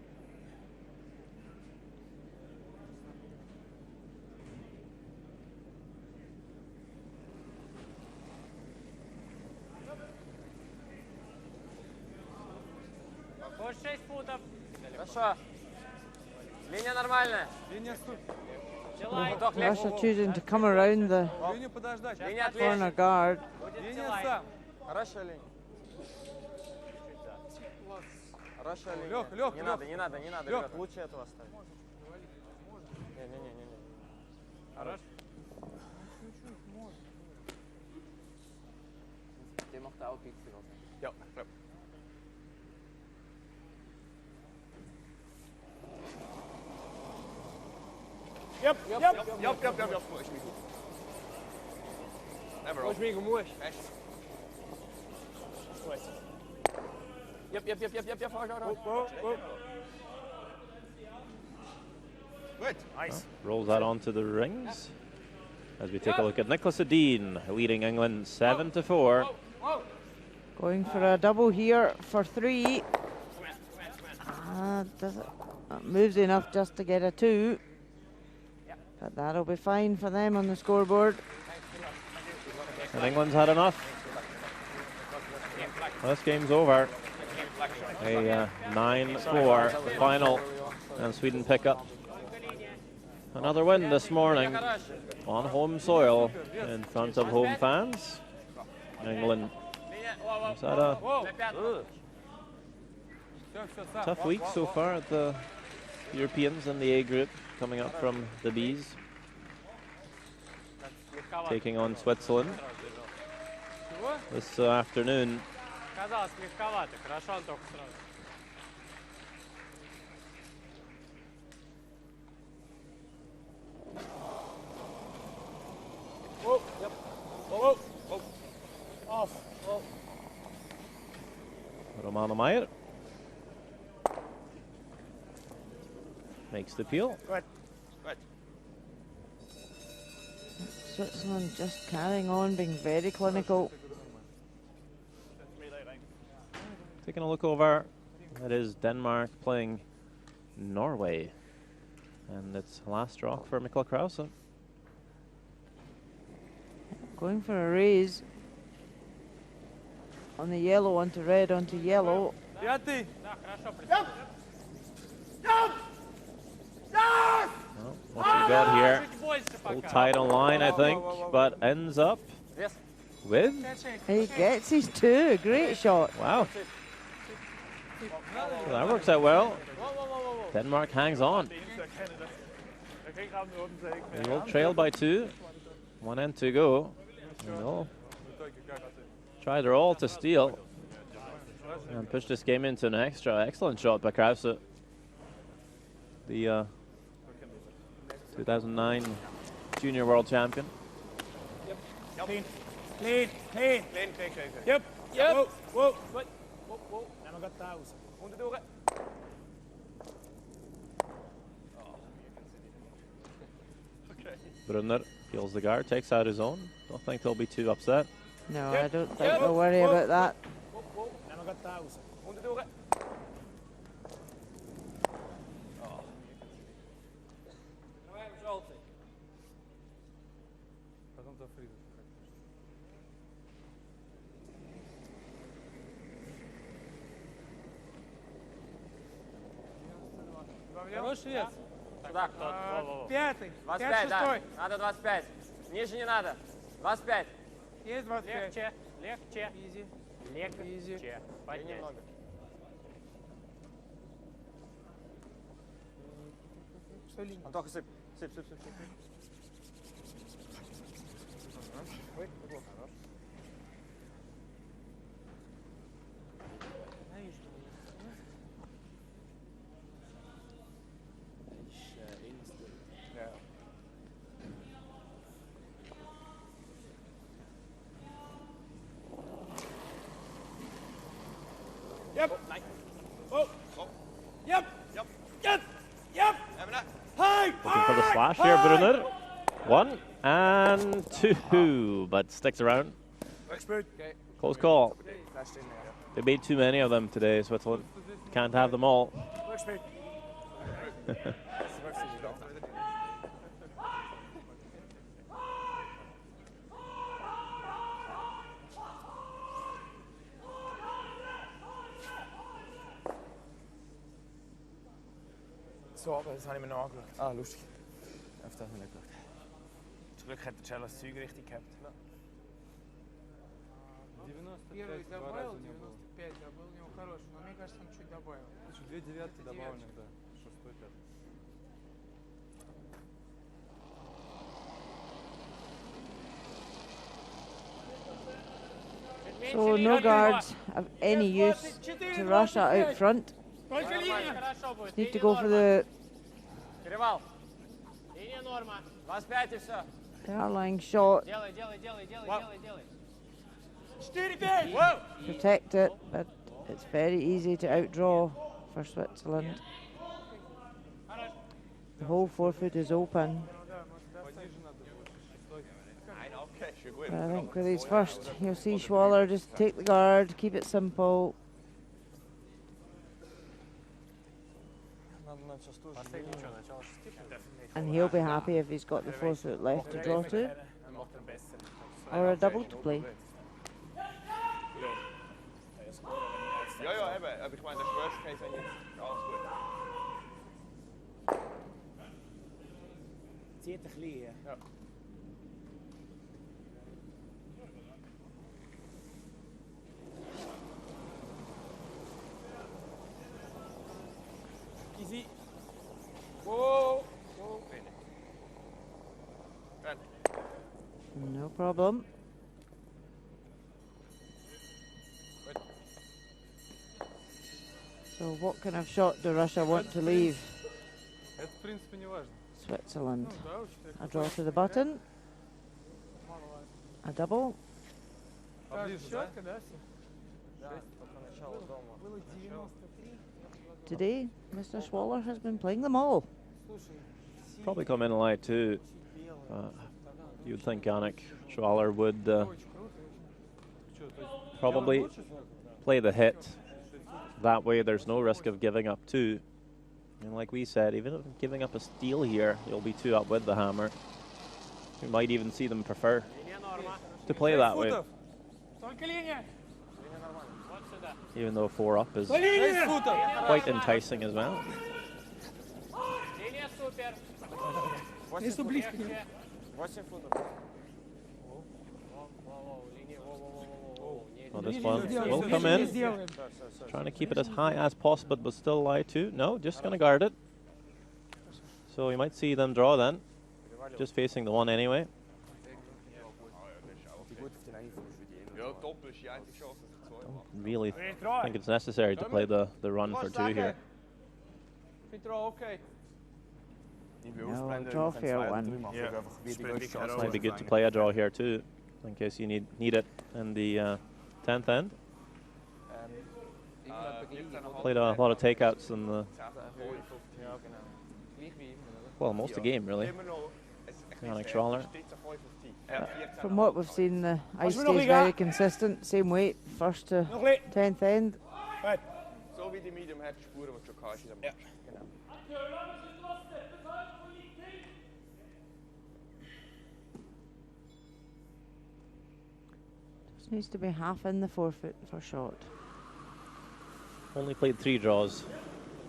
C: По 6 футов.
G: Хорошо. Линия нормальная.
H: Линия супер.
B: Russia choosing to come around the
H: Линию подождать.
B: corner guard.
H: Линия сам.
G: Хорошая линия. Хорошая линия.
H: Лёх,
G: не надо, ребят, лучше этого оставить. Не.
H: Хорош.
J: Der macht auch ein bisschen was.
D: Ja, ich glaube.
C: Yep, yep,
D: Yep. Mooi, Schmiegel. Never
J: Mooi, Schmiegel, mooi.
D: Yep. Good.
C: Nice.
A: Rolls that onto the rings. As we take a look at Nicholas Edin leading England 7-4.
B: Going for a double here for 3. Moves enough just to get a 2. But that'll be fine for them on the scoreboard.
A: And England's had enough. Well, this game's over. A 9-4 final, and Sweden pick up another win this morning on home soil in front of home fans. England has had a tough week so far at the Europeans in the A group, coming up from the Bs, taking on Switzerland this afternoon.
E: Казалось, легковато. Хорошо он только сразу.
C: Off.
A: Romano Meyer makes the peel.
C: Good.
B: Switzerland just carrying on, being very clinical.
A: Taking a look over, that is Denmark playing Norway. And it's last rock for Mikkel Krause.
B: Going for a raise on the yellow onto red onto yellow.
H: Пятый.
A: Well, what we got here, a little tight on line, I think, but ends up with.
B: He gets his 2. Great shot.
A: Wow. Well, that works out well. Denmark hangs on. They will trail by 2. 1 end to go. They'll try their all to steal and push this game into an extra. Excellent shot by Krause, the 2009 junior world champion.
C: Clean. Yep. Whoa. Now I got 1,000.
A: Brunner feels the guard, takes out his own. Don't think they'll be too upset.
B: No, I don't think they'll worry about that.
C: Now I got 1,000.
H: Потом зафризит. Хороший вес.
I: Сюда кто-то.
C: Пятый.
I: 25, да.
C: 26.
I: Надо 25. Ниже не надо. 25.
C: Есть 25.
E: Легче.
C: Изи.
E: Легче. Поднять.
C: Что линия?
D: Антоха, сыпь.
C: Yep. Oh. Yep. Hey.
A: Looking for the slash here, Brunner. 1 and 2, but sticks around. Close call. They made too many of them today, Switzerland. Can't have them all.
C: So, aber das habe ich mir noch angeschaut.
D: Ah, lustig. Auf das habe ich nicht geschaut.
C: Zum Glück hat der Cello das Zeug richtig gehabt.
H: 95 два раза не было.
C: 95, да, был у него хороший, но мне кажется, он чуть добавил.
H: Еще 2 девятки добавлены, да. 6-й, 5-й.
B: So no guards of any use to Russia out front. Just need to go for the Darling shot. Protect it, but it's very easy to outdraw for Switzerland. The whole forefoot is open. But I think with his first, you'll see Schwaller just take the guard, keep it simple. And he'll be happy if he's got the forefoot left to draw to, or a double to play.
G: Ja, eben. Ich meine, das Worst Case, wenn jetzt alles gut.
C: Zieht ein bisschen. Ja. Easy. Whoa.
B: No problem. So what kind of shot do Russia want to leave? Switzerland. A draw to the button. A double. Today, Mr. Schwaller has been playing them all.
A: Probably come in light too. You'd think Yannick Schwaller would probably play the hit. That way there's no risk of giving up two. And like we said, even if giving up a steal here, you'll be two up with the hammer. We might even see them prefer to play that way. Even though 4 up is quite enticing as well. Well, this one will come in. Trying to keep it as high as possible, but still lie two. No, just going to guard it. So you might see them draw then. Just facing the one anyway. Don't really think it's necessary to play the run for two here.
B: No, draw fair one.
A: It might be good to play a draw here too, in case you need it in the 10th end. Played a lot of takeouts in the, well, most of the game really. Yannick Schwaller.
B: From what we've seen, the ice stays very consistent, same weight, first to 10th end.
G: So wie die Medium hat Spuren, die Chokage am Genau.
B: Just needs to be half in the forefoot for shot.
A: Only played 3 draws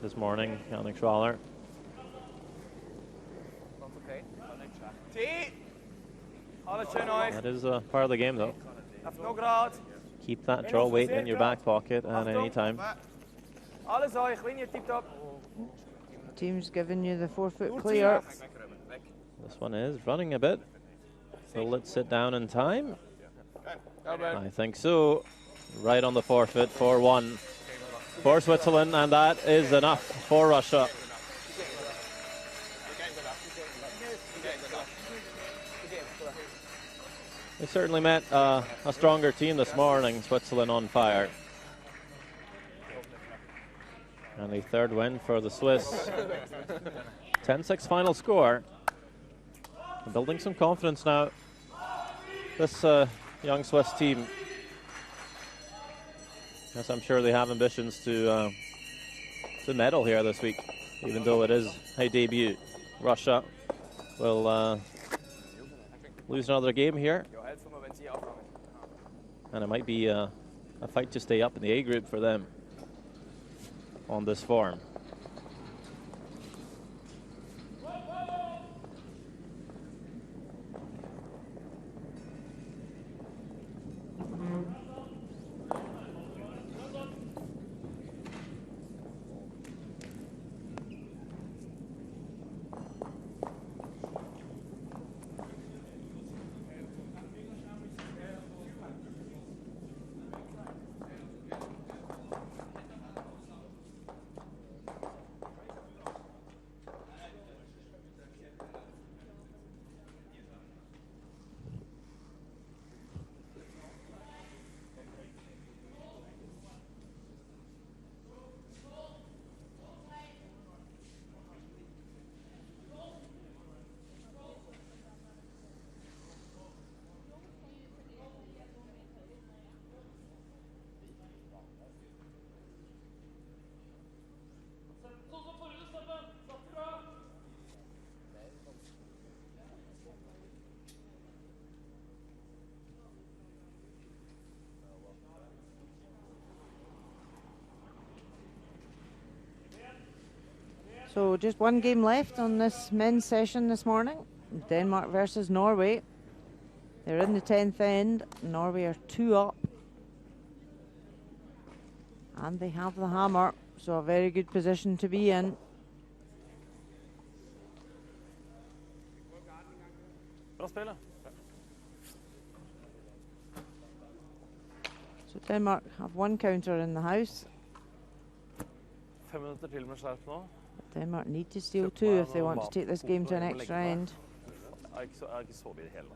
A: this morning, Yannick Schwaller. That is a part of the game though. Keep that draw weight in your back pocket at any time.
B: Team's giving you the forefoot clear.
A: This one is running a bit. Will it sit down in time? I think so. Right on the forefoot, 4-1 for Switzerland, and that is enough for Russia. They certainly met a stronger team this morning, Switzerland on fire. And a third win for the Swiss. 10-6 final score. Building some confidence now. This young Swiss team. Yes, I'm sure they have ambitions to medal here this week, even though it is a debut. Russia will lose another game here. And it might be a fight to stay up in the A group for them on this form.
B: So just one game left on this men's session this morning. Denmark versus Norway. They're in the 10th end. Norway are 2 up. And they have the hammer, so a very good position to be in.
A: Bra spel,
B: So Denmark have 1 counter in the house.
A: 5 minutter til med skjerp nå.
B: Denmark need to steal 2 if they want to take this game to an extra end.
A: Jeg er ikke så vidt i hele.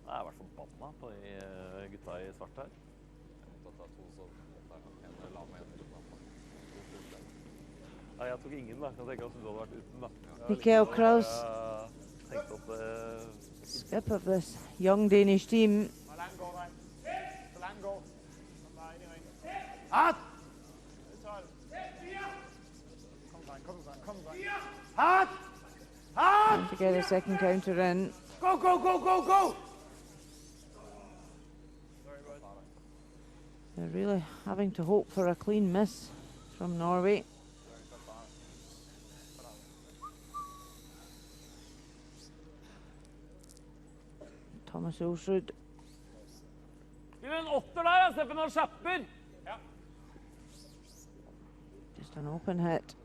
A: Jeg har vært forbanna på de gutta i svart her. Nei, jeg tok ingen da. Jeg tenker at du hadde vært uten da.
B: Mikael Kraus, skip of this young Danish team. Trying to get a second counter in.
C: Go, go, go, go, go!
B: They're really having to hope for a clean miss from Norway. Thomas Olsrud.
C: En 8 der, Steffen, og skjapper!
B: Just an open hit.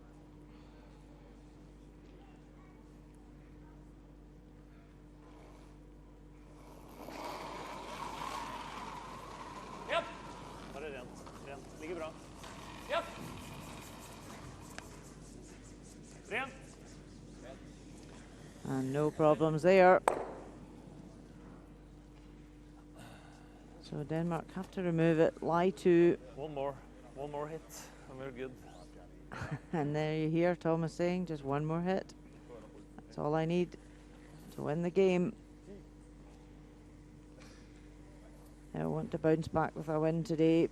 C: Japp! Bare rent. Rent. Ligger bra. Japp! Rent.
B: And no problems there. So Denmark have to remove it. Lie 2.
A: One more hit, and we're good.
B: And there you hear Thomas saying, just one more hit. That's all I need to win the game. I want to bounce back with a win today.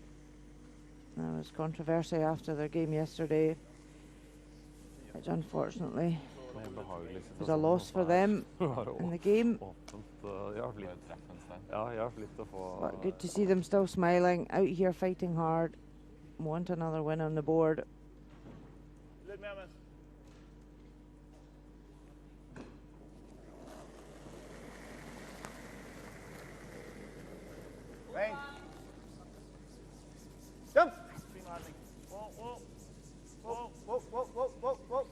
B: There was controversy after their game yesterday, which unfortunately was a loss for them in the game. But good to see them still smiling, out here fighting hard, want another win on the board.
C: Jump! Whoa, whoa. Whoa, whoa, whoa, whoa, whoa, whoa.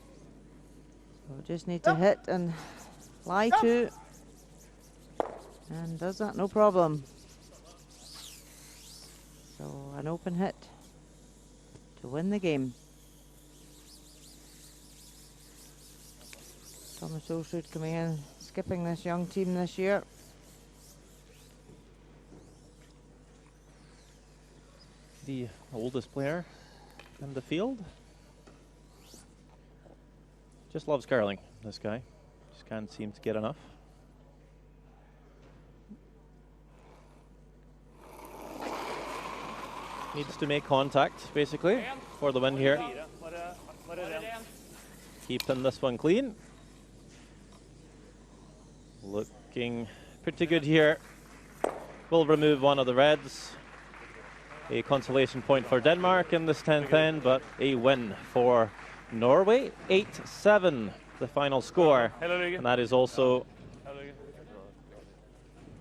B: So just need to hit and lie 2. And does that, no problem. So an open hit to win the game. Thomas Olsrud coming in, skipping this young team this year.
A: The oldest player in the field. Just loves curling, this guy. Just can't seem to get enough. Needs to make contact, basically, for the win here. Keeping this one clean. Looking pretty good here. Will remove one of the reds. A consolation point for Denmark in this 10th end, but a win for Norway. 8-7, the final score. And that is also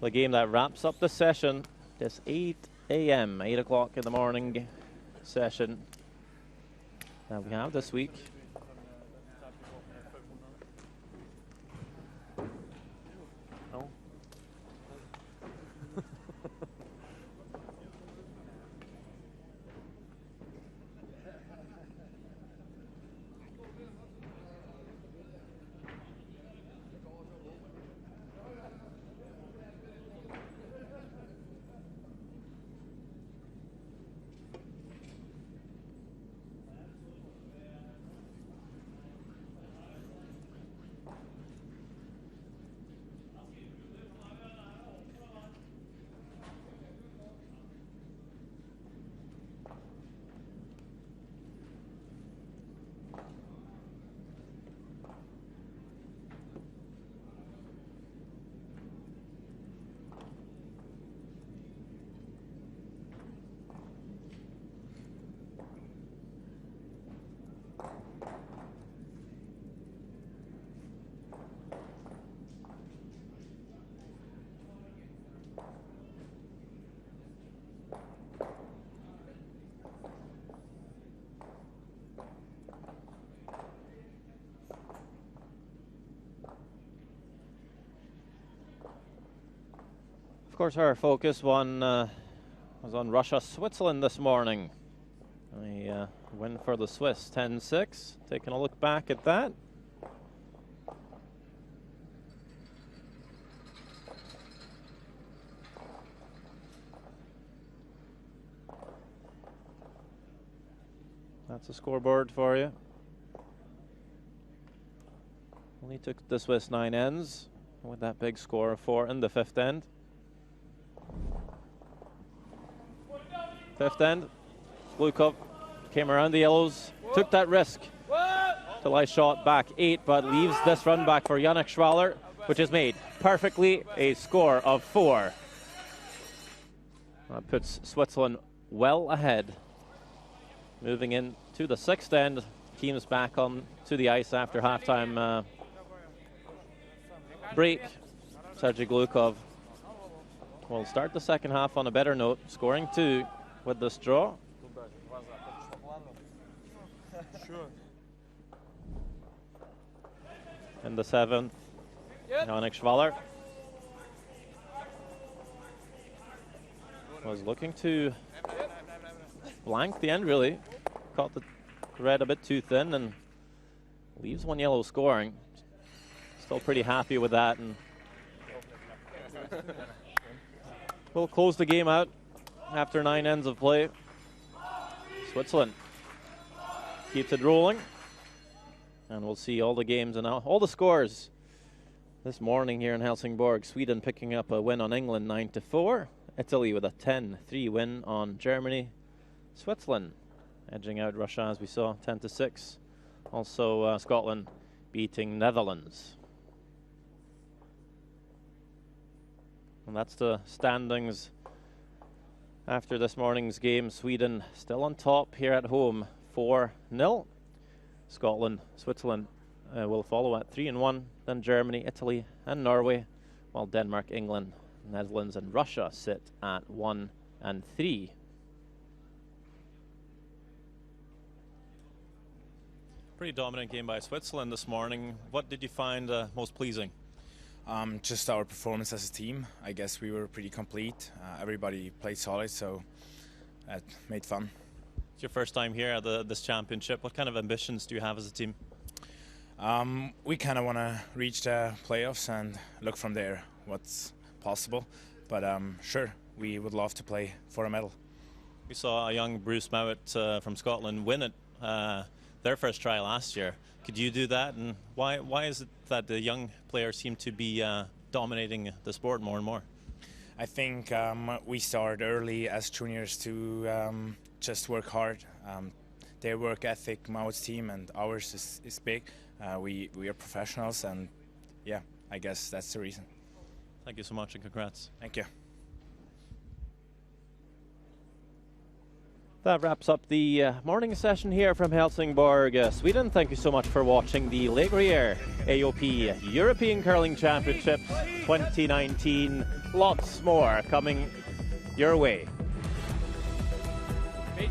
A: the game that wraps up the session. This 8 a.m., 8 o'clock in the morning session that we have this week. Of course, our focus was on Russia-Switzerland this morning. A win for the Swiss, 10-6. Taking a look back at that. That's a scoreboard for you. Only took the Swiss 9 ends with that big score of 4 in the 5th end. 5th end, Glukov came around the yellows, took that risk till I shot back 8, but leaves this run back for Yannick Schwaller, which is made perfectly, a score of 4. That puts Switzerland well ahead. Moving in to the 6th end, teams back on to the ice after halftime break. Sergei Glukov will start the second half on a better note, scoring 2 with this draw. In the 7th, Yannick Schwaller was looking to blank the end, really. Caught the red a bit too thin and leaves 1 yellow scoring. Still pretty happy with that, and we'll close the game out after 9 ends of play. Switzerland keeps it rolling, and we'll see all the games and all the scores this morning here in Helsingborg. Sweden picking up a win on England 9-4. Italy with a 10-3 win on Germany. Switzerland edging out Russia, as we saw, 10-6. Also Scotland beating Netherlands. And that's the standings after this morning's game. Sweden still on top here at home, 4-0. Scotland, Switzerland will follow at 3-1. Then Germany, Italy, and Norway, while Denmark, England, Netherlands, and Russia sit at 1 and 3.
K: Pretty dominant game by Switzerland this morning. What did you find most pleasing?
L: Just our performance as a team. I guess we were pretty complete. Everybody played solid, so it made fun.
K: It's your first time here at this championship. What kind of ambitions do you have as a team?
L: We kind of want to reach the playoffs and look from there what's possible. But sure, we would love to play for a medal.
K: We saw a young Bruce Mowat from Scotland win it their first try last year. Could you do that? And why is it that the young players seem to be dominating the sport more and more?
L: I think we started early as juniors to just work hard. Their work ethic, Mowat's team, and ours is big. We are professionals, and yeah, I guess that's the reason.
K: Thank you so much, and congrats.
L: Thank you.
A: That wraps up the morning session here from Helsingborg, Sweden. Thank you so much for watching the Gruyère AOP European Curling Championships 2019. Lots more coming your way.
D: Hey.